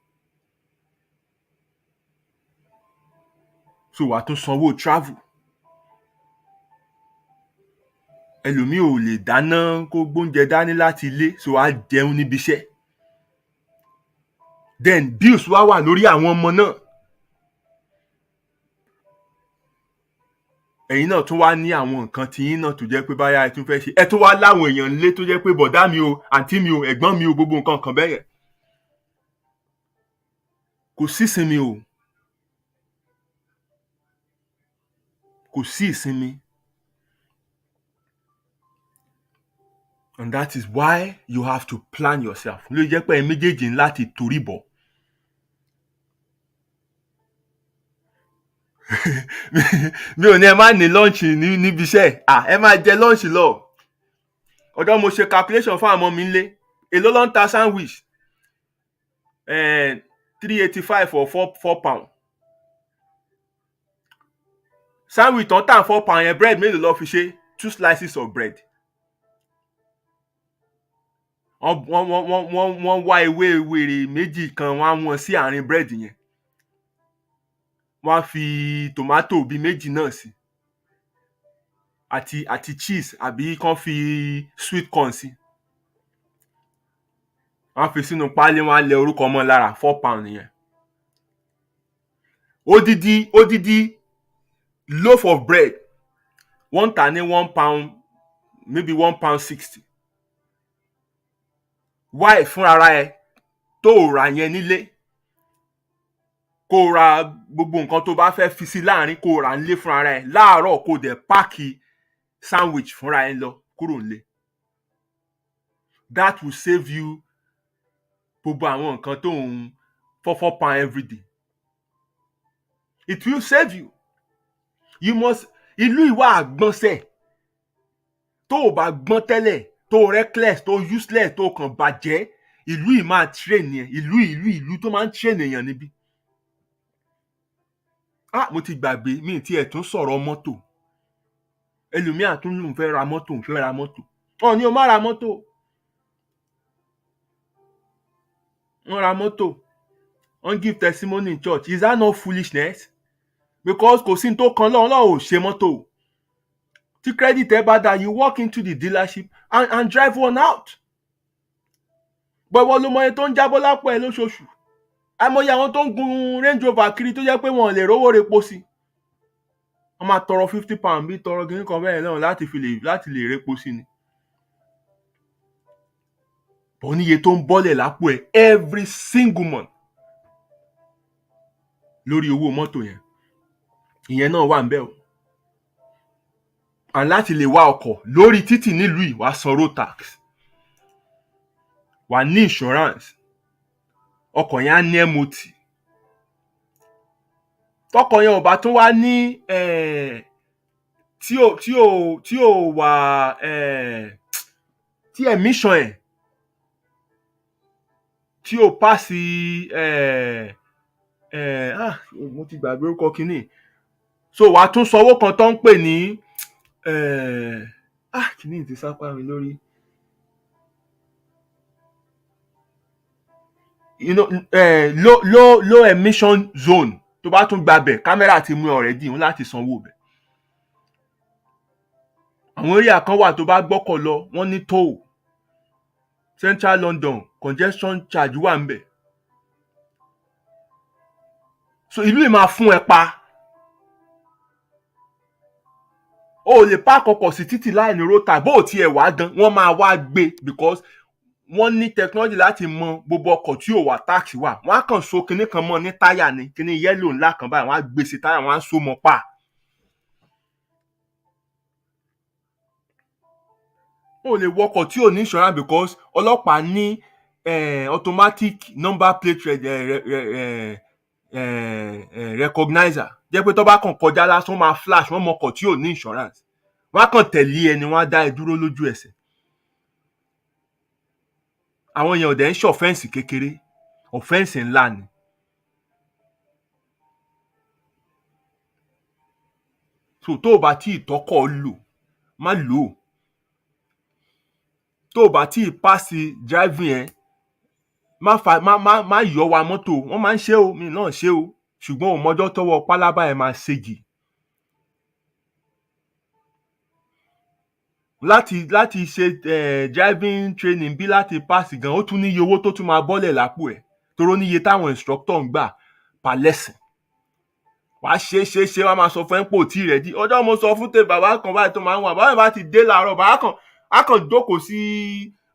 [SPEAKER 3] So wàá tún sanwó travel. Ẹlòmíì ò lè dáná kó gbóúnjẹ dání láti ilé, so wàá jẹun níbi iṣẹ́. Then bills wà lórí àwọn ọmọ náà. Ẹ̀yin náà tún wá ní àwọn nǹkan tí yín náà tó jẹ́ pé báyà ẹ tún fẹ́ ṣe. Ẹ tún wá láwọn èèyàn nílé tó jẹ́ pé bọ̀dá mi o, àǹtí mi o, ẹ̀gbọ́n mi o, gbogbo nǹkan kan bẹ́yẹn. Kò sí ìsinmi o. Kò sí ìsinmi. And that is why you have to plan yourself. Ló jẹ́ pé ẹ méjèèjì ń láti torí bọ̀. Mi ò ní ẹ má ní lunch níbi iṣẹ́. Ẹ máa jẹ lunch lọ. Ọjọ́ mo ṣe calculation fún àwọn ọmọ mi nílé. Èló ló ń ta sandwich? 385 or 4 pound. Sandwich tó ń tà 4 pound yẹn, bread mélòó ló fi ṣe? 2 slices of bread. wọ́n wá ewé wèrè méjì kan wọ́n á wọn sí àárín búrẹ́dì yẹn wọ́n á fi tòmátò bíi méjì náà sí àti cheese àbí kán fi sweet corn sí wọ́n á fi sínú páálí wọ́n á lẹ orúkọ mọ́ lára 4 pound yẹn odidi loaf of bread wọ́n tà ní £1 maybe £1.60 why fúnra ẹ tó rà yẹn nílé kó ra gbogbo nǹkan tó bá fẹ́ fi sí láàrin kó rà nílé fúnra ẹ láàárọ̀ kó dẹ̀ páàkì sandwich fúnra ẹ lọ kúrò nílé that will save you gbogbo àwọn nǹkan tó ń £4 everyday it will save you ìlú ìwà àgbọ̀nsẹ̀ tó o bá gbọ́n tẹ́lẹ̀ tó reckless tó useless tó kàn bàjẹ́ ìlú yìí máa train yẹn ìlú tó máa ń train èèyàn níbí. Mo ti gbàgbé mi ti ẹ̀ tún sọ̀rọ̀ mọ́tò ẹlòmíà tún lòun fẹ́ ra mọ́tò ọ̀ ni o má ra mọ́tò wọ́n ra mọ́tò wọ́n give testimony in church is that not foolishness because kò sí ní tó kan lọ́wọ́ ò ṣe mọ́tò tí credit ẹ bá dá you walk into the dealership and drive one out bọ̀wọ̀ ló mọ iye tó ń jábọ́ lápò ẹ lóṣooṣù àìmọye àwọn tó ń gun Range Rover kiri tó jẹ́ pé wọn ò lè rówó repo sí wọ́n máa tọrọ £50 bí tọrọ kìíní kan bẹ́ẹ̀ náà láti lè repo sí ni bọ̀ níye tó ń bọ́lẹ̀ lápò ẹ every single month lórí owó mọ́tò yẹn ìyẹn náà wà ń bẹ̀ o and láti lè wá ọkọ̀ lórí títì nílùú yìí wàá san road tax wàá ní insurance ọkọ̀ yẹn á ní MOT tọkọ̀ yẹn ò bá tún wá ní tí ò wà tí emission ẹ̀ tí ò pàṣẹ mo ti gbàgbé orúkọ kínní so wàá tún sanwó kan tó ń pè ní kínní ti sápá mi lórí low emission zone tó bá tún gbabẹ̀ kámẹ́rà ti mú already ń láti sanwó bẹ̀ àwọn area kan wà tó bá gbọ́kọ̀ lọ wọ́n ní toll Central London congestion charge wà ń bẹ̀ so ìlú yìí máa fún ẹ pa o lè park ọkọ̀ sí títì láì ní road tax bó o tiẹ̀ wá gan wọ́n máa wá gbé because wọ́n ní technology láti mọ gbogbo ọkọ̀ tí ò wà tax wà wọ́n á kàn so kinní kan mọ́ ní táyà ní kinní yẹ́lò ńlá kan báyìí wọ́n á gbé sí táyà wọ́n á so mọ́ pa. o lè wọkọ̀ tí ò ní insurance because ọlọ́pàá ní automatic number plate recognizer jẹ́ pé tó bá kàn kọjá lásán máa flash wọ́n mọkọ̀ tí ò ní insurance wọ́n á kàn tẹ̀lé ẹni wọ́n á dá ẹ dúró lójú ẹsẹ̀ àwọn èèyàn ọ̀dẹ̀ ń ṣe ọ̀fẹ́ǹsì kékeré ọ̀fẹ́ǹsì ńlá ni so tó o bá tí ì tọ́kọ̀ lò má lò ó tó o bá tí ì pàṣẹ driving ẹ má yọ wa mọ́tò wọ́n máa ń ṣe o mi náà ṣe o ṣùgbọ́n ò mọjọ́ tọ́wọ́ pálábá ẹ̀ máa ségi láti ṣe driving training bí láti pass gan ó tún níye owó tó tún máa bọ́lẹ̀ lápò ẹ̀ toró níye táwọn instructor ń gbà per lesson wàá ṣe wàá máa sọ fún ẹ̀ pò tí rẹ̀ di ọjọ́ mo sọ fún tẹ bàbá kan báyìí tó máa ń wà bàbá bá ti dé láàárọ̀ bàbá kan á kàn jókòó sí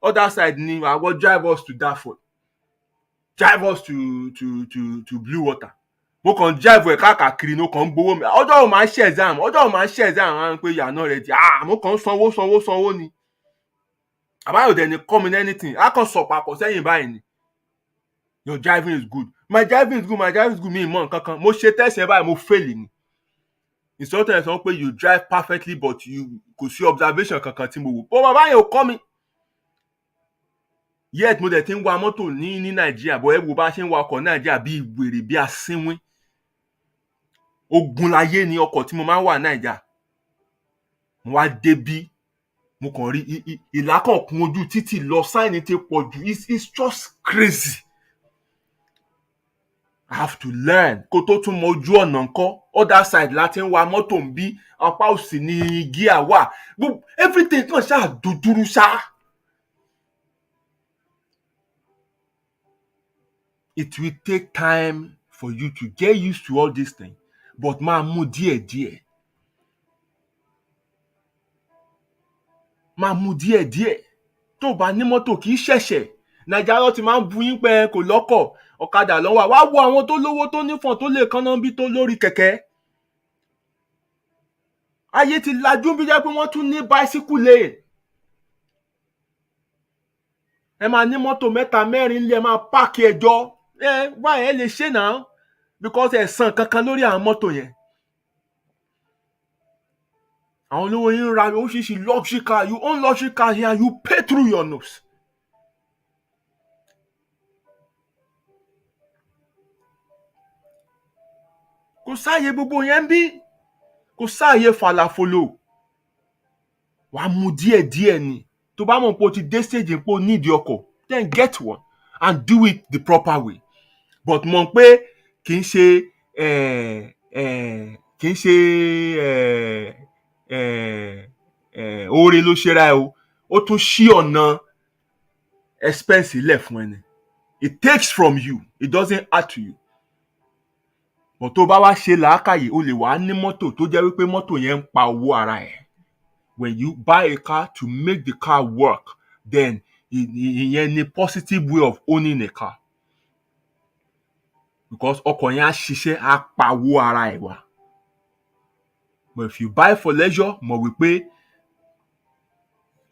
[SPEAKER 3] other side ni àwọn drive us to Dartford drive us to Blue Water mo kàn drive ẹ̀ káàkiri ní o kàn ń gbowó mi ọjọ́ ò máa ṣe exam àwọn pé yàrá rẹ̀ di mo kàn ń sanwó ni àbáyọ̀ dẹ̀ ni kọ́ mi ní anything á kàn sọ papọ̀ sẹ́yìn báyìí ni your driving is good my driving is good mi mọ̀ nǹkan kan mo ṣe test ẹ̀ báyìí mo fail ni instructor ẹ̀ sọ pé you drive perfectly but kò sí observation kankan tí mo wò ó bàbá yẹn ò kọ́ mi yet mo dẹ̀ ti ń wa mọ́tò ní Nàìjíríà bọ̀ ẹ wo bá ṣe ń wa ọkọ̀ Nàìjíríà bí wèrè bí asínwín ogun láyé ni ọkọ̀ tí mo máa ń wà Nàìjíríà mo wá débí mo kàn rí ìlàkọ̀kun ojú títì lọ sáìnì ti pọ̀ jù. It's just crazy. I have to learn. Kó tó tún mọ ojú ọ̀nà ńkọ́, other side láti ń wa mọ́tò ń bí, apá òsì ni gíà wà. Everything kan ṣáà dúdúrú ṣá. It will take time for you to get used to all these things, but máa mú díẹ̀díẹ̀. Máa mú díẹ̀díẹ̀. Tó bá ní mọ́tò kì í ṣẹ̀ṣẹ̀. Nàìjíríà ló ti máa ń bu yín pé kò lọ́kọ̀, ọ̀kadà lọ́wọ́. Wá wo àwọn tó lówó tó nífọ̀n tó lè kánná bí tó lórí kẹ̀kẹ́. Ayé ti lajú bí jẹ́ pé wọ́n tún ní bicycle lane. Ẹ máa ní mọ́tò mẹ́ta mẹ́rin lé, ẹ máa páàkì ẹjọ́. Why ẹ lè ṣe náà? Because ẹ san kankan lórí àwọn mọ́tò yẹn. Àwọn olówó yín ra oríṣiríṣi luxury car. You own luxury car here, you pay through your nose. Kò sáàyè gbogbo yẹn bí. Kò sáàyè falafolo. Wàá mú díẹ̀díẹ̀ ni. Tó bá mọ̀ pé o ti dé stage pé o need ọkọ̀, then get one and do it the proper way. But mọ̀ pé kì í ṣe oore ló ṣe ra ẹ o. Ó tún ṣí ọ̀nà expense ilẹ̀ fún ẹni. It takes from you. It doesn't add to you. But tó bá wá ṣe làákàyè, o lè wá ní mọ́tò tó jẹ́ wípé mọ́tò yẹn ń pa owó ara ẹ̀. When you buy a car to make the car work, then ìyẹn ni positive way of owning a car. Because ọkọ̀ yẹn á ṣiṣẹ́, á pa owó ara ẹ̀ wá. But if you buy for leisure, mọ̀ wípé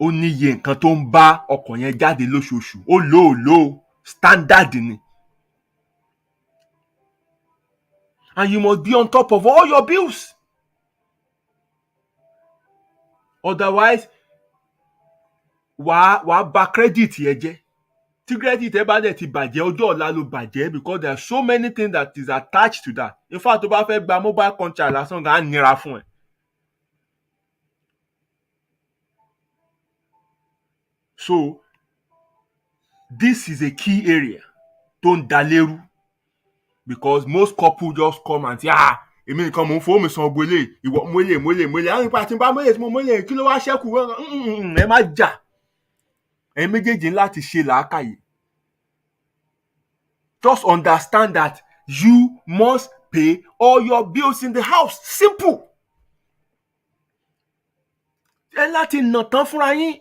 [SPEAKER 3] ó níye nǹkan tó ń bá ọkọ̀ yẹn jáde lóṣooṣù. Ó lò standard ni. And you must be on top of all your bills. Otherwise, wàá bà credit yẹn jẹ́. Tí credit ẹ bá dẹ̀ ti bàjẹ́, ọjọ́ ọ̀la ló bàjẹ́, because there are so many things that is attached to that. In fact, tó bá fẹ́ gba mobile contract lásán gan, á nira fún ẹ. So, this is a key area tó ń da lérú. Because most couples just come and say, èmi nìkan mò ń fowó mi san gbogbo eléyìí, ìwọ mólè. Àwọn ìpa tí ń bá mólè tí mo mólè, kí ló wá ṣẹ́kù? Ẹ má jà. Ẹ̀yin méjèèjì láti ṣe làákàyè. Just understand that you must pay all your bills in the house. Simple. Ẹ láti nà tán fúnra yín.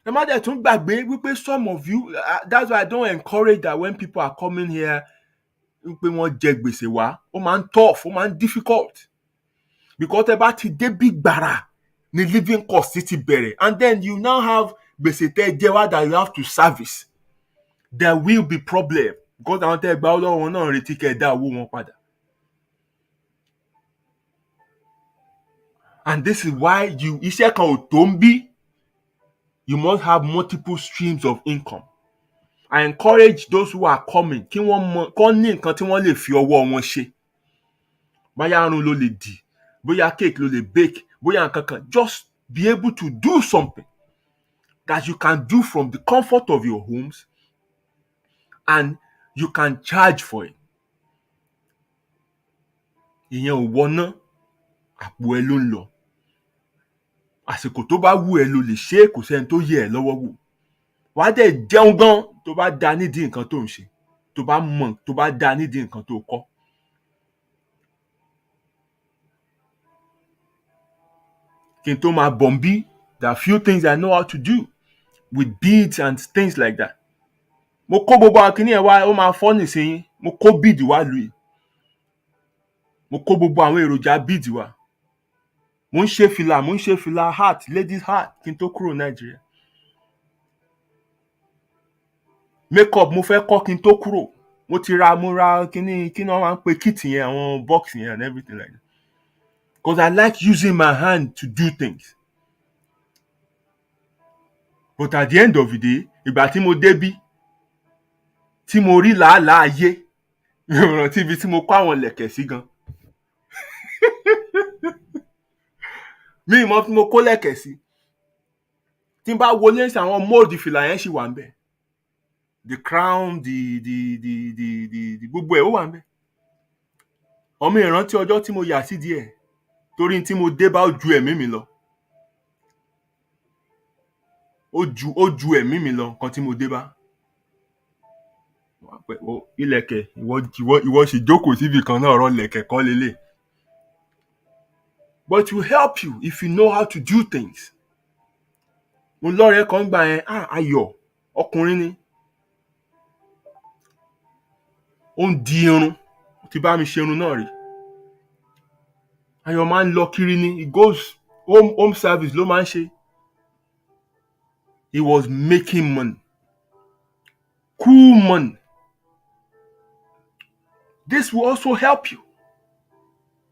[SPEAKER 3] Ẹ má dẹ̀ tún gbàgbé wípé some of you, that's why I don't encourage that when people are coming here, wípé wọ́n jẹ gbèsè wá. Ó máa ń tough, ó máa ń difficult. Because ẹ bá ti dé bí gbàrà ni living cost ti bẹ̀rẹ̀, and then you now have gbèsè tẹ́ jẹ wá that you have to service. There will be problem. Because àwọn tẹ́ gba ọlọ́wọ́ wọn náà retí kẹ́ dá owó wọn padà. And this is why iṣẹ́ kan ò tó ń bí. You must have multiple streams of income. I encourage those who are coming kí wọ́n ní nǹkan tí wọ́n lè fi ọwọ́ wọn ṣe. Bóyá arun ló lè dì, bóyá cake ló lè bake, bóyá nǹkan kan. Just be able to do something that you can do from the comfort of your homes, and you can charge for it. Ìyẹn ò wọ́ná, àpò ẹ ló ń lọ. Àsìkò tó bá wù ẹ́ ló lè ṣe é, kò sẹ́ni tó yẹ ẹ́ lọ́wọ́ wò. Wàá dẹ̀ jẹun gan tó bá dá nídìí nǹkan tó ń ṣe, tó bá mọ̀ tó bá dá nídìí nǹkan tó kọ́. Kí n tó máa bọ̀ bí, there are few things I know how to do with beads and things like that. Mo kó gbogbo akíní ẹ̀ wá, ó máa fọ́ nísìnyí. Mo kó bead wá lù yìí. Mo kó gbogbo àwọn èròjà bead wá. Mo ń ṣe fìlà hat, ladies hat, kí n tó kúrò Nàìjíríà. Makeup mo fẹ́ kọ́ kí n tó kúrò. Mo ra kíní wọ́n máa ń pe kit yẹn, àwọn box yẹn and everything like that. Because I like using my hand to do things. But at the end of the day, ìgbà tí mo débí, tí mo rí làálàá ayé, mi ò rántí ibi tí mo kó àwọn lẹ̀kẹ̀ sí gan. mi ìmọ̀ tí mo kó lẹ̀kẹ̀ sí tí n bá wọlé sí àwọn mold fìlà yẹn ṣì wà ń bẹ̀ the crown the gbogbo ẹ̀ ó wà ń bẹ̀ ọmọ ìrántí ọjọ́ tí mo yà sí díẹ̀ torí tí mo dé bá ó ju ẹ̀mí mi lọ ó ju ẹ̀mí mi lọ nǹkan tí mo dé bá ilẹ̀kẹ̀ ìwọ sì jókòó síbi kan náà ọ̀rọ̀ ilẹ̀kẹ̀ kọ́ lélẹ̀ but it will help you if you know how to do things mo lọ́rẹ̀ẹ́ kan gbà yẹn ayọ̀ ọkùnrin ni ó ń di irun ti bá mi ṣe irun náà rí ayọ̀ máa ń lọ kiri ni he goes home service ló máa ń ṣe he was making money cool money this will also help you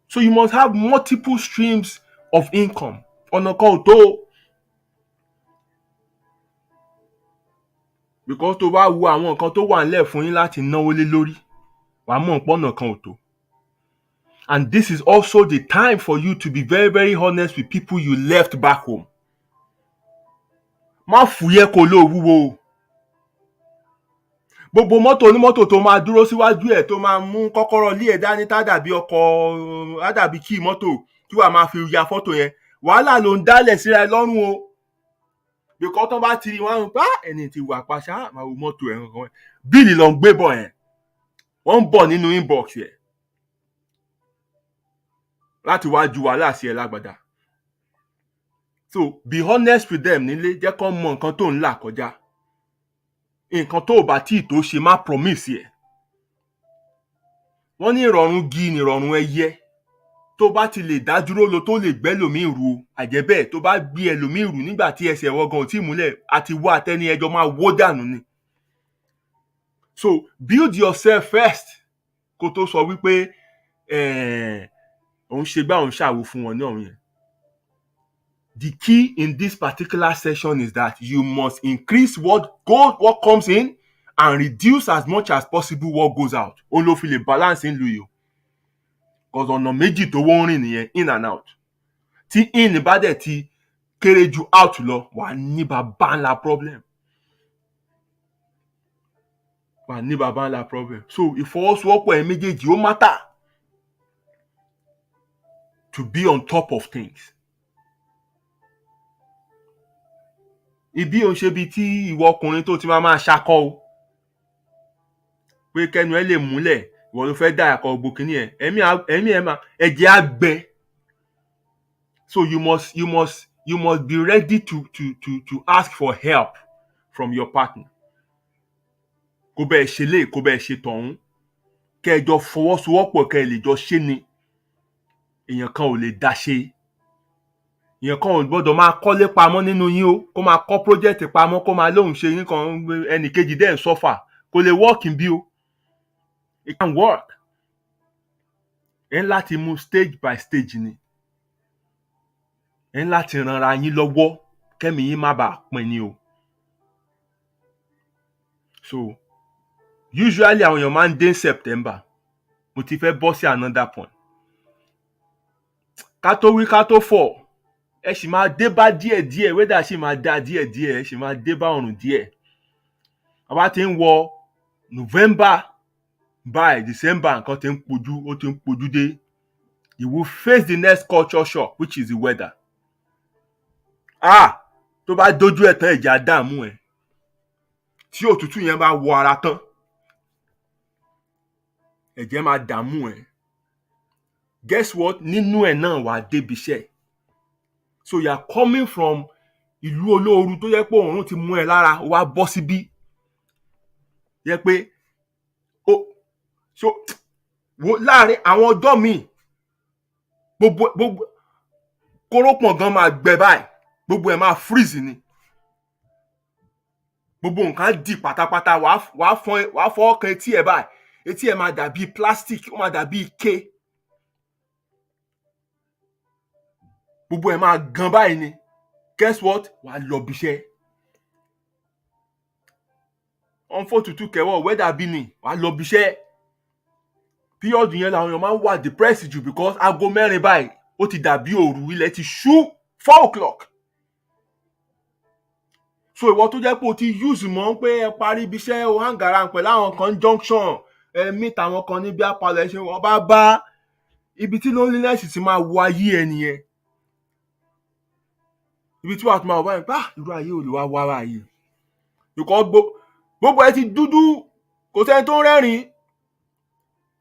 [SPEAKER 3] so you must have multiple streams of income ọ̀nà kan ò tó because tó bá wo àwọn nǹkan tó wà nílẹ̀ fún yín láti náwó lé lórí wàá mọ̀ pé ọ̀nà kan ò tó and this is also the time for you to be very very honest with people you left back home má fúyẹ́ kó ló wúwo gbogbo mọ́tò onímọ́tò tó máa dúró síwájú ẹ̀ tó máa mú kọ́kọ́rọ́ lé ẹ̀ dání tá dàbí ọkọ̀ á dàbí kí mọ́tò tí wàá máa fi ya fọ́tò yẹn wàhálà ló ń dálẹ̀ síra ẹ lọ́rùn o bìkọ́ tó bá ti rí wọn bá ẹni tí wà pàṣá máa wo mọ́tò ẹ̀ kankan bíìlì ló ń gbé bọ̀ yẹn wọ́n ń bọ̀ nínú inbox yẹn láti wá ju wàhálà sí ẹ lágbàdá so be honest with them nílé jẹ́ kó mọ nǹkan tó ń là kọjá nǹkan tó bá tí tó ṣe má promise ẹ̀ wọ́n ní ìrọ̀rùn gi ní ìrọ̀rùn ẹyẹ tó bá ti lè dá dúró lo tó lè gbẹ́ lòmíì ru àjẹ́bẹ́ẹ̀ tó bá gbé ẹlòmíì rù nígbà tí ẹsẹ̀ wọ́gàn ò tí múlẹ̀ àti wọ́ àtẹ́ni ẹjọ́ máa wó dànù ni so build yourself first kó tó sọ wípé òun ṣe gbá òun ṣàwò fún wọn ní ọ̀run yẹn the key in this particular session is that you must increase what comes in and reduce as much as possible what goes out òun ló fi lè balance ń lu yìí o because ọ̀nà méjì tó wọ́n rìn nìyẹn in and out tí in bá dẹ̀ ti kéré ju out lọ wà ní bàbá ńlá problem so ìfọwọ́sowọ́pọ̀ ẹ̀ méjèèjì ó matter to be on top of things ibi òun ṣe bíi tí ìwọ ọkùnrin tó ti máa ṣakọ o pé kẹnu ẹ lè múlẹ̀ ìwọ ló fẹ́ dá àkọ gbogbo kìíní ẹ ẹ̀mí ẹ máa ẹ̀jẹ̀ á gbẹ so you must be ready to ask for help from your partner kó bẹ́ẹ̀ ṣe lè kó bẹ́ẹ̀ ṣe tọ̀hún kẹ́ ẹ jọ fọwọ́sowọ́pọ̀ kẹ́ ẹ lè jọ ṣe ni èèyàn kan ò lè dá ṣe èèyàn kan ò gbọ́dọ̀ máa kọ́lé pamọ́ nínú yín o kó máa kọ́ project pamọ́ kó máa lóhùn ṣe yín kan ẹnì kejì dẹ̀ ń sọ́fà kò lè work bí o it can work ẹ ń láti mú stage by stage ni ẹ ń láti ranra yín lọ́wọ́ kẹ́mi yín má bàa pin ni o so usually àwọn èèyàn máa ń dé September mo ti fẹ́ bọ́ sí another point ká tó wí ká tó fọ̀ ẹ sì máa dé bá díẹ̀díẹ̀ wẹ́dà sì máa dá díẹ̀díẹ̀ ẹ sì máa dé bá ọ̀run díẹ̀ àwa ti ń wọ November by December nǹkan ti ń pojú dé you will face the next culture shock which is the weather tó bá dojú ẹ̀ tán ẹ̀jẹ̀ á dààmú ẹ̀ tí òtútù yẹn bá wọ ara tán ẹ̀jẹ̀ máa dààmú ẹ̀ guess what nínú ẹ̀ náà wà débi iṣẹ́ so you are coming from ìlú olóoru tó yẹ pé òórùn ti mú ẹ lára wá bọ́ síbí yẹ pé so láàrin àwọn ọjọ́ míì gbogbo kórópọ̀n gan máa gbẹ báyìí gbogbo ẹ̀ máa freeze ni gbogbo nǹkan dì pátápátá wàá fọ́ ọkàn etí ẹ̀ báyìí etí ẹ̀ máa dàbí plastic ó máa dàbí ike gbogbo ẹ̀ máa gan báyìí ni guess what wàá lọ bíṣẹ́ wọ́n fò tútù kẹwọ́ wẹ́dà bí ni wàá lọ bíṣẹ́ píríọ̀dù yẹn làwọn èèyàn máa ń wà depressed jù because aago 4 báyìí ó ti dàbí òru ilẹ̀ ti ṣú 4 o'clock. So ìwọ tó jẹ́ pé o ti use mọ́ pé ẹ parí ibi iṣẹ́ o hang around pẹ̀lú àwọn kan junction ẹ meet àwọn kan níbi apalọ̀ ẹ ṣe wọ́n bá ibi tí loneliness ti máa wọ ayé ẹ nìyẹn. Ibi tí wàá tún máa wọ báyìí irú ayé ò lè wá wá báyìí. Because gbogbo ẹ ti dúdú kò sẹ́ni tó ń rẹ́rìn-ín.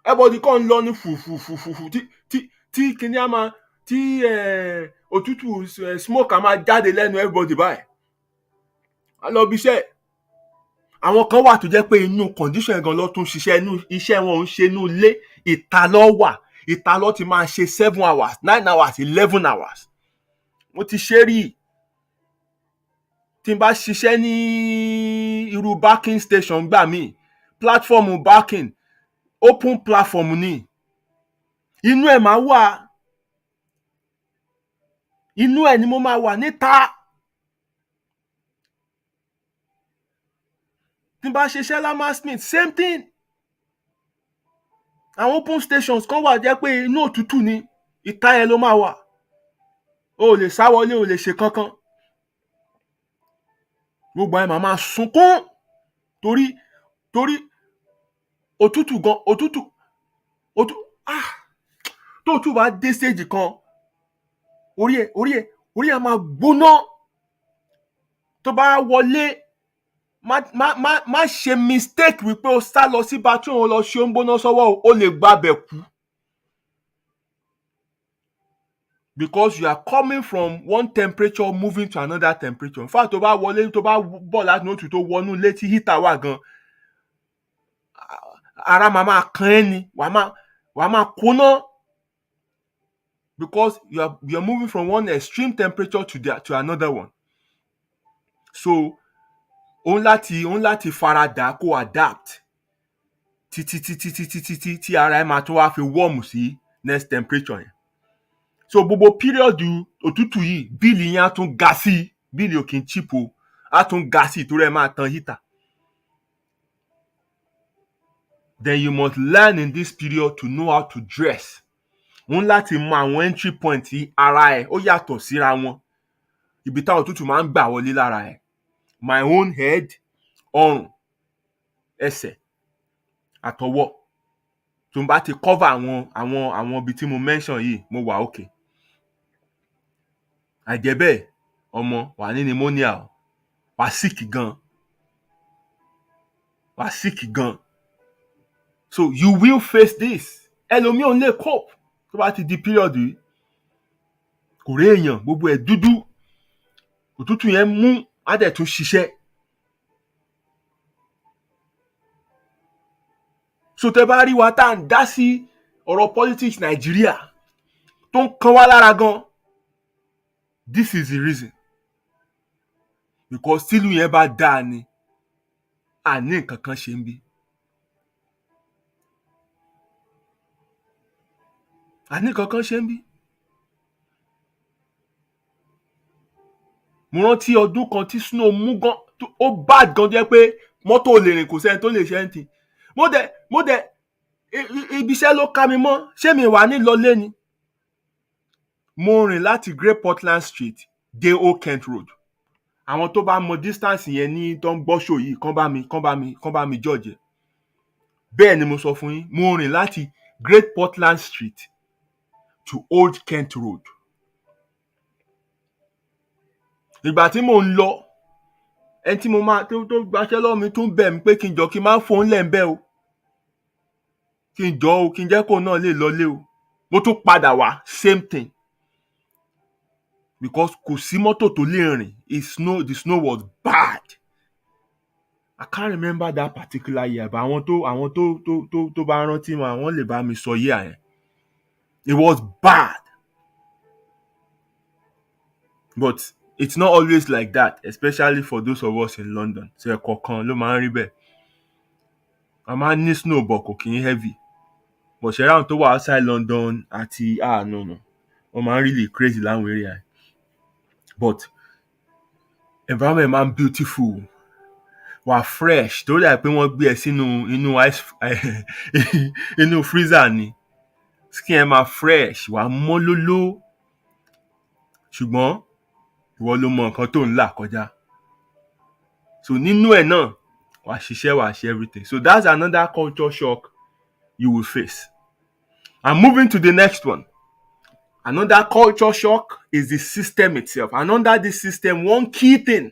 [SPEAKER 3] Everybody kàn ń lọ ní fùfùfùfù tí kìnìún á máa tí òtútù smoke á máa jáde lẹ́nu everybody báyìí. A lọ bí iṣẹ́. Àwọn kan wà tó jẹ́ pé inú condition gan ló tún ṣiṣẹ́ inú iṣẹ́ wọn ń ṣe inú ilé ìta ló wà. Ìta ló ti máa ṣe 7 hours 9 hours 11 hours. Mo ti ṣe rí tí n bá ṣiṣẹ́ ní irú backing station gbà mí platform backing open platform ni inú ẹ̀ máa wà inú ẹ̀ ni mo máa wà níta tí n bá ṣiṣẹ́ Lamasmith same thing àwọn open stations kan wà jẹ́ pé inú òtútù ni ìta yẹn ló máa wà o lè sá wọlé o lè ṣe kankan gbogbo ẹ̀ máa sunkún torí òtútù tó tún bá dé stage kan orí ẹ̀ máa gbóná tó bá wọlé má ṣe mistake wípé o sá lọ sí bathroom o lọ ṣe ó ń gbóná sọ́wọ́ o lè gbabẹ̀ kú because you are coming from one temperature moving to another temperature in fact tó bá wọlé tó bá bọ̀ láti òtútù tó wọnú ilé tí heater wà gan ara máa kan ẹ́ ni wàá máa kóná because you are moving from one extreme temperature to another one. So òun láti faradà kó adapt tí ara ẹ̀ máa tó wá fi warm sí next temperature yẹn. So gbogbo period òtútù yìí bíìlì yẹn á tún ga sí bíìlì ò kì í cheap o á tún ga sí torí ẹ máa tan heater. Then you must learn in this period to know how to dress. Òun láti mọ àwọn entry point ara ẹ̀ ó yàtọ̀ síra wọn. Ibi táwọn òtútù máa ń gbà wọlé lára ẹ̀. My own head, ọrùn, ẹsẹ̀, àtọwọ́. Tó ń bá ti cover àwọn ibi tí mo mention yìí, mo wà okay. Àjẹ́bẹ́ẹ̀ ọmọ wà ní pneumonia wà sick gan. So you will face this. Ẹlòmíì ò lè cope tó bá ti di period yìí. Kò rí èèyàn gbogbo ẹ̀ dúdú. Òtútù yẹn mú á dẹ̀ tún ṣiṣẹ́. So tẹ́ bá rí wa tá à ń dá sí ọ̀rọ̀ politics Nàìjíríà tó ń kan wá lára gan. This is the reason. Because tílù yẹn bá dáa ni àní nǹkan kan ṣe ń bí. Mo rántí ọdún kan tí snow mú gan ó bad gan jẹ́ pé mọ́tò lè rìn kò sẹ́ni tó lè ṣe anything. Mo dẹ̀ ibi iṣẹ́ ló ká mi mọ́ ṣé mi wà ní lọlé ni. Mo rìn láti Great Portland Street dé Old Kent Road. Àwọn tó bá mọ distance yẹn ní tó ń gbọ́ show yìí kán bá mi judge. Bẹ́ẹ̀ ni mo sọ fún yín mo rìn láti Great Portland Street to Old Kent Road. Ìgbà tí mò ń lọ ẹni tí mo máa tó gbaṣẹ́ lọ́wọ́ mi tún bẹ̀ mí pé kí n jọ kí n má fóun lẹ́ńbẹ́ o kí n jọ o kí n jẹ́ kó náà lè lọlé o mo tún padà wá same thing because kò sí mọ́tò tó lè rìn the snow was bad. I can't remember that particular year but àwọn tó bá rántí wọn àwọn lè bá mi sọ year yẹn. It was bad but it's not always like that, especially for those of us in London. So ẹ̀kọ̀ọ̀kan ló máa ń rí bẹ́ẹ̀. A máa ń ní snow but kò kì í heavy. But ṣe ráhùn tó wà outside London àti no. Wọ́n máa ń really crazy láwọn area. But environment máa ń beautiful. Wà fresh. Tó dà pé wọ́n gbé ẹ sínú inú freezer ni. Skin ẹ máa fresh. Wà mọ́lóló. Ṣùgbọ́n ìwọ ló mọ nǹkan tó ń là kọjá. So nínú ẹ̀ náà wàá ṣiṣẹ́ wàá ṣe everything. So that's another culture shock you will face. And moving to the next one. Another culture shock is the system itself. And under this system, one key thing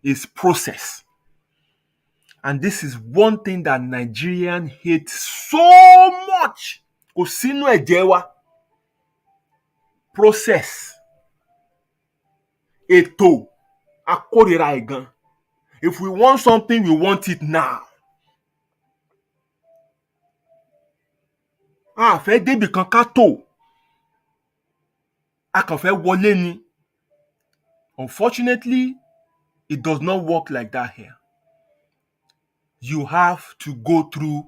[SPEAKER 3] is process. And this is one thing that Nigerians hate so much. Kò sínú ẹ̀jẹ̀ wa. Process. Ètò akórira ẹ̀ gan. If we want something, we want it now. A fẹ́ débi kan ká tó. A kàn fẹ́ wọlé ni. Unfortunately, it does not work like that here. You have to go through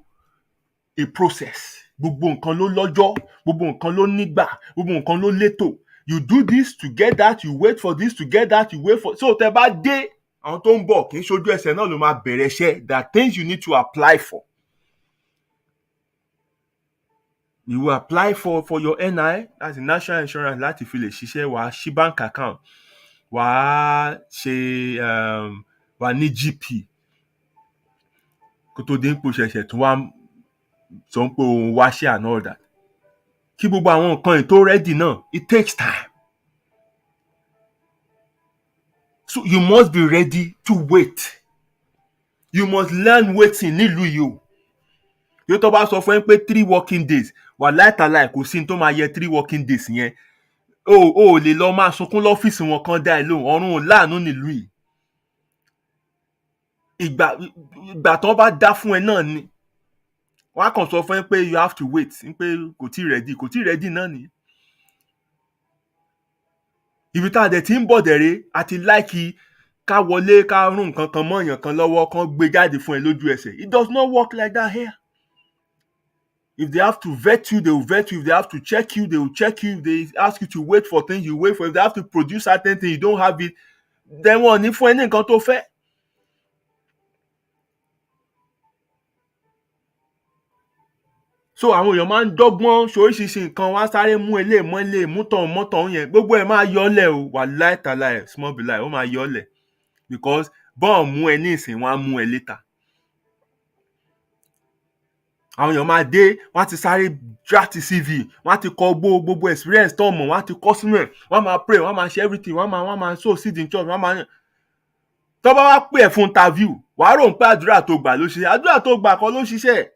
[SPEAKER 3] a process. Gbogbo nǹkan ló lọ́jọ́, gbogbo nǹkan ló nígbà, gbogbo nǹkan ló létò. You do this to get that, you wait for this to get that, you wait for... So tẹ́ bá dé, àwọn tó ń bọ̀ kì í ṣojú ẹsẹ̀ náà ló máa bẹ̀rẹ̀ iṣẹ́. There are things you need to apply for. You will apply for your NI, that's the national insurance, láti fi lè ṣiṣẹ́. Wàá ṣí bank account, wàá ṣe wàá ní GP. Kó tó dín pò ṣẹ̀ṣẹ̀ tún wá sọ pé òun wá ṣe and all that. Kí gbogbo àwọn nǹkan yìí tó ready náà, it takes time. So you must be ready to wait. You must learn waiting nílùú yìí o. Yóò tó bá sọ fún ẹ pé 3 working days, wà láìtàláì kò sí ní tó máa yẹ 3 working days yẹn. O lè lọ máa sunkún lọ́fíìsì wọn kan dá ẹ lóhùn, ọ̀run ò láàánú nílùú yìí. Ìgbà tó bá dá fún ẹ náà ni. Wọ́n á kàn sọ fún ẹ pé you have to wait, pé kò tí ready náà ni. Ibi tá a dẹ̀ ti ń bọ̀ dẹ̀rẹ́ àti láìkí ká wọlé ká rún nǹkan kan mọ́ èèyàn kan lọ́wọ́ kan gbé jáde fún ẹ lójú ẹsẹ̀. It does not work like that here. If they have to vet you, they will vet you. If they have to check you, they will check you. If they ask you to wait for things, you wait for it. If they have to produce certain things, you don't have it, then wọ́n ní fún ẹ ní nǹkan tó fẹ́. So àwọn èèyàn máa ń dọ́gbọ́n ṣoríṣiríṣi nǹkan, wá sáré mú ilé mọ́lé mọ́tàn yẹn. Gbogbo ẹ̀ máa yọ́lẹ̀ o, wà láìtàláì small be lie, ó máa yọ́lẹ̀. Because bọ́ọ̀ mú ẹ ní ìsìn, wọ́n á mú ẹ later. Àwọn èèyàn máa dé, wọ́n á ti sáré draft CV, wọ́n á ti kọ gbogbo experience tó mọ̀, wọ́n á ti kọ sínú ẹ̀, wọ́n á máa pray, wọ́n á máa ṣe everything, wọ́n á máa sow seed in church, wọ́n á máa... Tó bá wá pè ẹ́ fún interview, wàá rò pé àdúrà tó gbà ló ṣe. Àdúrà tó gbà kọ́ ló ṣiṣẹ́.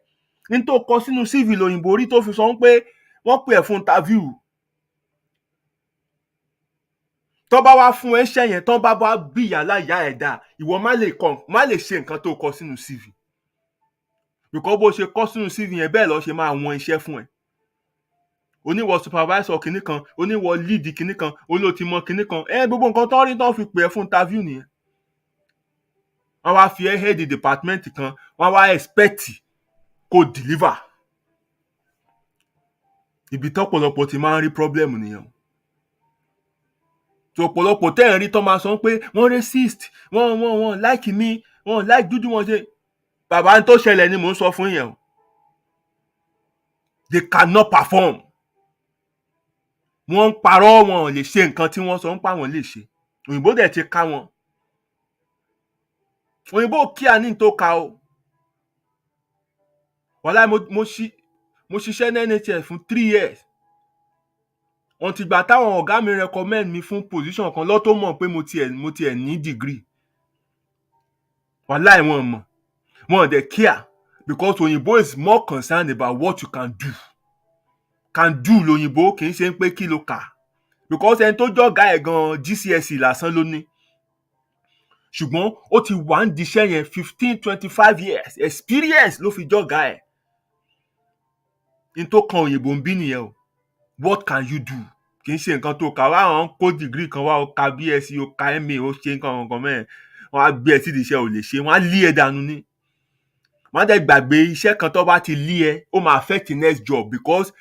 [SPEAKER 3] Ní tó kọ sínú CV lòyìnbó rí tó fi sọ pé wọ́n pè ẹ́ fún interview. Tó bá wá fún ẹ ṣẹ́ yẹn, tó bá bí ìyálà ìyá ẹ̀ dá, ìwọ má lè ṣe nǹkan tó kọ sínú CV. Because bó ṣe kọ sínú CV yẹn bẹ́ẹ̀ lọ ṣe máa wọn iṣẹ́ fún ẹ. Oníwọ supervisor kinní kan, oníwọ lead kinní kan, olóòtìmọ̀ kinní kan. Gbogbo nǹkan tó rí tó fi pè ẹ́ fún interview nìyẹn. Wọ́n wá fi ẹ́ head department kan, wọ́n wá expect kó deliver. Ibi tọ́pọ̀lọpọ̀ ti máa ń rí problem nìyẹn. So ọ̀pọ̀lọpọ̀ tẹ́ ẹ̀ rí tó máa sọ pé wọ́n racist, wọ́n like me, wọ́n like dúdú wọn ṣe. Bàbá ń tó ṣẹlẹ̀ ni mò ń sọ fún yẹn. They cannot perform. Wọ́n ń parọ́, wọn ò lè ṣe nǹkan tí wọ́n sọ ń pa wọn lè ṣe. Òyìnbó dẹ̀ ti ká wọn. Òyìnbó kí a ní tó ka o. Wàláì mo ṣiṣẹ́ ní NHS fún 3 years. Wọ́n ti gbà táwọn ọ̀gá mi recommend mi fún position kan lọ́ tó mọ̀ pé mo tiẹ̀ ní degree. Wàláì wọn mọ̀. Wọn dey care because òyìnbó is more concerned about what you can do. Can do lòyìnbó kì í ṣe pé kí ló kà. Because ẹni tó jọ̀gá ẹ̀ gan GCSE lásán ló ní. Ṣùgbọ́n ó ti wà ń diṣẹ́ yẹn 15-25 years experience ló fi jọ̀gá ẹ̀. In tó kan òyìnbó ń bí nìyẹn o. What can you do? Kì í ṣe nǹkan tó kà. Wá àwọn kó degree kan wá, ó ka BSc, ó ka MA, ó ṣe nǹkan mẹ́rin. Wọ́n á gbé ẹ sídìí iṣẹ́ ò lè ṣe. Wọ́n á lé ẹ dànù ni. Wọ́n á dẹ̀ gbàgbé iṣẹ́ kan tó bá ti lé ẹ, ó máa affect the next job because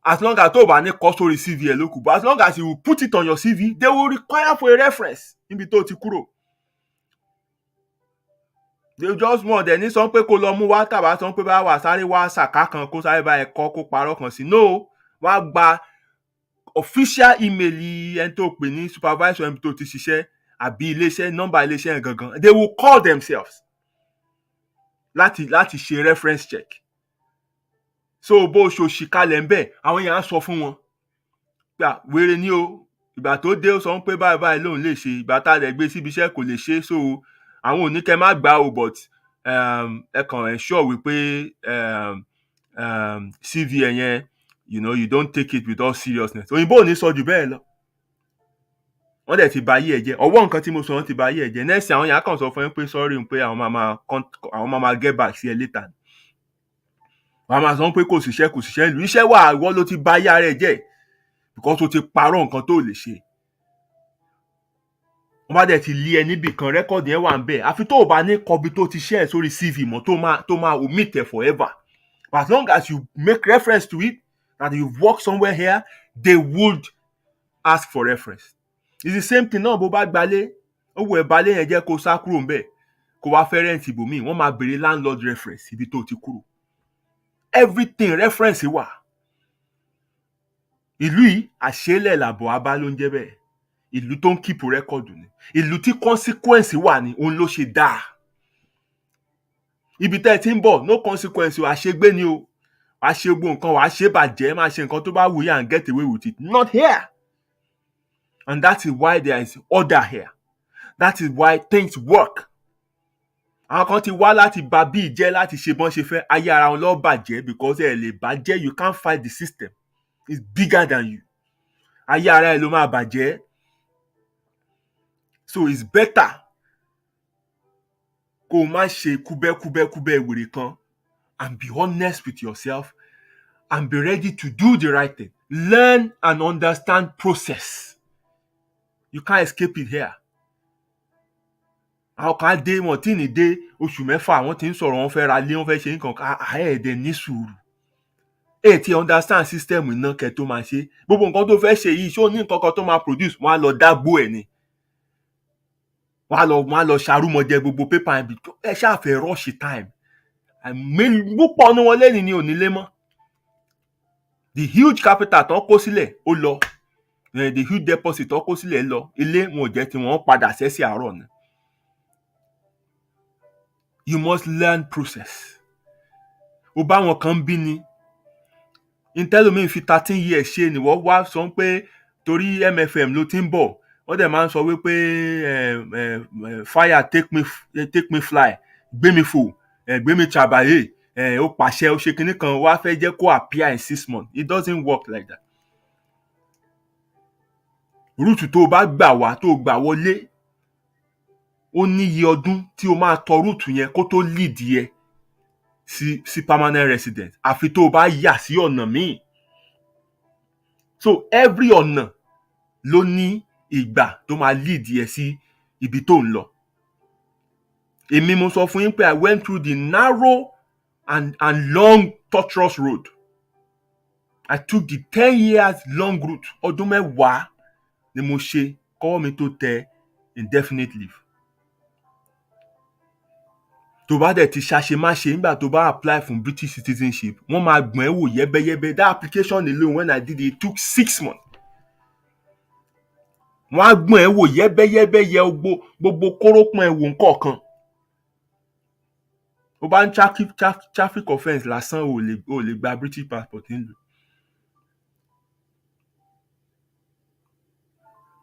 [SPEAKER 3] as long as tó bá ní kọ sórí CV ẹ ló kù, but as long as you will put it on your CV, they will require for a reference níbi tó ti kúrò. They just want dẹ̀ ní sọ pé kó lọ mú wá tàbá sọ pé bá wà sáré wá sàká kan kó sáré bá ẹ kọ́ kó parọ́ kan sí. No, wọ́n á gba official email ẹni tó pè ní supervisor ẹni tó ti ṣiṣẹ́ àbí iléeṣẹ́ nọ́mbà iléeṣẹ́ gangan, they will call themselves láti ṣe reference check. So bó ṣòṣì kalẹ̀ ń bẹ̀, àwọn èèyàn á sọ fún wọn pé wèrè ni o, ìgbà tó dé ó sọ pé báyìí báyìí lòun lè ṣe, ìgbà tá a lè gbé síbi iṣẹ́ kò lè ṣe, so àwọn ò ní kẹ́ má gbà o, but ẹ kàn ensure wípé CV ẹ yẹn, you don't take it with all seriousness. Òyìnbó ò ní sọ jù bẹ́ẹ̀ lọ. Wọ́n dẹ̀ ti ba ayé ẹ̀ jẹ́. Ọwọ́ nǹkan tí mo sọ wọ́n ti ba ayé ẹ̀ jẹ́. Next àwọn èèyàn kàn sọ fún ẹ pé sorry pé àwọn máa get back sí ẹ later. Wọ́n máa sọ pé kò síṣẹ́ ìlú. Iṣẹ́ wà, ìwọ ló ti ba ayé ara ẹ̀ jẹ́ because o ti parọ́ nǹkan tó lè ṣe. Wọ́n bá dẹ̀ ti lé ẹ níbì kan, rẹ́kọ̀dì yẹn wà ń bẹ̀. Àfi tó o bá ní kọbi tó ti share sórí CV mọ́ tó máa omit ẹ forever. But as long as you make reference to it, that you've worked somewhere here, they would ask for reference. It's the same thing náà bó bá gbalé, ó wù ẹ́ balé yẹn jẹ́ kó sá kúrò ń bẹ̀, kó wá fẹ́ rent ibòmíì, wọ́n máa béèrè landlord reference ibi tó ti kúrò. Everything reference wà. Ìlú yìí àṣélẹ̀ làbọ̀ abá ló ń jẹ́ bẹ́ẹ̀. Ìlú tó ń keep record ni. Ìlú tí consequence wà ní òun ló ṣe dáa. Ibi tẹ́ ẹ ti ń bọ̀, no consequence o, àṣegbé ni o. Wàá ṣe gbogbo nǹkan, wàá ṣe bàjẹ́, máa ṣe nǹkan tó bá wù yà and get away with it. Not here. And that is why there is order here. That is why things work. Àwọn kan ti wá láti bà bí jẹ́, láti ṣe bọ́n ṣe fẹ́, ayé ara wọn ló bàjẹ́ because ẹ lè bàjẹ́, you can't fight the system. It's bigger than you. Ayé ara ẹ ló máa bàjẹ́. So it's better kó má ṣe kúbẹ́kúbẹ́ wèrè kan and be honest with yourself and be ready to do the right thing. Learn and understand process. You can't escape it here. Àwọn kan dé, wọn tí ní dé oṣù mẹ́fà, wọ́n ti ń sọ̀rọ̀, wọ́n fẹ́ ra lé, wọ́n fẹ́ ṣe nǹkan, ẹ̀ẹ́dẹ̀ ní sùúrù. Ti understand system iná kẹ́ tó máa ṣe. Gbogbo nǹkan tó fẹ́ ṣe yìí, ṣé ó ní nǹkan kan tó máa produce, wọ́n á lọ dágbó ẹ̀ ni. Wọ́n á lọ ṣàrúmọjẹ gbogbo paper ẹ̀ bí ẹ ṣáà fẹ́ rush time. Púpọ̀ ní wọn lẹ́ni ní onílé mọ́. The huge capital tó kó sílẹ̀ ó lọ. The huge deposit tó kó sílẹ̀ lọ. Ilé wọn ò jẹ́ tí wọ́n padà sẹ́sì àárọ̀ ni. You must learn process. Ó bá wọn kan bí ni. Intelomi fi 13 years ṣe ni wọ́n wá sọ pé torí MFM ló ti ń bọ̀. Wọ́n dẹ̀ máa ń sọ wípé fire take me fly, gbé mi fò, gbé mi trabaye, ó pàṣẹ, ó ṣe kinní kan, wá fẹ́ jẹ́ kó appear in 6 months. It doesn't work like that. Route tó bá gbà wá, tó gbà wọlé, ó ní iye ọdún tí o máa tọ route yẹn kó tó lead yẹ sí permanent resident. Àfi tó bá yà sí ọ̀nà míì. So every ọ̀nà ló ní ìgbà tó máa lead yẹ sí ibi tó ń lọ. Èmi mo sọ fún yín pé I went through the narrow and long tortuous road. I took the 10 years long route. Ọdún mẹ́wàá ni mo ṣe kọ́wọ́ mi tó tẹ indefinite leave. Tó bá dẹ̀ ti ṣàṣemáṣe nígbà tó bá apply fún British citizenship, wọ́n máa gbọ̀n ẹ́ wò yẹ́bẹ́yẹ́bẹ́. That application alone, when I did it, took 6 months. Wọ́n á gbọ̀n ẹ́ wò yẹ́bẹ́yẹ́bẹ́ yẹ gbogbo kórópọ̀n ẹ̀ wò nǹkan. Ó bá ń traffic offence lásán ò lè gba British passport nílùú.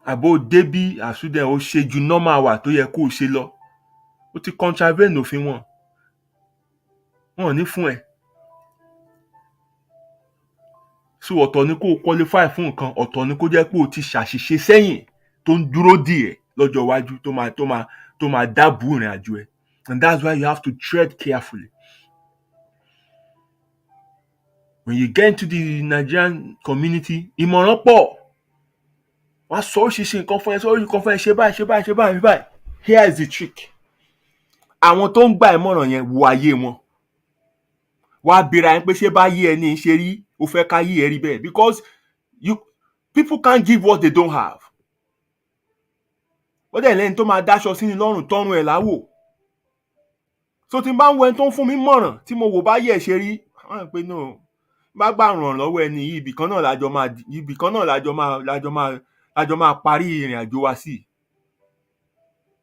[SPEAKER 3] Àbó débí àsúdẹ̀ ó ṣe ju normal wà tó yẹ kó o ṣe lọ. Ó ti contravene òfin wọn. Wọn ò ní fún ẹ. So ọ̀tọ̀ ni kó o qualify fún nǹkan, ọ̀tọ̀ ni kó jẹ́ pé o ti ṣàṣìṣe sẹ́yìn tó ń dúró dì ẹ́ lọ́jọ́ iwájú tó máa dábùú ìrìn àjò ẹ. And that's why you have to tread carefully. When you get into the Nigerian community, ìmọ̀ràn pọ̀. Wọ́n sọ òṣìṣẹ́ nǹkan fún ẹ, sọ nǹkan fún ẹ, ṣe báyìí. Here is the trick. Àwọn tó ń gbà ìmọ̀ràn yẹn wo ayé wọn. Wá bèèrè ẹ̀ pé ṣé bá yé ẹ ní ṣe rí, o fẹ́ ká yé ẹ rí bẹ́ẹ̀. Because people can't give what they don't have. Wọ́n dẹ̀ lẹ́yìn tó máa dáṣọ sí ni lọ́rùn tọ́rùn ẹ̀ láwò. So tí n bá ń wo ẹni tó ń fún mi mọ̀ràn tí mo wò bá yé ẹ ṣe rí, wọ́n pé no,
[SPEAKER 2] bá gbà ràn lọ́wọ́ ẹni yìí ibì kan náà lájọ máa parí ìrìn àjò wa sí.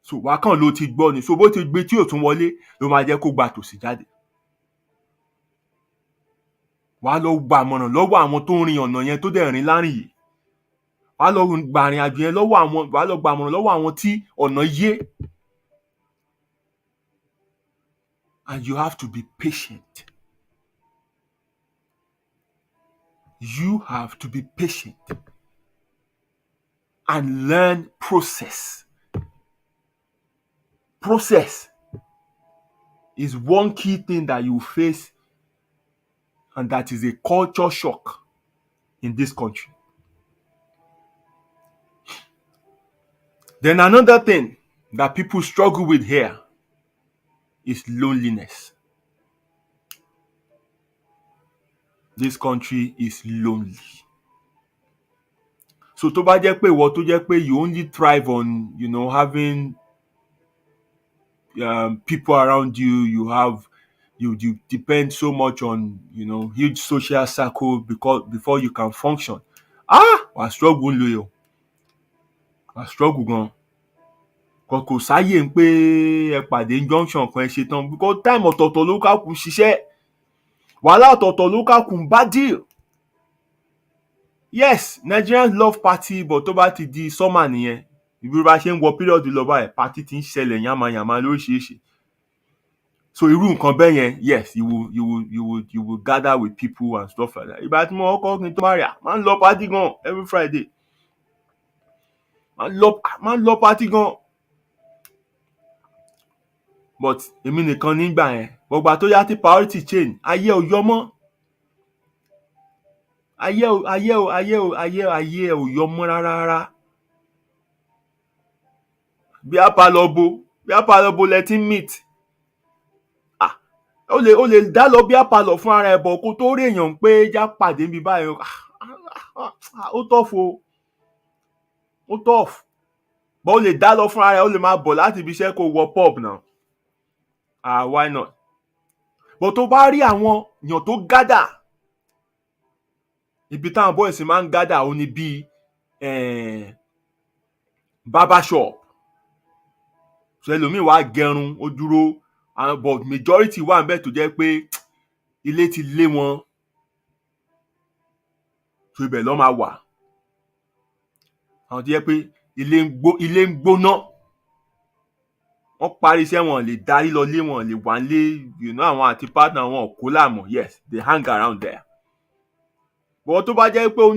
[SPEAKER 2] So wá kàn ló ti gbọ́ ni, so bó ti gbé tí ò tún wọlé ló máa jẹ́ kó gba tòsí jáde. Wàá lọ gba àmọ̀ràn lọ́wọ́ àwọn tó ń rin ọ̀nà yẹn tó dẹ̀ rìn láàrin yìí. Wàá lọ gba àrìn àjò yẹn wàá lọ gba àmọ̀ràn lọ́wọ́ àwọn tí ọ̀nà yé. And you have to be patient. You have to be patient and learn process. Process is one key thing that you face, and that is a culture shock in this country. Then another thing that people struggle with here is loneliness. This country is lonely. So tó bá jẹ́ pé ìwọ tó jẹ́ pé you only thrive on, having people around you, you depend so much on, huge social circle before you can function. Wàá struggle ń lo yọ. Wàá struggle gan. Kò sáyè ń pé ẹ pàdé junction kan ẹ ṣe tán, because time ọ̀tọ̀ọ̀tọ̀ ló kálukú ṣiṣẹ́. Wàhálà ọ̀tọ̀ọ̀tọ̀ ló kálukú ń bá deal. Yes, Nigerians love party, but tó bá ti di summer nìyẹn, ibi bá ṣe ń wọ period lọ báyìí, party ti ń ṣẹlẹ̀ yamayama lóríṣiríṣi. So irú nǹkan bẹ́ẹ̀ yẹn, yes, you will gather with people and stuff like that. Ìgbà tí mo kọ́kọ́ kí n tó marry, máa ń lọ party gan every Friday. Máa ń lọ party gan. But èmi nìkan nígbà yẹn. Gbogbo tó yá tí priority change, ayé ò yọ mọ́. Ayé ò yọ mọ́ rárá. Bí a pa lọ bo let him meet. O lè dá lọ bí a pa lọ fún ara ẹ̀ bọ̀ kó tó rí èèyàn pé já pàdé níbi báyìí. Ó tough o. Ó tough. But o lè dá lọ fún ara ẹ̀, o lè máa bọ̀ láti ibi iṣẹ́ kó wọ pub náà. Why not? But tó bá rí àwọn èèyàn tó gather, ibi táwọn boys máa ń gather ó ní bí barber shop. So ẹlòmíì wá gẹrun, ó dúró, but majority wà níbẹ̀ tó jẹ́ pé ilé ti lé wọn. So ibẹ̀ ló máa wà. Àwọn tó jẹ́ pé ilé ń gbóná. Wọ́n parí iṣẹ́ wọn lè darí lọ lé wọn lè wà nílé, àwọn àti partner wọn kò láàmú. Yes, they hang around there. But tó bá jẹ́ pé o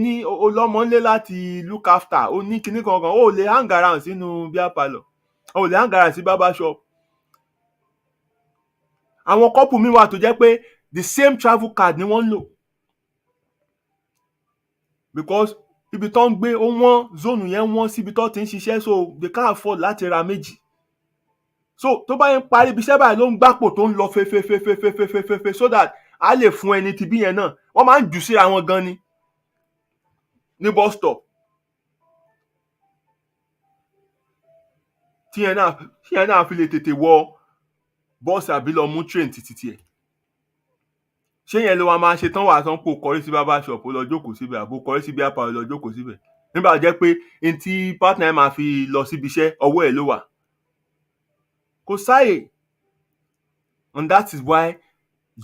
[SPEAKER 2] lọ́mọ ńlé láti look after, o ní kinní kankan, o lè hang around sínú beer parlour, o lè hang around sí barber shop. Àwọn couple mi wà tó jẹ́ pé the same travel card ni wọ́n ń lò, because ibi tó ń gbé ó wọ́n, zone yẹn wọ́n síbi tó ti ń ṣiṣẹ́, so they can't afford láti ra méjì. So tó bá yẹn parí ibi iṣẹ́ báyìí ló ń gbàpò tó ń lọ fẹ́fẹ́fẹ́fẹ́fẹ́fẹ́, so that a lè fún ẹni tí bí yẹn náà. Wọ́n máa ń jù síra wọn gan ni ní bus stop. Tí yẹn náà fi lè tètè wọ bọ́ọ̀sì àbí lọ mú train títí ẹ̀. Ṣé yẹn ló wá máa ṣe tán wà tán kó kọrí sí barber shop ó lọ jókòó síbẹ̀, àbó kọrí sí beer parlour lọ jókòó síbẹ̀? Nígbà jẹ́ pé n tí partner ẹ̀ máa fi lọ síbi iṣẹ́ ọwọ́ ẹ̀ ló wà. Kò sáyè. And that is why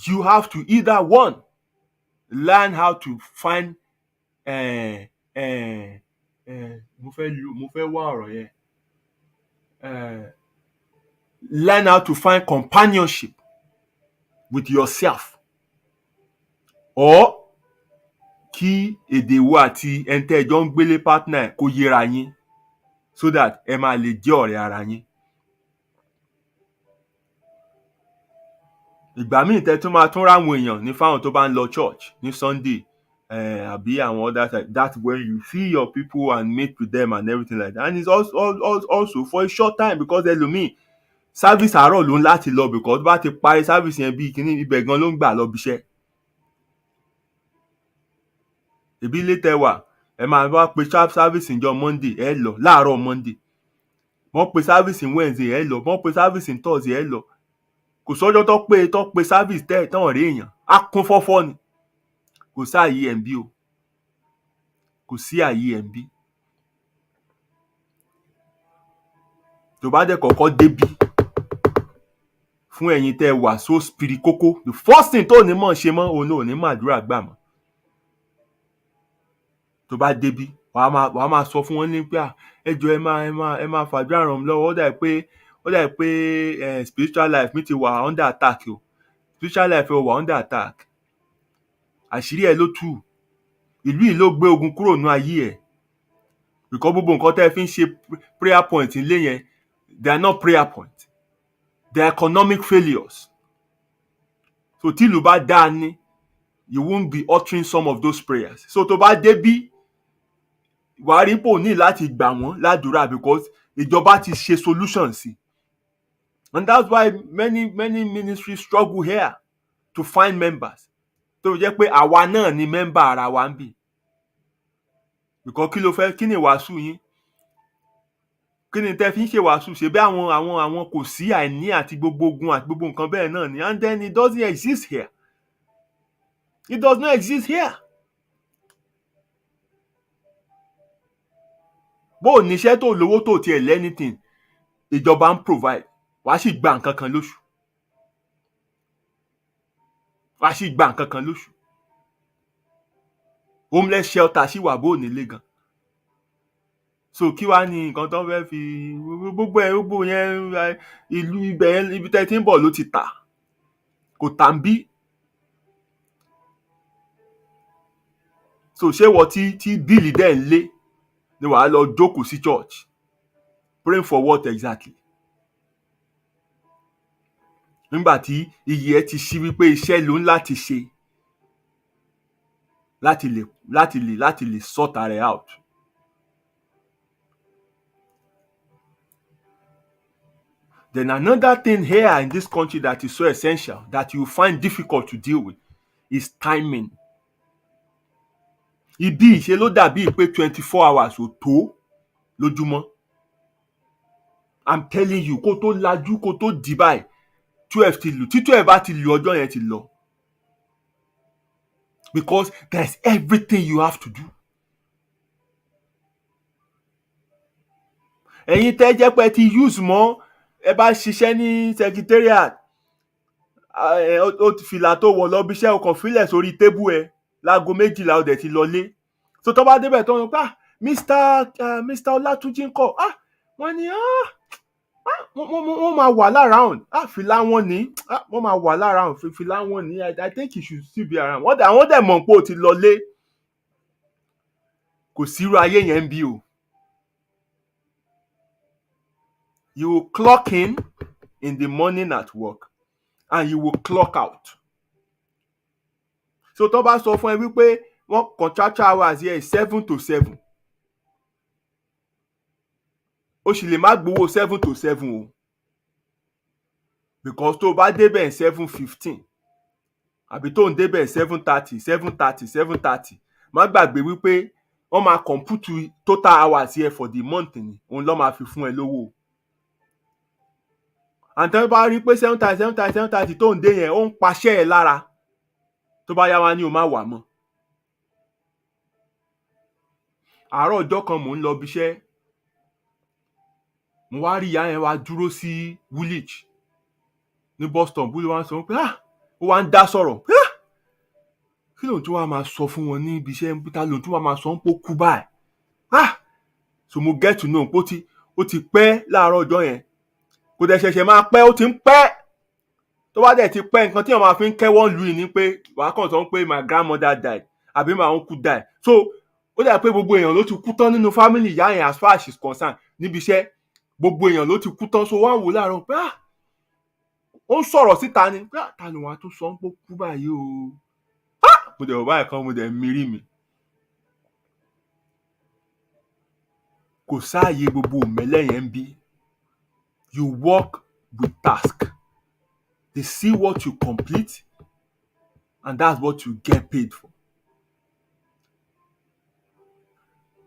[SPEAKER 2] you have to either one, learn how to find mo fẹ́ wá ọ̀rọ̀ yẹn. Learn how to find companionship with yourself, or kí èdè wo àti ẹni tẹ́ ẹ jọ ń gbélé partner kó yéra yín, so that ẹ máa lè jẹ́ ọ̀rẹ́ ara yín. Ìgbà míì tẹ́ tún máa tún ráwọn èèyàn ní fáwọn tó bá ń lọ church ní Sunday, àbí àwọn other side. That's when you see your people and meet with them and everything like that. And it's also for a short time, because ẹlòmíì service àárọ̀ ló ń láti lọ, because bá ti parí service yẹn bí kíní ibẹ̀ gan ló ń gbà lọ bíṣẹ́. Ìbí ilé tẹ́ wà, ẹ máa wá pe service ńjọ́ Monday, ẹ lọ láàárọ̀ Monday. Wọ́n pe service ní Wednesday, ẹ lọ. Wọ́n pe service ní Thursday, ẹ lọ. Kò sọ́jọ́ tó pe service tán rí èèyàn, á kún fọ́fọ́ ni.
[SPEAKER 3] kò sáàyè ẹ̀ ń bí o, kò sí àyè ẹ̀ ń bí. tó bá dẹ̀ kọ́kọ́ débí fún ẹ̀yin tẹ́ wà so spirit kókó, the first thing tó ní mọ̀ ṣe mọ́ òun ò ní màdúrà gbà mọ́. tó bá débí wàá máa sọ fún wọn ní pé ẹ jọ̀ọ́ ẹ máa fàdúrà ràn mí lọ́wọ́, ó dà pé spiritual life mi ti wà under attack o, spiritual life ẹ wà under attack. àṣírí ẹ ló tú, ìlú yìí ló gbé ogun kúrò ní ayé ẹ, because gbogbo nǹkan tẹ́ fi ń ṣe prayer point ilé yẹn, they are not prayer point, they are economic failures. so tí ìlú bá dáa ní, you won't be uttering some of those prayers. so tó bá débí wàá rí pò ní láti gbà wọ́n ládùúrà, because ìjọba ti ṣe solution sí. and that's why many ministries struggle here to find members. tó jẹ́ pé àwa náà ni member ara wa ń bì. because kí ni ìwàásù yín? kí ni tẹ́ fi ń ṣe wàásù? ṣe bí àwọn kò sí àìní àti gbogbo ogun àti gbogbo nǹkan bẹ́ẹ̀ náà ni, and then it doesn't exist here. It does not exist here. bó o níṣẹ́ tó lówó tó tiẹ̀ lẹ́nìtìn, ìjọba ń provide, wàá sì gba nǹkan kan lóṣù. homeless shelter sì wà bó o nílé gan. so kí wàá ní nǹkan tó fẹ́ fi gbogbo yẹn, ìlú ibẹ̀ yẹn, ibi tẹ́ ti ń bọ̀ ló ti tà, kò tà ń bí. so ṣé wọ́n tí bíìlì dẹ̀ ń lé ni wàá lọ jókòó sí church praying for what exactly? nígbà tí iyì ẹ ti ṣí wípé iṣẹ́ ló ń láti ṣe láti lè sort ara ẹ out. Then another thing here in this country that is so essential that you find difficult to deal with is timing. Ibi ìṣe ló dàbí pé 24 hours ò tó lójúmọ́. I'm telling you, kó tó lajú, kó tó dì báyìí, 12 ti lù. Tí 12 bá ti lù, ọjọ́ yẹn ti lọ. Because there's everything you have to do. Ẹ̀yin tẹ́ jẹ́ pé ti use mọ́, ẹ bá ṣiṣẹ́ ní secretariat, ó ti fìlà tó wọ̀ lọ bí iṣẹ́ ọkàn fílẹ̀ sórí tébù ẹ láago 12 ó dẹ̀ ti lọlé. so tó bá débẹ̀ tó ń pa Mr. Ọlátúnjí ńkọ́, wọ́n ní wọ́n máa wà láround, fìlà wọn ní wọ́n máa wà láround, fìlà wọn ní I think he should still be around. àwọn dẹ̀ mọ̀ pé ó ti lọlé. kò sírú ayé yẹn ń bí o. You will clock in the morning at work and you will clock out. So tó bá sọ fún ẹ wípé wọ́n contractual hours here is 7 to 7. O sì lè má gbowó 7 to 7 o. Because tó bá débẹ̀ 7:15 àbí tó ń débẹ̀ 7:30, má gbàgbé wípé wọ́n máa compute total hours here for the month ni, òun ló máa fi fún ẹ lówó. àǹtẹ̀ bá rí pé 7:30 tó ń dé yẹn ó ń paṣẹ́ ẹ̀ lára, tó bá yá wa ní o má wà mọ́. àárọ̀ ọjọ́ kan mò ń lọ ibiṣẹ́, mo wá rí ìyá yẹn wá dúró sí Woolwich ní bus stop, búlé wá ń sọ pé ó wá ń dá sọ̀rọ̀ pé kí lóun tún wá máa sọ fún wọn ní ibiṣẹ́, ta lóun tún wá máa sọ ń pò kú báyìí. So mo get to know pé ó ti pẹ́ láàárọ̀ ọjọ́ yẹn, kò dẹ̀ ṣẹ̀ṣẹ̀ máa pẹ́, ó ti ń pẹ́. tó bá dẹ̀ ti pẹ́, nǹkan tí wọ́n máa fi ń kẹ́wọ́ lù ní pé wàá kàn sọ pé my grandmother died àbí my uncle died. So ó dà pé gbogbo èèyàn ló ti kú tán nínú family ìyá yẹn as far as she's concerned níbi iṣẹ́, gbogbo èèyàn ló ti kú tán. So wọ́n á wò láàárọ̀ pé ó ń sọ̀rọ̀ síta ni pé ta ló wá tó sọ ń pò kú báyìí o. mo dẹ̀ wọ̀ báyìí kan, mo dẹ̀ mírí mi. kò sáàyè gbogbo òmẹ́lẹ́ yẹn ń bí. You work with task. They see what you complete and that's what you get paid for.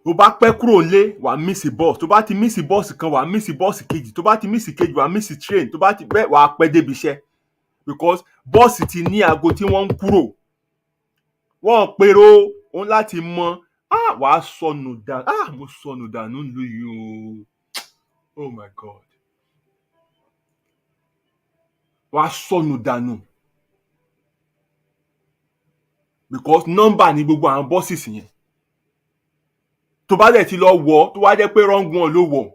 [SPEAKER 3] tó bá pẹ́ kúrò lé, wàá miss bus. tó bá ti miss bus kan, wàá miss bus kejì. tó bá ti miss kejì, wàá miss train. tó bá ti bẹ́ẹ̀, wàá pẹ́ débi iṣẹ́ because bọ́ọ̀sì ti ní aago tí wọ́n ń kúrò. wọ́n pèrò òun láti mọ wàá sọnù dànù mo sọnù dànù lu yìí o, oh my god, wàá sọnù dànù because nọ́mbà ni gbogbo àwọn bosses yẹn. tó bá dẹ̀ ti lọ wọ̀ tó wá jẹ́ pé wrong one ló wọ̀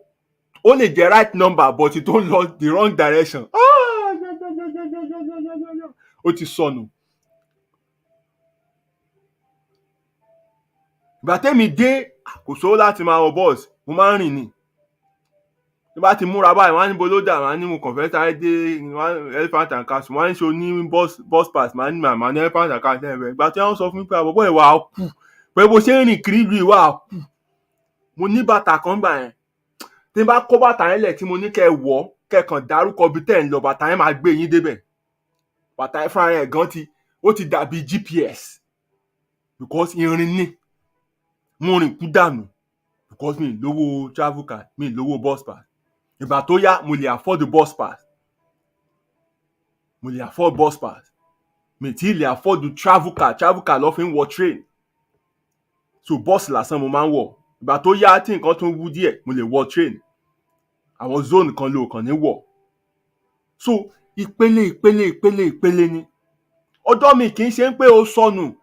[SPEAKER 3] ó lè jẹ́ right number but tó ń lọ the wrong direction ó ti sọnù. ìgbà tẹ́mi dé kò sówó láti máa wọ bus mo máa ń rìn ni. tí bá ti múra báyìí wọ́n á ní bolódà wọ́n á ní mo kàn fẹ́ sáré dé elephant and castle wọ́n á ní ṣe ní bus pass màá ní màmá ní elephant and castle ẹ̀rẹ̀. ìgbà tí wọ́n sọ fún mi pé àbọ̀bọ̀ ìwà á kù pé bó ṣe ń rìn kiri ìlú ìwà á kù. mo ní bàtà kan gbà yẹn tí n bá kó bàtà yẹn lẹ̀ tí mo ní kẹ́ ẹ wọ̀ kẹ́ ẹ kàn dárúkọ bí tẹ̀ ń lọ bàtà yẹn máa gbé yín débẹ̀. bàtà yẹn fúnra rẹ̀ gan ó ti dàbí GPS because irin ní mo rìn kú dànù because mi lówó travel card mi lówó bus pass. ìgbà tó yá mo lè afford the bus pass mi tí lè afford the travel card lọ́ fi ń wọ train so bus lásán mo máa ń wọ̀. ìgbà tó yá tí nǹkan tó ń wú díẹ̀ mo lè wọ train àwọn zone kan ló kàn ní wọ̀. so ìpele ni ọjọ́ mi kì í ṣe ń pé o sọnù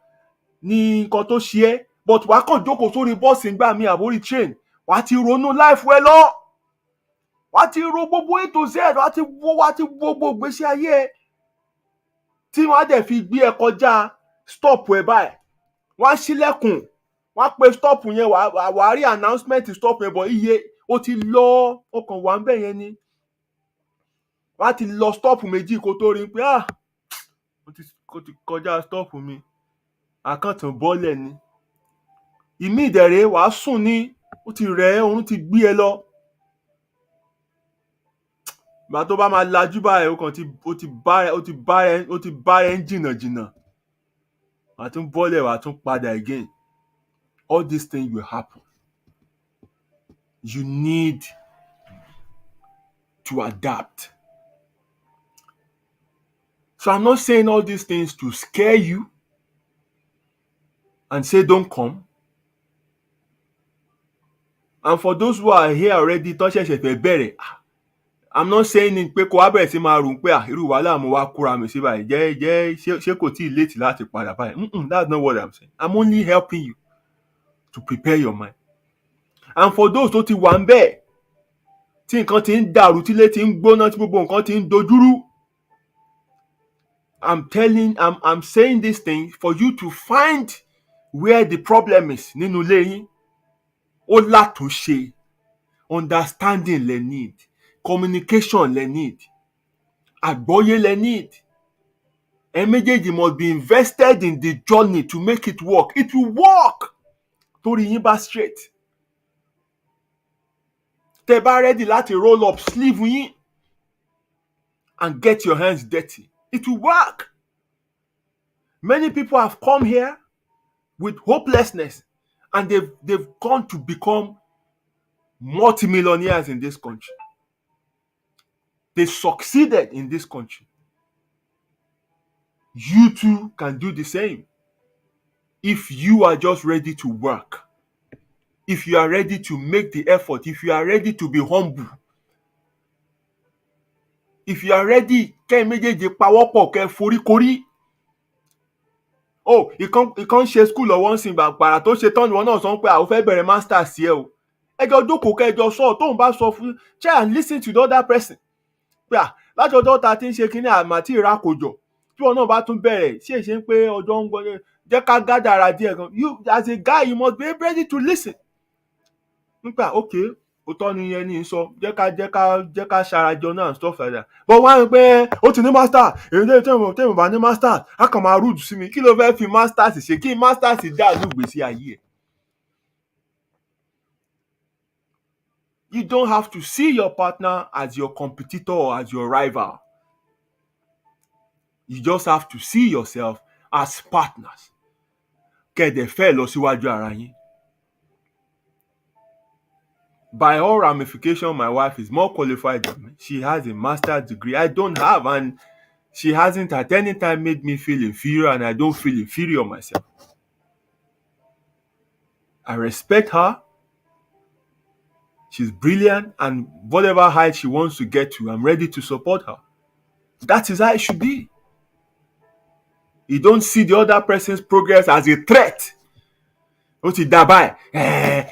[SPEAKER 3] ní nǹkan tó ṣe é but wàá kàn jókòó sórí bọ́ọ̀sì ńgbà mi àbórí train wàá ti ronú life ẹ lọ wàá ti ro gbogbo A to Z wàá ti wo gbogbo ìgbésí ayé ẹ tí wọ́n á dẹ̀ fi gbé ẹ kọjá stop ẹ báyìí wọ́n á ṣílẹ̀kùn wọ́n á pe stop yẹn wàá rí announcement stop yẹn bọ̀ iye ó ti lọ ọkàn wà ń bẹ̀ yẹn ni wọ́n á ti lọ stop méjì kó tó rí pé ó ti kọjá stop mi àkàntàn bọ́ọ̀lẹ̀ ni. ìmí ìdẹ̀rẹ̀ wàá sùn ní ó ti rẹ̀ ẹ́ oorun ti gbé ẹ lọ. ìgbà tó bá máa lajú báyìí ó ti bá ẹ ń jìnnà wàá tún bọ́ọ̀lẹ̀ wàá tún padà again. all these things will happen. You need to adapt. So I'm not saying all these things to scare you and say don't come. And for those who are here already tó ṣẹ̀ṣẹ̀ fẹ́ bẹ̀rẹ̀, I'm not saying pé kó wá bẹ̀rẹ̀ sí máa rò pé irú wàhálà mo wá kóra mi sí báyìí ṣé kò tí ì late láti padà báyìí. That's not what I'm saying. I'm only helping you to prepare your mind. And for those tó ti wà ń bẹ̀ tí nǹkan ti ń dàrú tílé ti ń gbóná tí gbogbo nǹkan ti ń dojúrú, I'm saying this thing for you to find where the problem is nínú ilé yín. Ó látúnṣe, understanding lẹ need, communication lẹ need, àgbọ́yé lẹ need. Ẹ méjèèjì must be invested in the journey to make it work. It will work torí yín bá straight. Tẹ́ bá ready láti roll up sleeve yín and get your hands dirty, it will work. Many people have come here with hopelessness and they've gone to become multimillionaires in this country. They succeeded in this country. You too can do the same if you are just ready to work. If you are ready to make the effort, if you are ready to be humble, if you are ready, kẹ́ méjèèjì pawọ́pọ̀ kẹ́ foríkorí. ìkan ṣe school lọ́wọ́ ń sìn gbàgbàrà tó ṣe tán ìwọ náà sọ pé àwọn fẹ́ bẹ̀rẹ̀ masters sí ẹ o. ẹjọ́ jókòó kẹjọ sọ tóun bá sọ fún try and listen to the other person. pé láti ọjọ́ ta ti ń ṣe kínní àmàtí ìrákòjọ tí wọn náà bá tún bẹ̀rẹ̀ ṣe pé ọjọ́ ń gbọ́ jẹ́ ká gádàrà díẹ̀ gan. You as a guy you must be ready to listen. nípa okay òótọ́ ni yẹn ní sọ jẹ́ ká ṣarajọ náà and stuff like that. but wọ́n á rí pé ó ti ní master èyí tẹ́wọ̀n bá ní master á kàn máa rúdù sí mi kí ló fẹ́ fi masters ṣe kí masters dà ní ìgbésí ayé ẹ̀. You don't have to see your partner as your competitor or as your rival. You just have to see yourself as partners. Kẹ̀dẹ̀ fẹ́ lọ síwájú ara yín. By all ramifications, my wife is more qualified than me. She has a master's degree. I don't have, and she hasn't at any time made me feel inferior, and I don't feel inferior myself.
[SPEAKER 2] I respect her. She's brilliant, and whatever height she wants to get to, I'm ready to support her. That is how it should be. You don't see the other person's progress as a threat. Ó ti dá báyìí,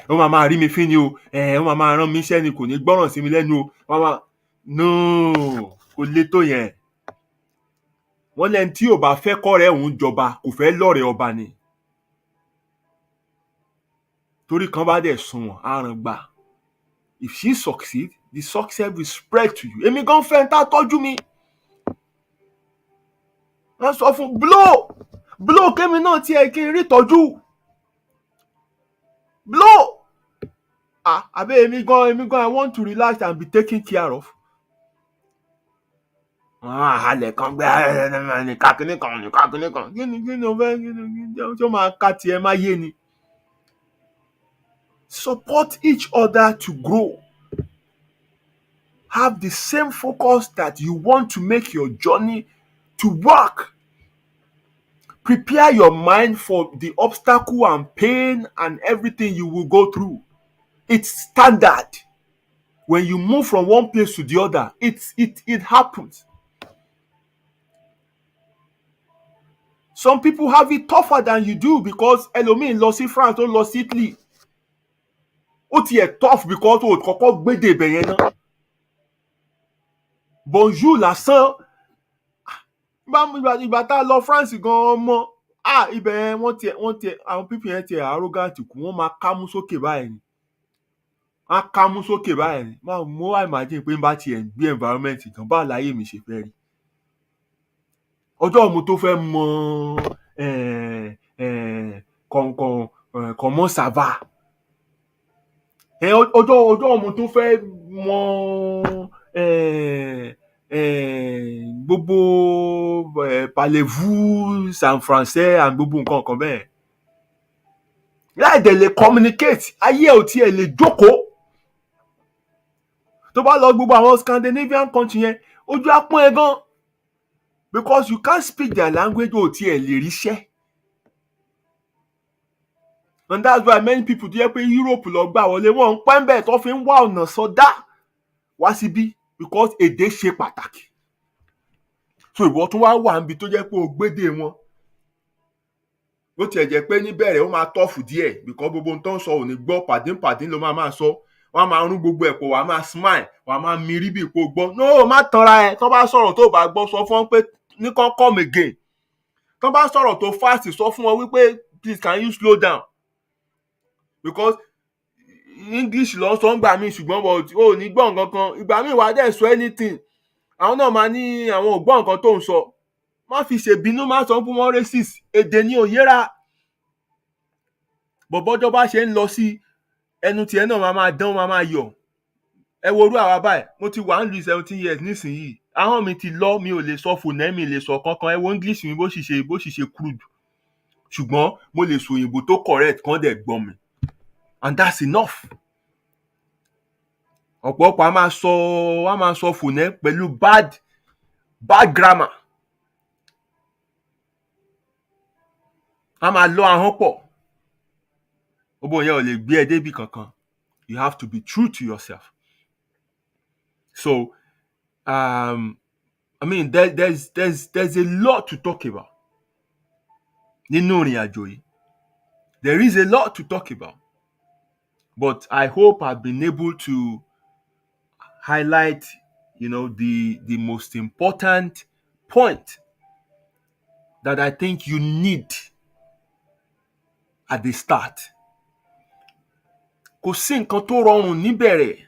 [SPEAKER 2] ó máa rí mi fín ni o, ó máa rán mi iṣẹ́ ni, kò ní gbọ́ràn sí mi lẹ́nu o. No, kò le tó yẹn. Wọ́n lẹ́ni tí ò bá fẹ́ kọ́rẹ́ òun jọba kò fẹ́ lọ́rẹ̀ẹ́ ọba ni. Torí kan bá dẹ̀ sunwọ̀n àrùn gbà. If she succeed, the success will spread to you. Èmi gan fẹ́ ń tá tọ́jú mi. Wọ́n sọ fún blow kémi náà tiẹ̀ kí n rí tọ́jú. Blow. Àbẹ́ èmi gan I want to relax and be taken care of. Àlẹ́ kan gbé nìka kíní kan. Kíni o fẹ́ kíni tí ó máa ká tiẹ̀ máa yé ni. Support each other to grow. Have the same focus that you want to make your journey to work. Prepare your mind for the obstacle and pain and everything you will go through. It's standard. When you move from one place to the other, it happens. Some people have it tougher than you do because ẹlòmíì lọ sí France, ó lọ sí Italy. Ó tiẹ̀ tough because ó kọ́kọ́ gbédè ibẹ̀ yẹn náà. Bonjour lásán. Ìgbà tá a lọ France gan mọ́. Ibẹ̀ yẹn wọ́n tiẹ̀ àwọn people yẹn tiẹ̀ arrogant kù, wọ́n máa kámú sókè báyìí ni. Mo wá imagine pé n bá tiẹ̀ gbé environment gan báwo láyé mi ṣe fẹ́ rí. Ọjọ́ mo tó fẹ́ mọ comment ça va. Ọjọ́ mo tó fẹ́ mọ gbogbo parlez-vous en français and gbogbo nǹkan kan bẹ́ẹ̀. Láì dẹ̀ lè communicate, ayé ò tiẹ̀ lè jókòó. Tó bá lọ gbogbo àwọn Scandinavian country yẹn, ojú á pọ́n ẹ gan. Because you can't speak their language, ò tiẹ̀ lè ríṣẹ́. And that's why many people tó yẹ pé Europe lọ gbà wọlé, wọ́n ń pẹ́ ń bẹ̀ tó fi ń wá ọ̀nà sọdá wá síbí because èdè ṣe pàtàkì. So ìwọ tún wá wà níbi tó jẹ́ pé o gbédè wọn. Bó tiẹ̀ jẹ́ pé níbẹ̀rẹ̀ ó máa tọ́fù díẹ̀ because gbogbo ohun tó ń sọ ò ní gbọ́, pàdín ló máa sọ. Wọ́n á máa rún gbogbo ẹ̀pọ̀, wàá máa smile, wàá máa mirí bí ipò gbọ́. No, má tanra ẹ. Tó bá sọ̀rọ̀ tó bá gbọ́, sọ fún wọn pé ní kán come again. Tó bá sọ̀rọ̀ tó fast, sọ fún wọn wípé please can you slow down. Because English ló ń sọ ń gbà mí ṣùgbọ́n ó ní gbọ́ nǹkan kan. Ìgbà míì wàá dẹ̀ sọ anything. Àwọn náà máa ní àwọn ò gbọ́ nǹkan tó ń sọ. Má fi ṣèbínú, má sọ fún wọn racist. Èdè ni ò yéra. Bọ̀bọ́jọ́ bá ṣe ń lọ sí ẹnu tiẹ̀ náà máa dán, máa yọ̀. Ẹ wo orú àwa báyìí. Mo ti wà ń lu 17 years nísìnyìí. Ahọ́n mi ti lọ, mi ò lè sọ phoneme, mi lè sọ kankan. Ẹ wo English mi bó sì ṣe crude. Ṣùgbọ́n mo lè sọ òyìnbó tó correct kán dẹ̀ gbọ́ mi. And that's enough. Ọ̀pọ̀lọpọ̀ a máa sọ phoneme pẹ̀lú bad grammar. A máa lọ ahọ́n pọ̀. Gbogbo yẹn ò lè gbé ẹ débi kankan. You have to be true to yourself. So, I mean, there's a lot to talk about. Nínú ìrìn àjò yìí. There is a lot to talk about. But I hope I've been able to highlight, the most important point that I think you need at the start. Kò sí nǹkan tó rọrùn níbẹ̀rẹ̀.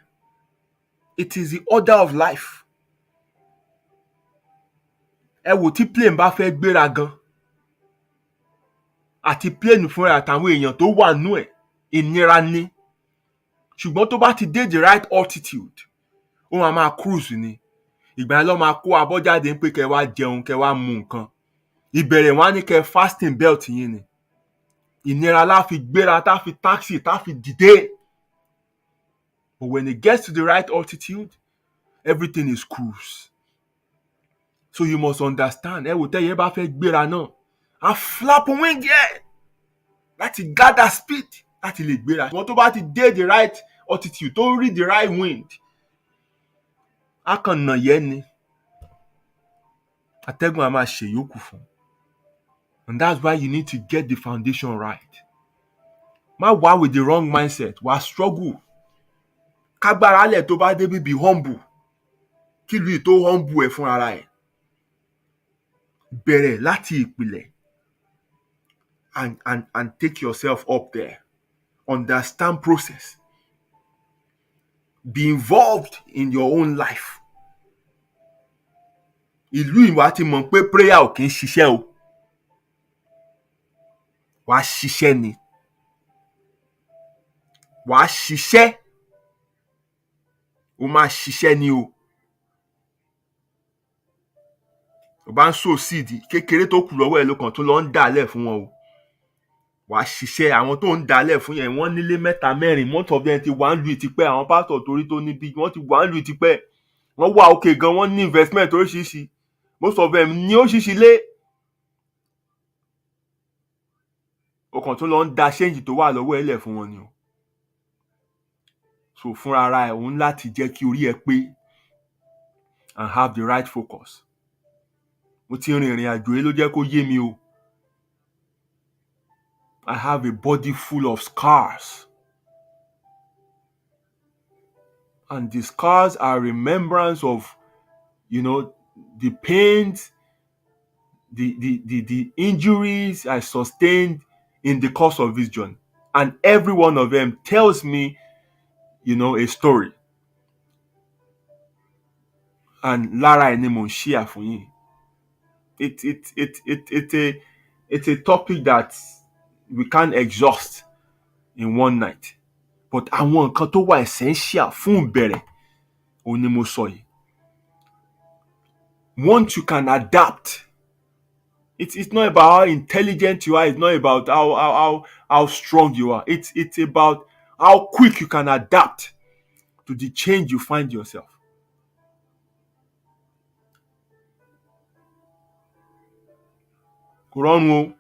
[SPEAKER 2] It is the order of life. Ẹ wò tí plane bá fẹ́ gbéra gan. Àti plane fúnra àtàwọn èèyàn tó wà nú ẹ̀, ìnira ni. Ṣùgbọ́n tó bá ti dé the right altitude, ó máa cruise ni. Ìgbà yẹn ló máa kó abọ́ jáde ń pé kẹ́ wá jẹun, kẹ́ wá mu nǹkan. Ìbẹ̀rẹ̀ wọn á ní kẹ́ fasten belt yín ni. Ìnira la fi gbéra, tá fi taxi, tá fi dìde. But when it gets to the right altitude, everything is cruise. So you must understand. Ẹ wò tẹ́yẹ bá fẹ́ gbéra náà, a flap wing yẹ láti gather speed
[SPEAKER 3] láti lè gbéra. Wọ́n tó bá ti dé the right altitude tó rí the right wind, á kàn nà yẹ́ ni. Atẹ́gùn á máa ṣèyókù fún. And that's why you need to get the foundation right. Má wá with the wrong mindset, wá struggle. Kágbára lẹ̀ tó bá débi be humble. Kí lu tó humble ẹ̀ fún ara ẹ̀. Bẹ̀rẹ̀ láti ìpìlẹ̀ and take yourself up there. Understand process. Be involved in your own life. Ìlú ìwà ti mọ̀ pé prayer ò kì í ṣiṣẹ́ o. Wàá ṣiṣẹ́ ni. Wàá ṣiṣẹ́. O máa ṣiṣẹ́ ni o. O bá ń sow seed kékeré tó kù lọ́wọ́ ẹ̀ ló kàn tó lọ ń dàálẹ̀ fún wọn o. Wàá ṣiṣẹ́. Àwọn tó ń dàálẹ̀ fún yẹn wọ́n nílé 3 4 most of them ti wà ń lu ìtìpẹ́. Àwọn pásítọ̀ torí tó níbí wọ́n ti wà ń lu ìtìpẹ́. Wọ́n wà òkè gan, wọ́n ní investment oríṣiríṣi. Most of them ní oríṣiríṣi lé. O kàn tó lọ ń da change tó wà lọ́wọ́ ẹ̀ lẹ̀ fún wọn ni o. So fúnra ara ẹ̀ òun láti jẹ́ kí orí ẹ pé and have the right focus. Mo ti rin ìrìn àjò yìí ló jẹ́ kó yé mi o. I have a body full of scars. And the scars are remembrance of, the pains, the injuries I sustained in the course of this journey. And every one of them tells me, a story. And lára ẹ̀ ni mò ń share fún yín. It's a topic that we can't exhaust in one night. But àwọn nǹkan tó wà essential fún ìbẹ̀rẹ̀ òun ni mo sọ yìí. Once you can adapt, it's not about how intelligent you are. It's not about how strong you are. It's about how quick you can adapt to the change you find yourself. Kò rọrùn o.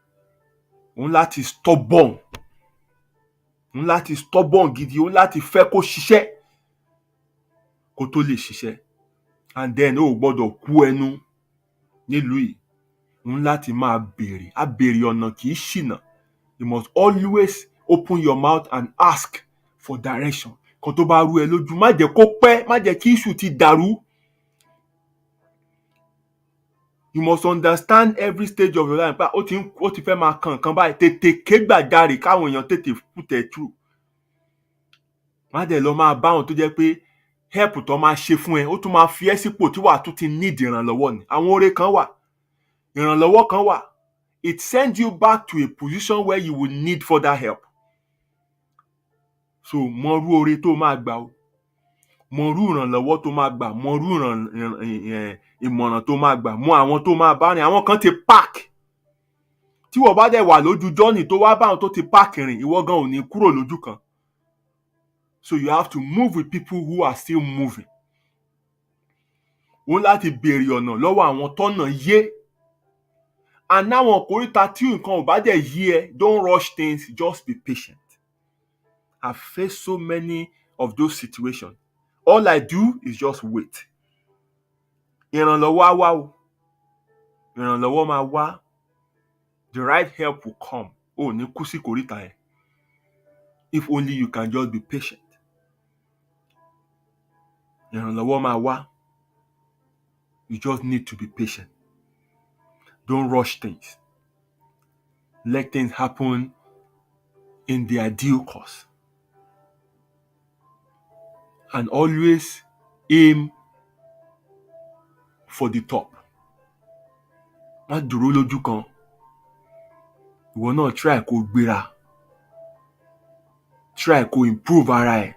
[SPEAKER 3] Òun láti stubborn. Òun láti stubborn gidi. Òun láti fẹ́ kó ṣiṣẹ́ kó tó lè ṣiṣẹ́. And then ó gbọ́dọ̀ kú ẹnu nílùú yìí. Òun láti máa béèrè. Á béèrè ọ̀nà kì í ṣìnà. You must always open your mouth and ask for direction. Kó tó bá rú ẹ lójú, má jẹ́ kó pẹ́, má jẹ́ kí issue ti dàrú. You must understand every stage of your life. Ó ti fẹ́ máa kan nǹkan báyìí. Tètè ké gbàjarè káwọn èèyàn tètè put it through. Má dẹ̀ lọ máa bá wọn tó jẹ́ pé help tó máa ṣe fún ẹ, ó tún máa fi ẹ́ sípò tí wàá tún ti need ìrànlọ́wọ́ ni. Àwọn oore kan wà. Ìrànlọ́wọ́ kan wà. It sends you back to a position where you will need further help. So, mọrú oore tó máa gbà o. Mọrú ìrànlọ́wọ́ tó máa gbà. Mọrú ìmọ̀ràn tó máa gbà. Mọ àwọn tó máa bá rìn. Àwọn kan ti park. Tí wọ́n bá dẹ̀ wà lójú journey tó wá bá àwọn tó ti park rìn, ìwọ gan ò ní kúrò lójú kan. So you have to move with people who are still moving. Wọ́n láti béèrè ọ̀nà lọ́wọ́ àwọn tọ́nà yé. And náwọn kòríta tí nǹkan ò bá dẹ̀ yé ẹ, don't rush things, just be patient. I've faced so many of those situations. All I do is just wait. Ìrànlọ́wọ́ á wá o. Ìrànlọ́wọ́ máa wá. The right help will come. Ó ní kú sí kòríta ẹ̀. If only you can just be patient. Ìrànlọ́wọ́ máa wá. You just need to be patient. Don't rush things. Let things happen in their due course. And always aim for the top. Má dúró lójú kan. Ìwọ náà try kó gbéra. Try kó improve ara ẹ̀.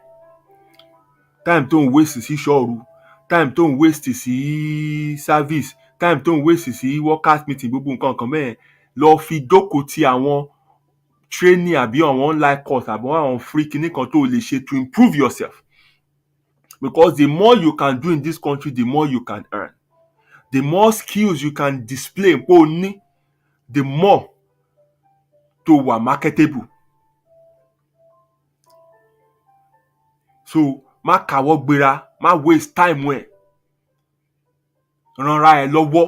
[SPEAKER 3] Time tó ń waste sí ṣọ́ọ̀rù. Time tó ń waste sí service. Time tó ń waste sí workers meeting gbogbo nǹkan kan bẹ́ẹ̀. Lọ fi dókòó ti àwọn training àbí àwọn online course àbí àwọn free kíní kan tó lè ṣe to improve yourself. Because the more you can do in this country, the more you can earn. The more skills you can display, the more to wà marketable. So má káwọ́ gbéra, má waste time ẹ̀, ranra ẹ̀ lọ́wọ́.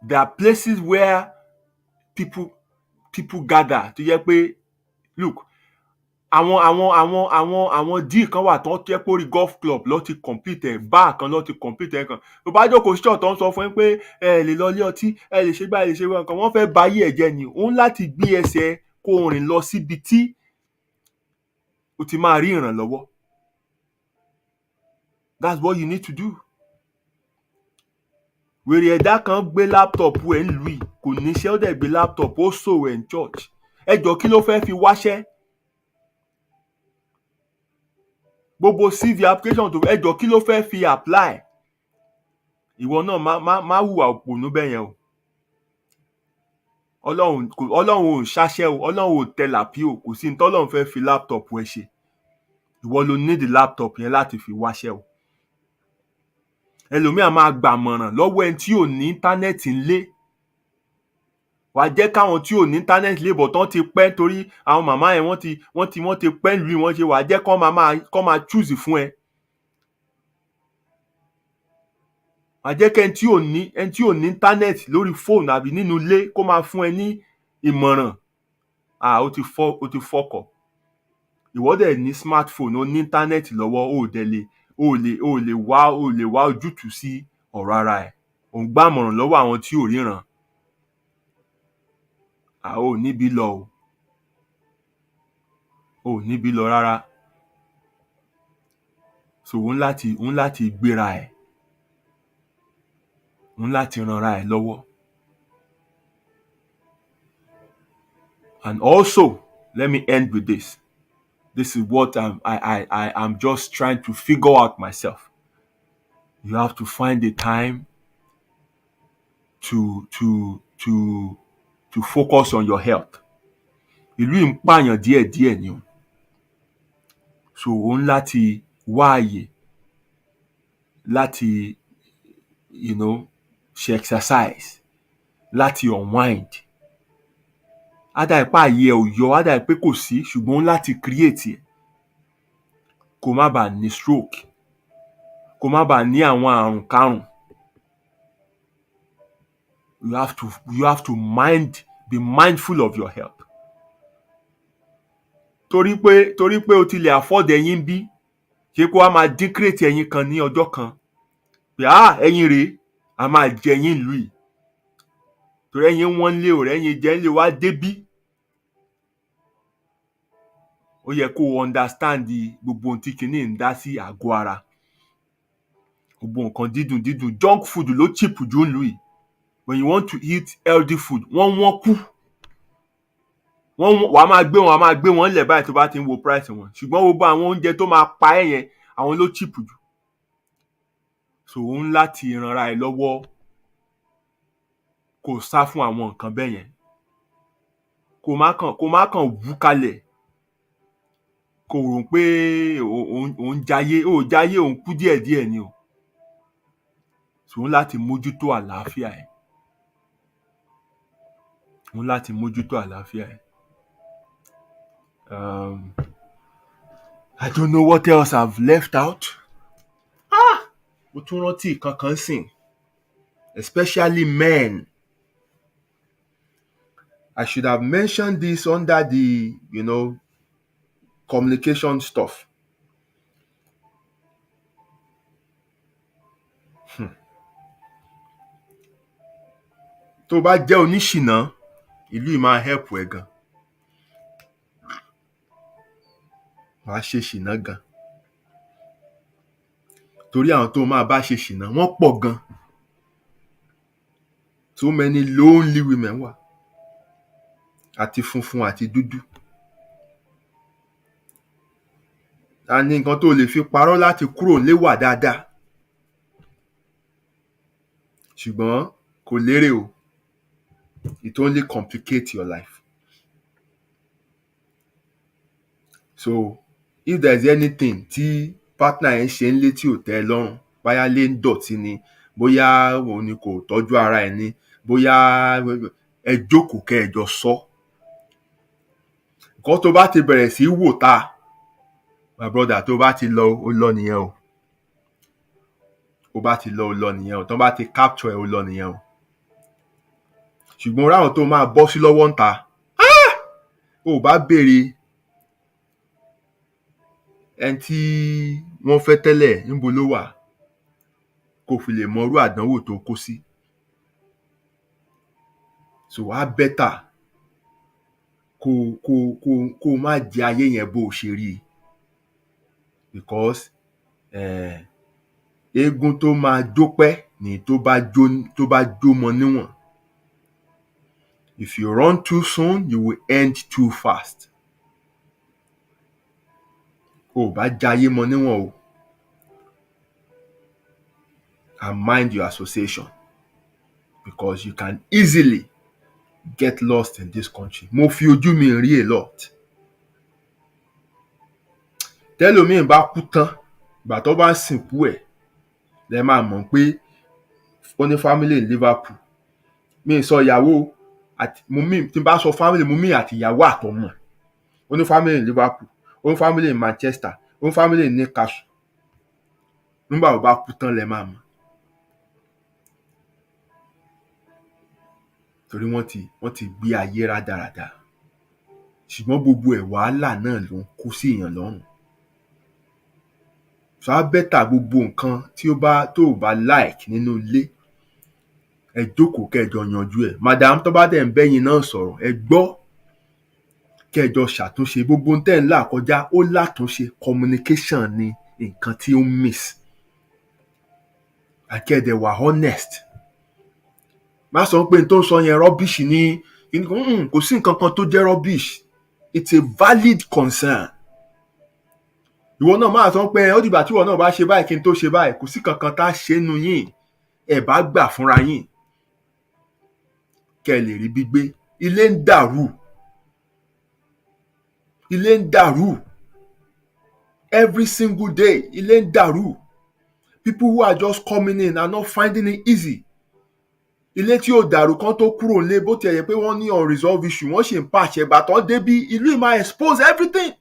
[SPEAKER 3] There are places where people gather tó jẹ́ pé look, àwọn díì kan wà tó jẹ́ pé orí golf club ló ti complete ẹ̀, bar kan ló ti complete ẹ̀ kan. Tó bá jókòó ṣọ́ọ̀ tó ń sọ fún yín pé ẹ lè lọ ilé ọtí, ẹ lè ṣe báyìí, ẹ lè ṣe nǹkan, wọ́n fẹ́ ba ayé ẹ̀ jẹ́ ni. Òun láti gbé ẹsẹ̀ kó rìn lọ síbi tí o ti máa rí ìrànlọ́wọ́. That's what you need to do. Wèrè ẹ̀dá kan gbé laptop ẹ̀ ń lù í, kò níṣẹ́, ó dẹ̀ gbé laptop, ó ṣòwò ẹ̀ ń church. Ẹ jọ kí ló fẹ́ fi wáṣẹ́? Gbogbo CV application tó ẹ jọ kí ló fẹ́ fi apply? Ìwọ náà má hùwà òpònú bẹ́ẹ̀ yẹn o. Ọlọ́run ò ṣáṣẹ́ o, Ọlọ́run ò tẹ làpí o, kò sí ní tọ́lọ́run fẹ́ fi laptop ẹ ṣe. Ìwọ ló need laptop yẹn láti fi wáṣẹ́ o. Ẹlòmíà máa gbàmọ̀ràn lọ́wọ́ ẹni tí ò ní íńtánẹ́ẹ̀tì ńlé. Wàá jẹ́ káwọn tí ò ní íńtánẹ́ẹ̀tì lé bọ̀ tán ti pẹ́, torí àwọn màmá yẹn wọ́n ti pẹ́ lù í, wọ́n ṣe wàá jẹ́ kán máa choose fún ẹ. Wàá jẹ́ kí ẹni tí ò ní íńtánẹ́ẹ̀tì lórí fóònù àbí nínú ilé kó máa fún ẹ ní ìmọ̀ràn. Ó ti fọ́kọ̀. Ìwọ dẹ̀ ní smartphone, ó ní íńtánẹ́ẹ̀tì lọ́wọ́, ó lè wá ojútùú sí ọ̀rọ̀ ara ẹ̀. Ò ń gbàmọ̀ràn lọ́wọ́ àwọn tí ò ríran. Ò níbi lọ o. Ò níbi lọ rárá. So òun láti gbéra ẹ̀. Òun láti ranra ẹ̀ lọ́wọ́. And also, let me end with this. This is what I'm just trying to figure out myself. You have to find the time to focus on your health. Ìlú yìí ń pààyàn díẹ̀díẹ̀ ni o. So òun láti wá àyè láti ṣe exercise, láti unwind. Á dà pé àyè ẹ̀ ò yọ, á dà pé kò sí, ṣùgbọ́n láti create ẹ̀. Kó má bàa ní stroke, kó má bàa ní àwọn àrùn kárùn. You have to be mindful of your health. Torí pé o ti lè afford ẹyin bí, ṣé kó wá máa dín crate ẹyin kan ní ọjọ́ kan. Pé ẹyin rèé, a máa jẹ ẹyin ìlú yìí. Torí ẹyin wọ́n lé ọ̀rẹ́ ẹyin jẹ́ ń lè wá débí. Ó yẹ kó understand gbogbo ohun tí kinní ń dá sí àgọ́ ara. Gbogbo nǹkan dídùn junk food ló cheap jù ń lù yìí. When you want to eat healthy food, wọ́n kú. Wàá máa gbé wọn lẹ̀ báyìí tó bá ti ń wo price wọn. Ṣùgbọ́n gbogbo àwọn oúnjẹ tó máa pa ẹ́ yẹn, àwọn ló cheap jù. So òun láti ranra ẹ̀ lọ́wọ́, kó sá fún àwọn nǹkan bẹ́ẹ̀ yẹn. Kó má kàn wú kalẹ̀. Kò rò pé òun jayé, òun kú díẹ̀díẹ̀ ni o. So òun láti mójútó àlàáfíà ẹ̀. Òun láti mójútó àlàáfíà ẹ̀. I don't know what else I've left out. Mo tún rántí kankan sìn, especially men. I should have mentioned this under the, communication stuff. Tó bá jẹ́ oníṣìná, ìlú yìí máa help ẹ gan. Wàá ṣe ṣìná gan. Torí àwọn tó máa bá ṣe ṣìná, wọ́n pọ̀ gan. So many lonely women wà. Àti funfun àti dúdú. A ní nǹkan tó lè fi parọ́ láti kúrò nílé wà dáadáa. Ṣùgbọ́n kò lérè o. It only complicates your life. So if there is anything tí partner ẹ̀ ń ṣe ń lé tí ò tẹ́ ẹ lọ́rùn, bóyá lé ń dọ̀tí ni, bóyá òun ni kò tọ́jú ara ẹ̀ ni, bóyá ẹ jókòó kẹ́ ẹ jọ sọ. because tó bá ti bẹ̀rẹ̀ sí wò ta my brother tó bá ti lọ ó lọ nìyẹn o ó bá ti lọ ó lọ nìyẹn o tó bá ti capture ẹ ó lọ nìyẹn o ṣùgbọ́n ráwọn tó máa bọ́ sí lọ́wọ́ ń ta ó bá béèrè ẹni tí wọ́n fẹ́ tẹ́lẹ̀ níbo ló wà kó fi lè mọrú àdánwò tó kó sí so wá bẹ́tà kó má jẹ ayé yẹn bó o ṣe rí i because eégún tó máa jópẹ́ ní tó bá jó mọ níwọ̀n. If you run too soon, you will end too fast. O bá jayé mọ níwọ̀n o. And mind your association because you can easily get lost in this country. Mo fi ojú mi rí a lot. Tẹ́lòmíì bá kú tán, ìgbà tó bá ń sìnkú ẹ̀, lẹ máa mọ̀ pé ó ní family in Liverpool. Mi sọ ìyàwó àti tí n bá sọ family mo mí àti ìyàwó àtọmọ. Ó ní family in Liverpool, ó ní family in Manchester, ó ní family in Newcastle. Nígbà tó bá kú tán lẹ máa mọ̀. Torí wọ́n ti gbé ayé rádaràda. Ṣùgbọ́n gbogbo ẹ̀ wàhálà náà ló ń kó sí èèyàn lọ́rùn. So á bẹ́tà gbogbo nǹkan tó bá like nínú ilé ẹ jókòó kẹjọ yanjú ẹ̀. Madam tó bá dẹ̀ ń bẹ́yìn náà sọ̀rọ̀ ẹ gbọ́ kẹjọ ṣàtúnṣe gbogbo ń tẹ̀ ń là kọjá ó látúnṣe communication ni nǹkan tí ó miss. Àkẹ́dẹ̀ wà honest. Má sọ pé n tó ń sọ yẹn rubbish ni kò sí nǹkan kan tó jẹ́ rubbish. It's a valid concern. Ìwọ náà máa sọ pé ó dìgbà tí ìwọ náà bá ṣe báyìí kí n tó ṣe báyìí kò sí kankan tá a ṣe nu yín ẹ bá gbà fúnra yín kẹ́ lè rí gbígbé. Ilé ń dàrú every single day. Ilé ń dàrú. People who are just coming in are not finding it easy. Ilé tí ó dàrú kan tó kúrò nílé bó ti ẹ̀ yẹ pé wọ́n ní unresolved issue wọ́n ṣì ń pàṣẹ bàtọ́ débí ìlú ì máa expose everything.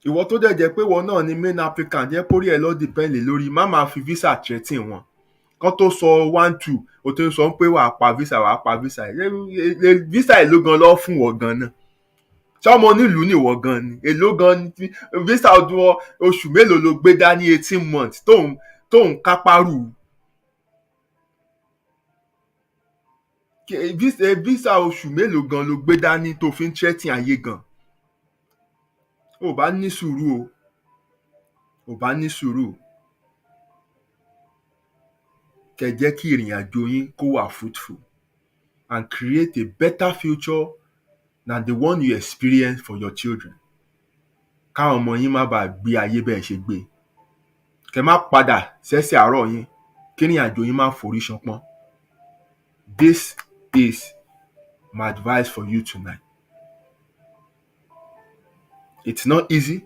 [SPEAKER 3] Ìwọ tó dẹ̀ jẹ́ pé wọn náà ni main applicant jẹ́ pórí ẹ̀ lọ depend lórí má máa fi visa threaten wọn. Kán tó sọ 1-2 o tó ń sọ pé wàá pa visa visa èló gan lọ fún wọn gan náà. Ṣé ọmọ onílùú ni ìwọ gan ni èló gan ni visa ọdún oṣù mélòó ló gbé dání 18 months tó ń kápárù. Visa oṣù mélòó gan ló gbé dání tó fi ń threaten ayé gan. Ò bá ní sùúrù kẹ́ jẹ́ kí ìrìn àjò yín kó wà fruitful and create a better future than the one you experience for your children. Káwọn ọmọ yín má bàa gbé ayé bẹ́ẹ̀ ṣe gbé. Kẹ́ má padà sẹ́sẹ̀ àárọ̀ yín kí ìrìn àjò yín má forí ṣánpọ́n. This is my advice for you tonight. It's not easy.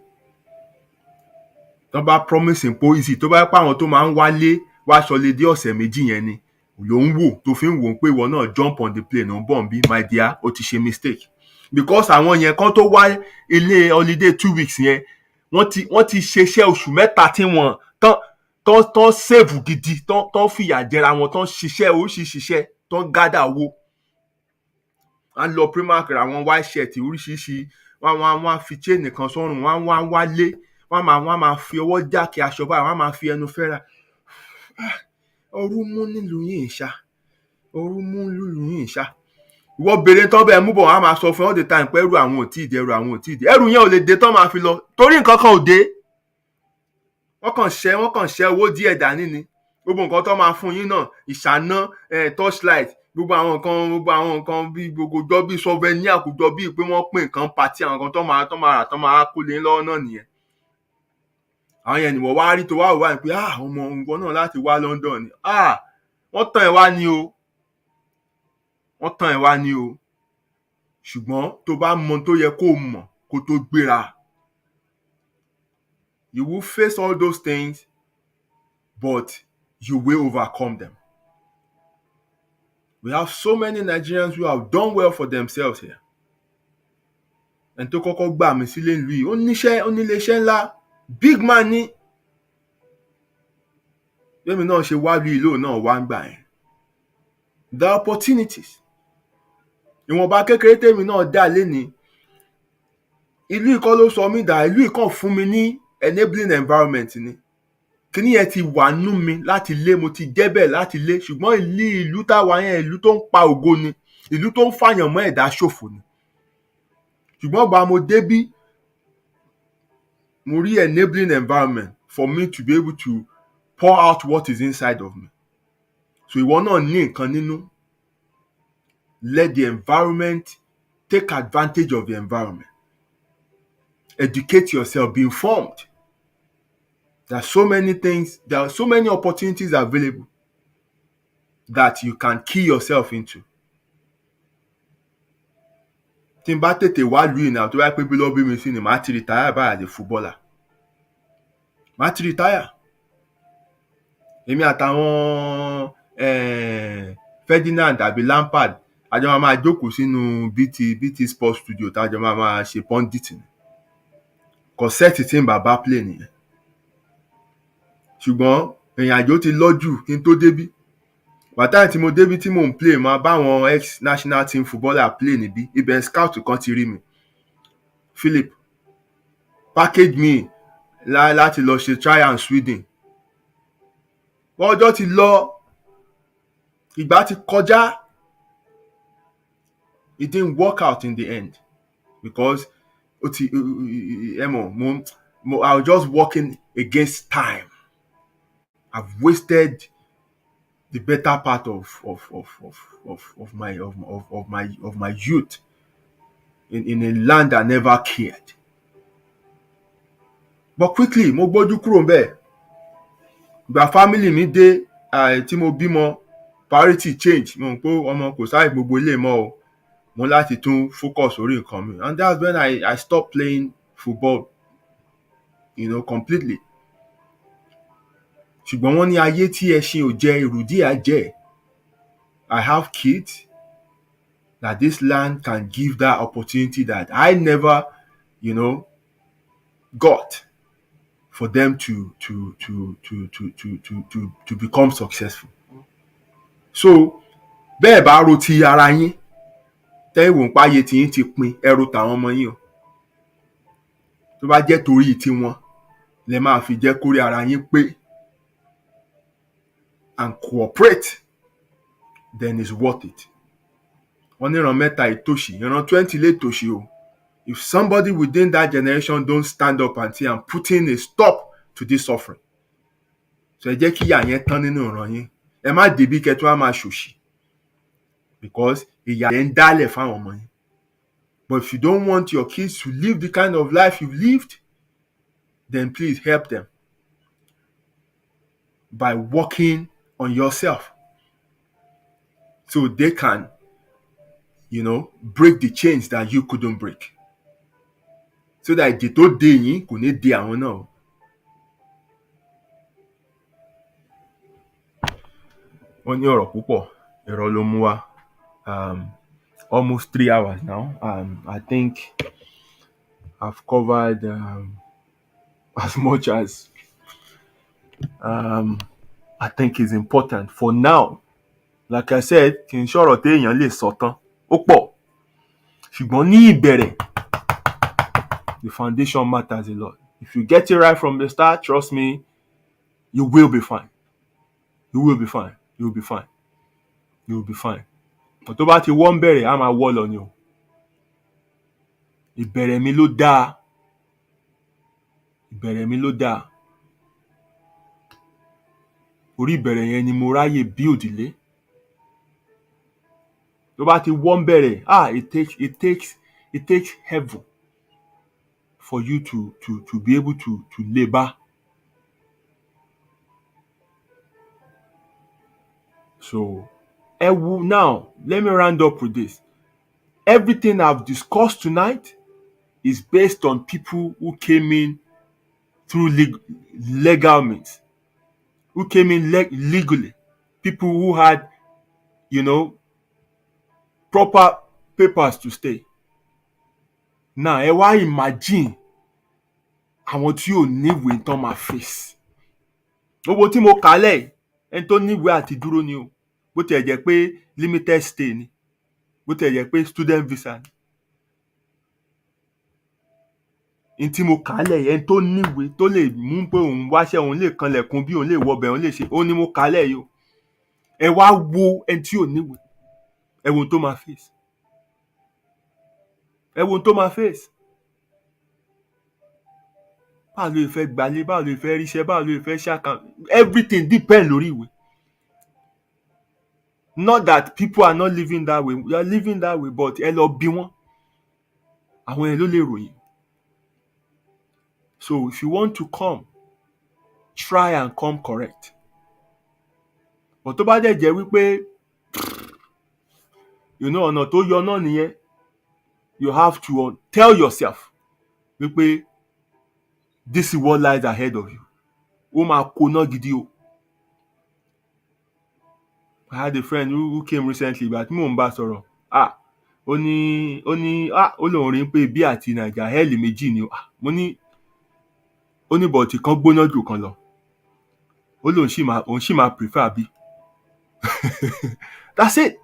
[SPEAKER 3] Tó bá promise pé easy tó bá pa àwọn tó máa ń wá ṣọlédé ọ̀sẹ̀ méjì yẹn ni ló ń wò tó fi ń wò pé ìwọ náà jump on the plane ń bọ̀ ń bí my dear ó ti ṣe mistake because àwọn yẹn kan tó wá ilé holiday 2 weeks yẹn wọ́n ti ṣeṣẹ́ oṣù mẹ́ta tí wọ́n tán save gidi tán fìyà jẹra wọn tán ṣiṣẹ́ oríṣiríṣiṣẹ́ tán gádà owó. Wọ́n á lọ Primark ra àwọn white shirt oríṣiríṣi wọ́n á fi chain kan sọ́rùn wọ́n á wálé wọ́n máa fi ọwọ́ jákè aṣọ báyìí wọ́n á máa fi ẹnu fẹ́ra. Ooru mú nílùú yìí ṣá. Ìwọ bèrè tán bẹ́ẹ̀ mú bọ̀ wọ́n á máa sọ fún all the time pé ẹrù àwọn ò tí ì dé ẹrù yẹn ò lè dé tán máa fi lọ torí nǹkan kan ò dé. Wọ́n kàn ṣẹ́ owó díẹ̀ dání ni gbogbo nǹkan tó máa fún yín náà ìṣáná torchlight gbogbo àwọn nǹkan bí gbogbo jọ bí souvenir kò jọ bí pé wọ́n pín nǹkan party àwọn nǹkan tó máa kó lé lọ́wọ́ náà nìyẹn. Àwọn yẹn nìwọ wá rí tó wá wà pé ọmọ nǹkan náà láti wá London ni wọ́n tàn ẹ́ wá ní o ṣùgbọ́n tó bá mọ tó yẹ kó mọ̀ kó tó gbéra you will face all those things but you will overcome them. We have so many Nigerians who have done well for themselves here. Ẹni tó kọ́kọ́ gbà mí sílé ìlú yìí, ó níṣẹ́, ó níléeṣẹ́ ńlá, big man ni. Bẹ́ẹ̀mi náà ṣe wá lu ìlú náà wá ń gbà yẹn. The opportunities. Ìwọ̀nba kékeré tèmi náà dà lénìí. Ìlú ìkọ́ ló sọ mí dà, ìlú ìkọ́ fún mi ní enabling environment ni. Kíní yẹn ti wà nú mi láti lé, mo ti débẹ̀ láti lé, ṣùgbọ́n ìlú táwa yẹn ìlú tó ń pa ògo ni, ìlú tó ń fàyàn mọ́ ẹ̀dá ṣòfò ni. Ṣùgbọ́n gba mo débí, mo rí enabling environment for me to be able to pour out what is inside of me. So ìwọ náà ní nǹkan nínú. Let the environment take advantage of the environment. Educate yourself, be informed. There are so many things, there are so many opportunities available that you can key yourself into. Tí n bá tètè wá lu ìnà tó bá pé bí lọ́ bí mi sí ni màá ti retire báyà as a footballer. Màá ti retire. Èmi àtàwọn Ferdinand àbí Lampard àjọ máa jókòó sínú BT Sports Studio tájọ máa ṣe pundit ni. Kọ̀sẹ́ẹ̀tì tí n bàbá play nìyẹn. Ṣùgbọ́n ìrìn àjò ti lọ́jù kí n tó débí. Bàtà tí mo débí tí mò ń play máa bá àwọn ex national team footballer play níbí. Ibẹ̀ scout kan ti rí mi. Philip package me láti lọ ṣe trial in Sweden. Ọjọ́ ti lọ, ìgbà ti kọjá. It didn't work out in the end because I was just working against time. I've wasted the better part of my youth in a land that never cared. But quickly, mo gbójú kúrò ńbẹ̀. Gba family mi dé, tí mo bímọ, priority change. Mo mọ̀ pé ọmọ kò sáyè gbogbo ilé mọ́ o. Mo láti tún focus orí nǹkan mi. And that's when I stopped playing football, completely. Ṣùgbọ́n wọ́n ní ayé tí ẹṣin ò jẹ ìrùdí á jẹ. I have kids that this land can give that opportunity that I never, got for them to become successful. So, bẹ́ẹ̀ bá ro ti ara yín, tẹ́wọ̀n ń páyé tí yín ti pin ẹrù tàwọn ọmọ yín o. Tó bá jẹ́ torí tiwọn, lẹ máa fi jẹ́ kórí ara yín pé and cooperate, then it's worth it. Wọ́n ní ìran mẹ́ta ìtòṣì, ìran 20 lè tòṣì o. If somebody within that generation don't stand up and say I'm putting a stop to this suffering. So ẹ jẹ́ kí ìyà yẹn tán nínú ìran yín. Ẹ má débí kẹ́tọ́ á máa ṣòṣì. Because ìyà yẹn ń dálẹ̀ fáwọn ọmọ yín. But if you don't want your kids to live the kind of life you've lived, then please help them by working on yourself so they can, break the chains that you couldn't break. So that ìdè tó dé yín kò ní dé àwọn náà. Wọ́n ní ọ̀rọ̀ púpọ̀, ẹ̀rọ ló mú wá. Almost 3 hours now. I think I've covered as much as I think is important for now. Like I said, kì í ṣọ̀rọ̀ téèyàn lè sọ tán. Ó pọ̀. Ṣùgbọ́n ní ìbẹ̀rẹ̀, the foundation matters a lot. If you get it right from the start, trust me, you will be fine. You will be fine. You will be fine. You will be fine. But tó bá ti wọ́n bẹ̀rẹ̀, á máa wọ́ lọ ni o. Ìbẹ̀rẹ̀ mi ló dáa. Ìbẹ̀rẹ̀ mi ló dáa. Orí ìbẹ̀rẹ̀ yẹn ni mo ráyè build ilé. Tó bá ti wọ́n bẹ̀rẹ̀, it takes heaven for you to be able to labor. So, now, let me round up with this. Everything I've discussed tonight is based on people who came in through legal means, who came in legally, people who had,
[SPEAKER 2] proper papers to stay. Now ẹ wá imagine àwọn tí ò níwèé tán máa face. Gbogbo tí mo kà lẹ̀ ẹni tó níwèé àti dúró ni o, bó tiẹ̀ jẹ́ pé limited stay ni, bó tiẹ̀ jẹ́ pé student visa ni. N tí mo kà lẹ̀ ẹni tó níwèé tó lè mú pé òun wáṣẹ́, òun lè kanlẹ̀kùn bí òun lè wọbẹ̀, òun lè ṣe, òun ni mo kà lẹ̀ yìí o. Ẹ wá wo ẹni tí ò níwèé, ẹ wo ohun tó máa face. Ẹ wo ohun tó máa face. Báwo ló fẹ́ gbalé, báwo ló fẹ́ ríṣẹ́, báwo ló fẹ́ ṣàkàn, everything depend lórí ìwé. Not that people are not living that way, we are living that way, but ẹ lọ bí wọn, àwọn yẹn ló lè ròyìn. So if you want to come, try and come correct. But tó bá dẹ̀ jẹ́ wípé ọ̀nà tó yọ náà nìyẹn, you have to tell yourself wípé this is what lies ahead of you. Ó máa kóná gidi o. I had a friend who came recently, but tí mò ń bá sọ̀rọ̀, ó lóun rí pé bí àti Naija hẹ́ẹ̀lì méjì ni o. Mo ní bọ̀tì kan gbóná jù kan lọ. Ó lóun sì máa prefer bí. That's it.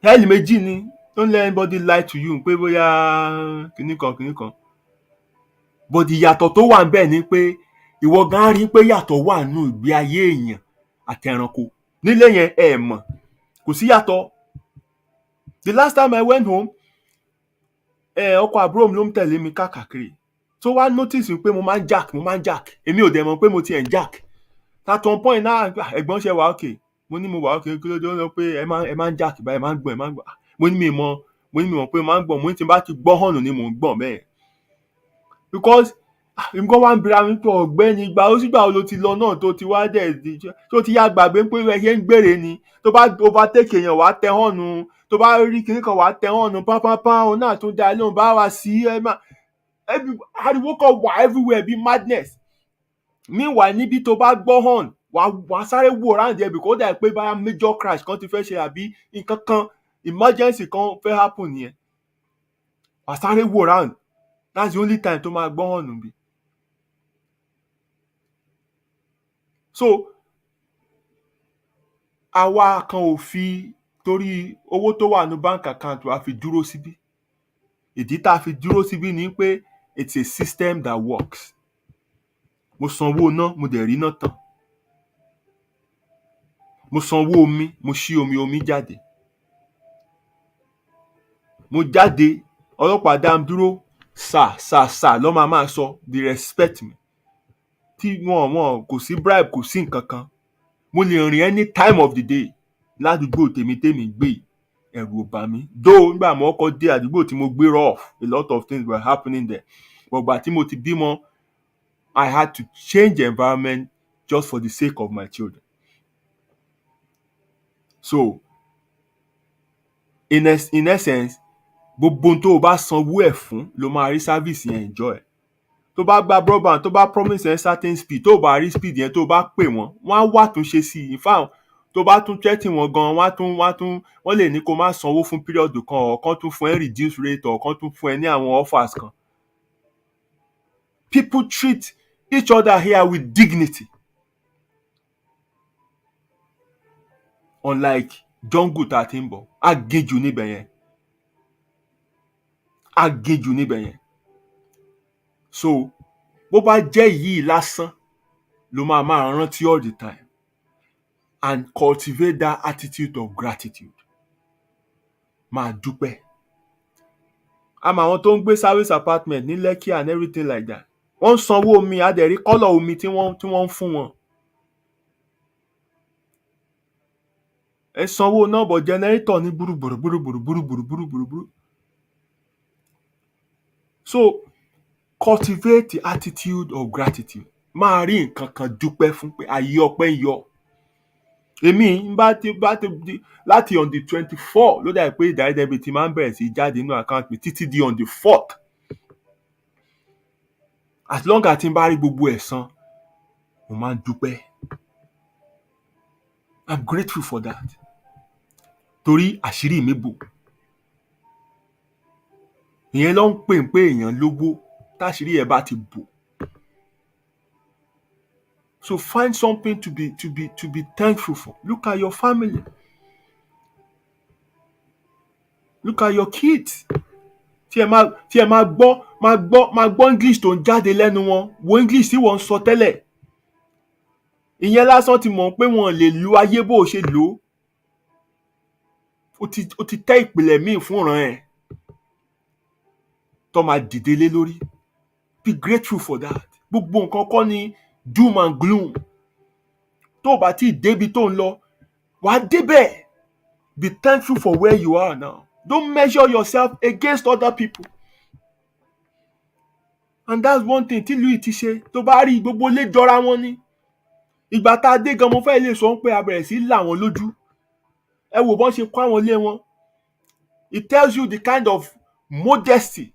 [SPEAKER 2] Hẹ́ẹ̀lì méjì ni. Don't let anybody lie to you pé bóyá kìíní kan. But ìyàtọ̀ tó wà níbẹ̀ ni pé ìwọ gan rí pé yàtọ̀ wà nínú ìgbé ayé èèyàn àti ẹranko. Nílé yẹn ẹ mọ̀, kò sí yàtọ̀. The last time I went home, ọkọ àbúrò mi ló ń tẹ̀lé mi káàkiri. So wá notice pé mo máa ń jack. Èmi ò dẹ̀ mọ̀ pé mo ti ń jack. At one point náà, ẹ̀gbọ́n ṣe wà okay. Mo ní mo wà okay, kí ló dé? Ó lọ pé ẹ máa ń jack báyìí, ẹ máa ń gbọ̀n. Mo ní mi mọ̀ pé máa ń gbọ̀n. Mo ní tí n bá ti gbọ́ hànú ni mò ń gbọ̀n bẹ́ẹ̀. Because nǹkan wá ń bira mi pé ọ̀gbẹ́ni ìgbà ó sígbà wo ló ti lọ náà tó ti wá dẹ̀ tó ti yá gbàgbé pé ẹ ṣe ń gbèrè ni. Tó bá overtake èèyàn wá tẹ hànú, tó bá rí kinní kan wá tẹ hànú, pápápá òun náà tún dá lóhùn bá wa sí ariwo kan wà everywhere bí madness. Meanwhile níbi tó bá gbọ́ hàn wàá sáré wò round there because ó dà pé báyà major crash kan ti fẹ́ ṣe àbí nǹkan kan emergency kan fẹ́ happen nìyẹn. Wàá sáré wò round. That's the only time tó máa gbọ́ hàn níbí. So àwa kan ò fi torí owó tó wà ní bank account wa fi dúró síbí. Ìdí tá a fi dúró síbí ni pé it's a system that works. Mo sanwó iná, mo dẹ̀ rí iná tán. Mo sanwó omi, mo ṣí omi jáde. Mo jáde, ọlọ́pàá dá mi dúró, sà lọ́ máa sọ, they respect me. Tí wọn kò sí bribe, kò sí nǹkan kan. Mo lè rìn any time of the day ládùúgbò tèmi gbé, ẹ̀rù ò bà mí. Though nígbà mo kọ́kọ́ dé àdúgbò tí mo gbé rough, a lot of things were happening there. But ìgbà tí mo ti bímọ, I had to change the environment just for the sake of my children. So, in essence, gbogbo tó o bá sanwó ẹ̀ fún ló máa rí service yẹn enjoy. Tó bá gba broadband, tó bá promise ẹ certain speed, tó bá rí speed yẹn, tó bá pè wọ́n, wọ́n á wá tún ṣe sí i. In fact, tó bá tún threaten wọn gan, wọ́n lè ní kó má sanwó fún period kan, ọ̀kan tún fún ẹ reduce rate, ọ̀kan tún fún ẹ ní àwọn offers kan. People treat each other here with dignity. Unlike jungle tá a ti ń bọ̀, agéjù níbẹ̀ yẹn. So bó bá jẹ́ yìí lásán ló máa rántí all the time and cultivate that attitude of gratitude. Máa dúpẹ́. Àmọ́ àwọn tó ń gbé service apartment ní Lekki and everything like that, wọ́n ń sanwó omi, adẹ̀rí kọ́lọ̀ omi tí wọ́n ń fún wọn. Ẹ sanwó náà bọ̀ generator ní búrúbúrú. So cultivate the attitude of gratitude. Máa rí nǹkan kan dúpẹ́ fún pé ayé ọpẹ́ yọ. Èmi láti on the 24 ló dà pé direct debit ti máa ń bẹ̀rẹ̀ sí jáde nínú account mi títí di on the 4th. As long as tí n bá rí gbogbo ẹ̀ san, mo máa ń dúpẹ́. I'm grateful for that.
[SPEAKER 3] torí àṣírí mi bò. Ìyẹn ló ń pè èèyàn lówó táṣírí ẹ̀ bá ti bò. So find something to be thankful for. Look at your family. Look at your kids. Tí ẹ máa gbọ́ English tó ń jáde lẹ́nu wọn, wo English tí wọ́n ń sọ tẹ́lẹ̀. Ìyẹn lásán ti mọ̀ pé wọ́n lè lo ayé bó ṣe lò ó. Ó ti tẹ́ ìpìlẹ̀ míì fúnran ẹ̀ tó máa dìde lé lórí. Be grateful for that. Gbogbo nǹkan kọ́ ni doom and gloom. Tó o bá tí ì débi tó ń lọ, wàá débẹ̀. Be thankful for where you are now. Don't measure yourself against other people. And that's one thing tí Louis ti ṣe. Tó bá rí gbogbo lé jọra wọn ni. Ìgbà tá a dé gan mo fẹ́ lè sọ pé a bẹ̀rẹ̀ sí là wọn lójú. Ẹ wò bọ́n ṣe kó àwọn ilé wọn. It tells you the kind of modesty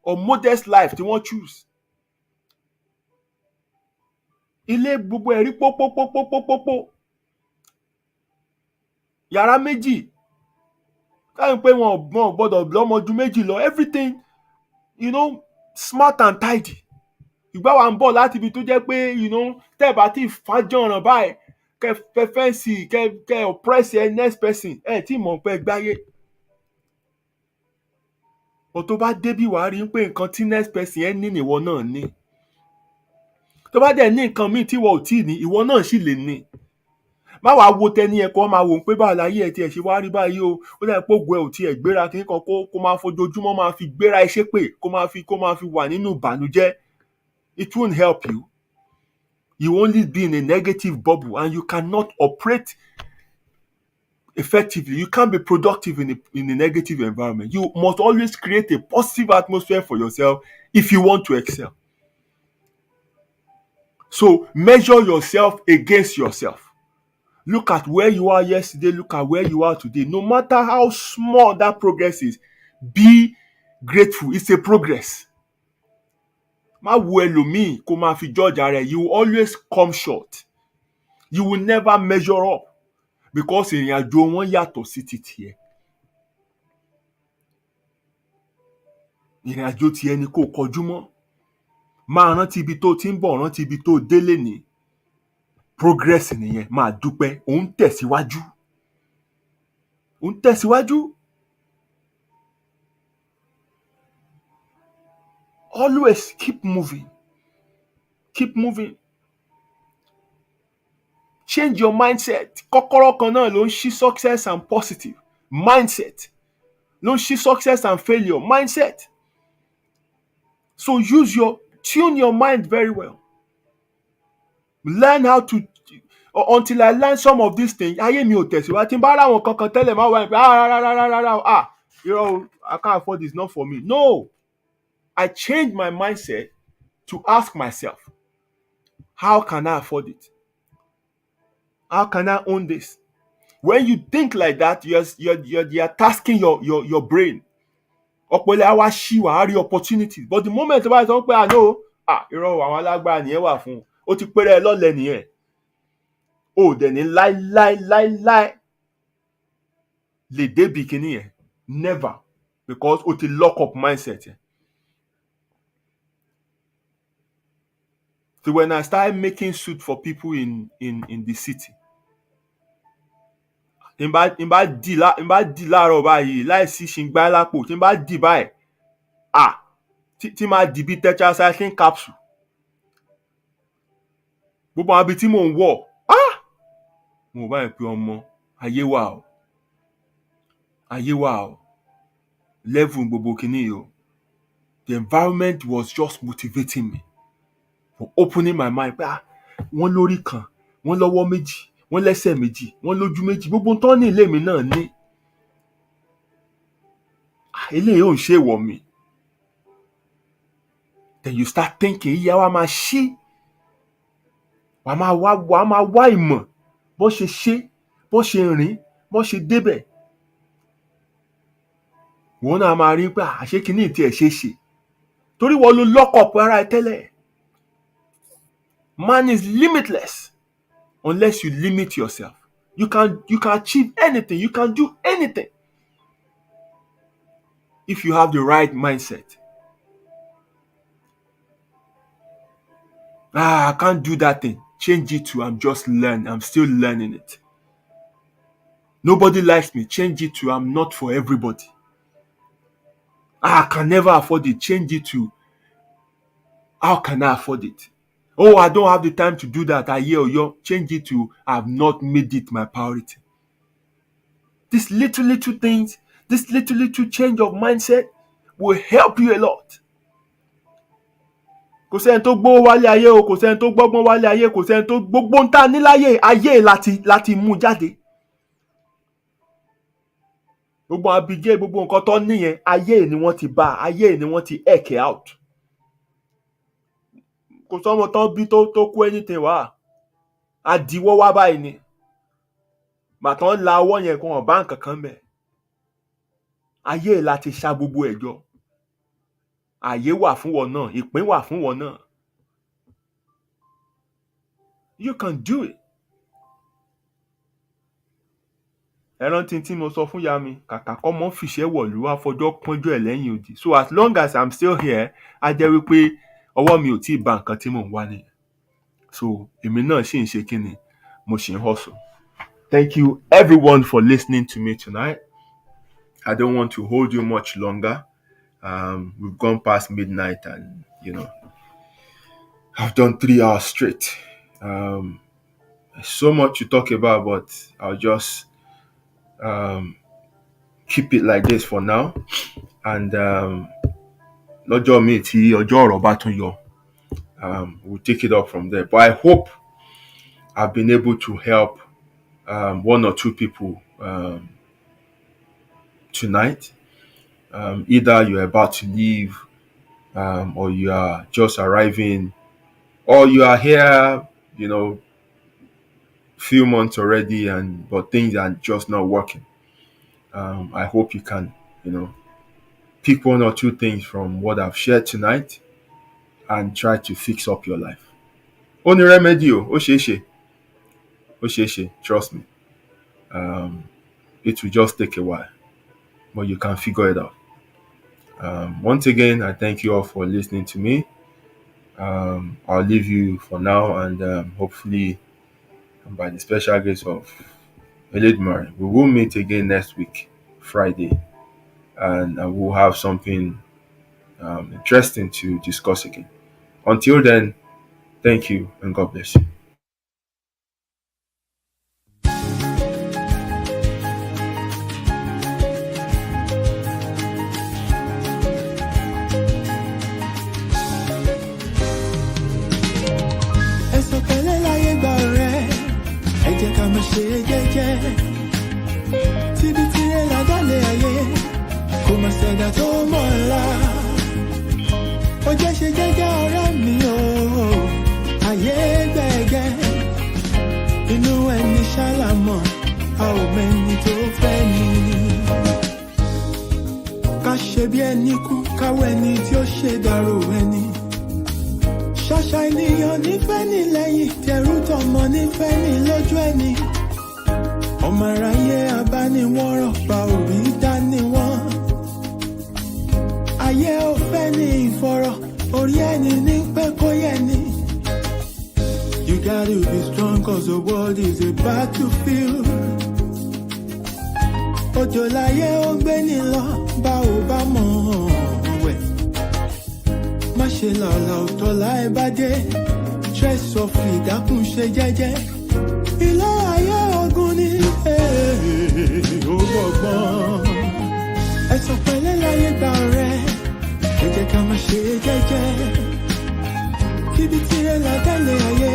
[SPEAKER 3] or modest life tí wọ́n choose. Ilé gbogbo ẹ̀rí pópópópópópó. Yàrá méjì. Káyọ̀ pé wọn gbọ́dọ̀ lọ́mọ ju méjì lọ. Everything, smart and tidy. Ìgbà wa ń bọ̀ láti ibi tó jẹ́ pé, tẹ́ bá tí fàájọ̀ràn báyìí, kẹ́ fẹ́ fẹ́ǹsì, kẹ́ oppress the next person. Tí mọ̀ pé gbáyé. But tó bá débí wàá rí pé nǹkan tí next person ní ìwọ náà ní. Tó bá dẹ̀ ní nǹkan míì tí ìwọ ò tí ní, ìwọ náà sì lè ní. Má wàá wo tẹni ẹ̀ kó máa wò pé báwo láyé ẹ̀ tiẹ̀ ṣe wá rí báyìí o. Ó dà pé ògo ẹ̀ ò tiẹ̀ gbéra kí nǹkan kó máa fojoojúmọ́ máa fi gbéra iṣẹ́ pé kó máa fi wà nínú ìbànújẹ́. It won't help you. You only be in a negative bubble and you cannot operate effectively. You can't be productive in a negative environment. You must always create a positive atmosphere for yourself if you want to excel. So measure yourself against yourself. Look at where you are yesterday. Look at where you are today. No matter how small that progress is, be grateful. It's a progress. Má wo ẹlòmíì kó máa fi judge ara ẹ̀. You will always come short. You will never measure up because ìrìn àjò wọn yàtọ̀ sí ti tiẹ̀. Ìrìn àjò tiẹ̀ ni kó kọjú mọ́. Máa rántí ibi tó ti ń bọ̀, rántí ibi tó délé ní. Progress nìyẹn, máa dúpẹ́. Ó ń tẹ̀síwájú. Ó ń tẹ̀síwájú. Always keep moving. Keep moving. Change your mindset. Kọ́kọ́rọ́ kan náà ló ń ṣí success and positive. Mindset. Ló ń ṣí success and failure. Mindset. So tune your mind very well. Learn how to, until I learn some of these things, ayé mi ò tẹ̀síwájú. Tí n bá ráwọn kankan tẹ́lẹ̀ máa wá ní pé rárá, I can't afford this, not for me. No. I changed my mindset to ask myself, how can I afford it? How can I own this? When you think like that, you're tasking your brain. Ọpọlọ á wá ṣí wàá rí opportunities. But the moment wá sọ pé àwọn alágbára nìyẹn wà fún. Ó ti péré ẹ lọ́lẹ̀ nìyẹn. Ó dẹ̀ ní láíláí lè débi kíní yẹn. Never. Because ó ti lock up mindset yẹn. So when I started making suit for people in the city, n bá dì láàárọ̀ báyìí láìsí ṣìngbá lápò, tí n bá dì báyìí, tí máa dì bí tetracycline capsule. Gbogbo àwọn ibi tí mò ń wọ̀, mo bá yẹn pé ọmọ ayé wà o. Level gbogbo kìíní o. The environment was just motivating me. For opening my mind pé wọ́n lórí kan, wọ́n lọ́wọ́ méjì, wọ́n lẹ́sẹ̀ méjì, wọ́n lójú méjì, gbogbo tán ní ilé mi náà ní. Eléyìí ò ń ṣe ìwọ̀ mi. Then you start thinking, ìyá wa máa ṣí. Wàá máa wá ìmọ̀ bó ṣe ṣe, bó ṣe rìn, bó ṣe débẹ̀. Wọ́n náà máa rí pé àṣé kìíní tí ẹ̀ ṣe. Torí wọ́n ló lock up ara ẹ tẹ́lẹ̀. Man is limitless unless you limit yourself. You can achieve anything. You can do
[SPEAKER 2] anything. If you have the right mindset. I can't do that thing. Change it to I'm just learning. I'm still learning it. Nobody likes me. Change it to I'm not for everybody. I can never afford it. Change it to how can I afford it? Oh, I don't have the time to do that. Change it to I've not made it my priority. These little things, this little change of mindset will help you a lot. Kò sẹ́ni tó gbówó wálé ayé o, kò sẹ́ni tó gbọ́gbọ́n wálé ayé, kò sẹ́ni tó gbogbo ń tà níláyé ayé láti mú jáde. Gbogbo abijé gbogbo nǹkan tó níyẹn ayé ni wọ́n ti bá, ayé ni wọ́n ti eke out. Kò sọ́mọ tán bí tó kú anything wá. Àdìwọ́ wá báyìí ni. Màtán la ọwọ́ yẹn kò hàn bá nǹkan kan bẹ̀. Ayé láti ṣa gbogbo ẹ̀jọ́. Àyè wà fún wọn náà, ìpín wà fún wọn náà. You can do it. Ẹ rántí tí mo sọ fún ìyá mi, kàkà kọ́ mọ́ fìṣẹ́ wọ̀lú àfọjọ́ pọ́njọ́ ẹ̀ lẹ́yìn òdì. So as long as I'm still here, á jẹ́ wípé ọwọ́ mi ò tí ì ba nǹkan tí mò ń wá nìyẹn. So èmi náà ṣì ń ṣe kí ni, mo ṣì ń hustle. Thank you everyone for listening to me tonight. I don't want to hold you much longer. We've gone past midnight and, I've done 3 hours straight. There's so much to talk about, but I'll just keep it like this for now. And lọ́jọ́ mi tí ọjọ́ ọ̀rọ̀ bá tún yọ, we'll take it up from there. But I hope I've been able to help 1 or 2 people tonight. Either you're about to leave, or you are just arriving, or you are here, few months already, but things are just not working. I hope you can, pick 1 or 2 things from what I've shared tonight and try to fix up your life. Only remedy, trust me. It will just take a while, but you can figure it out. Once again, I thank you all for listening to me. I'll leave you for now, and hopefully, by the special grace of Eledumare, we will meet again next week, Friday, and we'll have something interesting to discuss again. Until then, thank you and God bless you.
[SPEAKER 1] Ṣe jẹ́jẹ́ tíbi tí ẹ ládàlẹ̀ ayé kò má ṣẹ̀dá tó mọ̀ ọ́la. Ó jẹ́ ṣe jẹ́jẹ́ ọ̀rẹ́ mi o, ayé gbẹ̀gẹ́. Inú ẹni ṣàlámọ̀, a ò mẹ́ni tó fẹ́ ni. Ká ṣe bí ẹni kú, káwọ́ ẹni tí ó ṣe dàrú ẹni. Ṣàṣà ènìyàn nífẹ̀ẹ́ ní lẹ́yìn, tẹrú tọmọ nífẹ̀ẹ́ ní lójú ẹni. Ọmọ aráyé abániwọ̀rọ̀ pa orí dání wọn. Ayé ò fẹ́ ní ìfọ̀rọ̀, orí ẹni ní pẹ́ kó yẹ ni. You gotta be strong cause the world is a battlefield. Òjò láyé ó gbé ní lọ, bá ò bá mọ̀ wẹ̀. Má ṣe làlà òtọ́ láì bá dé, stress of ìdákùn ṣe jẹ́jẹ́. Ilé ayé ogun ni ó gbọ̀gbọ́n. Ẹ̀sùn pẹ̀lẹ́ láyé gbà ọ̀rẹ́, ẹ jẹ́ ká má ṣe jẹ́jẹ́. Kíbi tí ẹ ládàlẹ̀ ayé,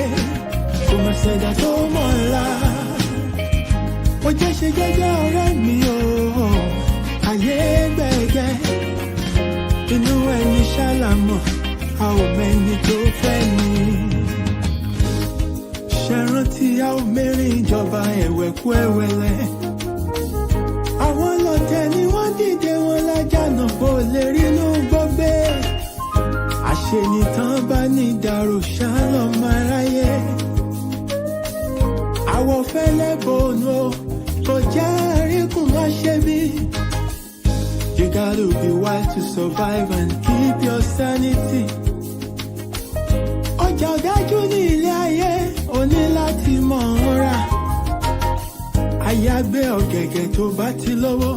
[SPEAKER 1] kò má ṣẹ̀dá tó mọ̀ ọ́la. Ó jẹ́ ṣe jẹ́jẹ́ ọ̀rẹ́ mi o, ayé gbẹ̀gẹ́. Inú ẹni ṣàlámọ̀, a ò mẹ́ni tó fẹ́ ni. Ṣẹ̀rántí a ò mẹ́rin ìjọba ẹ̀wẹ̀kú ẹ̀wẹ̀lẹ̀. Àwọn lọ́tẹ̀ ni wọ́n dìde wọn lájànà kó lè rínú gbọ́gbé. Àṣenìtàn bá ní ìdàrú ṣálọ̀ máa ráyé. Àwọ̀ fẹ́lẹ́ bòónù kò jẹ́ àríkùn má ṣe got to survive and keep your sanity. Ọjà ọ̀dájú ní ilé ayé, o ní láti mọ̀ ọ́n rà. Àyàgbé ọ̀gẹ̀gẹ̀ tó bá ti lówó,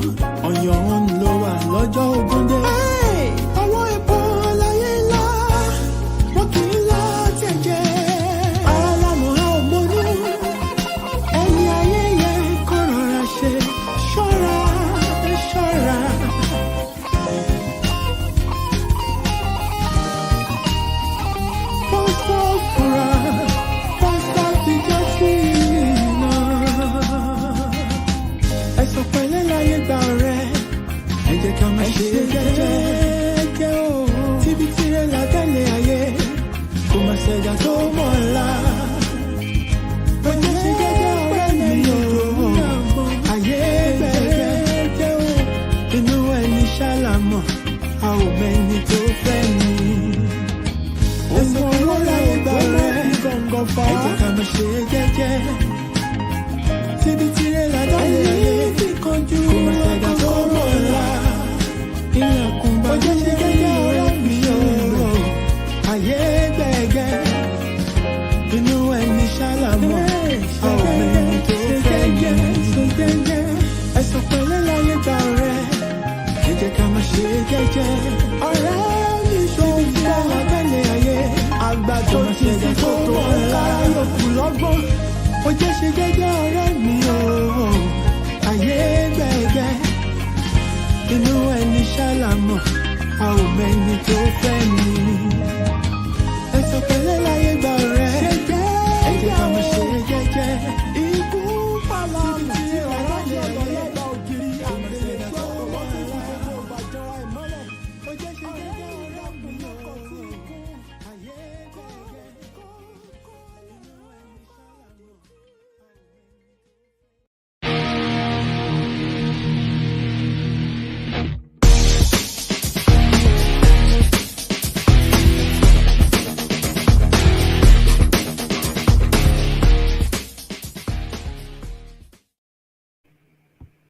[SPEAKER 1] ọ̀yàn òun ló wà lọ́jọ́ ogún dé. Ọwọ́ epo láyé ńlá, wọ́n kì í lá tẹ̀jẹ̀. Alámọ̀ a ò mọ̀nú, ẹni ayé yẹ kó rọra ṣe. Ṣọ́ra, ṣọ́ra. Pọ́sọ̀ fura, pọ́sọ̀ ti jẹ́ sí iná. Ẹ̀sùn pẹ̀lẹ́ láyé gba ọ̀rẹ́, ẹ jẹ́ ká máa ṣe jẹ́jẹ́ o. Tíbi tirẹ̀ látẹ̀lé ayé, kò máa ṣẹ̀dá tó mọ̀ ọ́la. Ó jẹ́ ṣe jẹ́jẹ́ ọ̀rẹ́ mi o. Ayé gbẹ̀gẹ́ o. Inú ẹni ṣàlámọ̀, a ò mẹ́ni tó fẹ́ ni. Ẹ̀sùn pẹ̀lẹ́ láyé gba ọ̀rẹ́, ẹ jẹ́ ká máa ṣe jẹ́jẹ́. Tíbi tirẹ̀ látẹ̀lé ayé, kò máa ṣẹ̀dá tó mọ̀ ọ́la. Ilẹ̀kùn bá jẹ́ ṣe jẹ́jẹ́ ọ̀rẹ́ mi o. Ayé gbẹ̀gẹ́, inú ẹni ṣàlámọ̀, a ò mẹ́ni tó fẹ́ ni. Ẹ̀sùn pẹ̀lẹ́ láyé gba ọ̀rẹ́, ẹ jẹ́ ká máa ṣe jẹ́jẹ́. Ọ̀rẹ́ mi ṣòwò fún abẹ́lé ayé, àgbà tó ti fi tó mọ̀ ọ́la yòókù lọ́gbọ́n. Ó jẹ́ ṣe jẹ́jẹ́ ọ̀rẹ́ mi.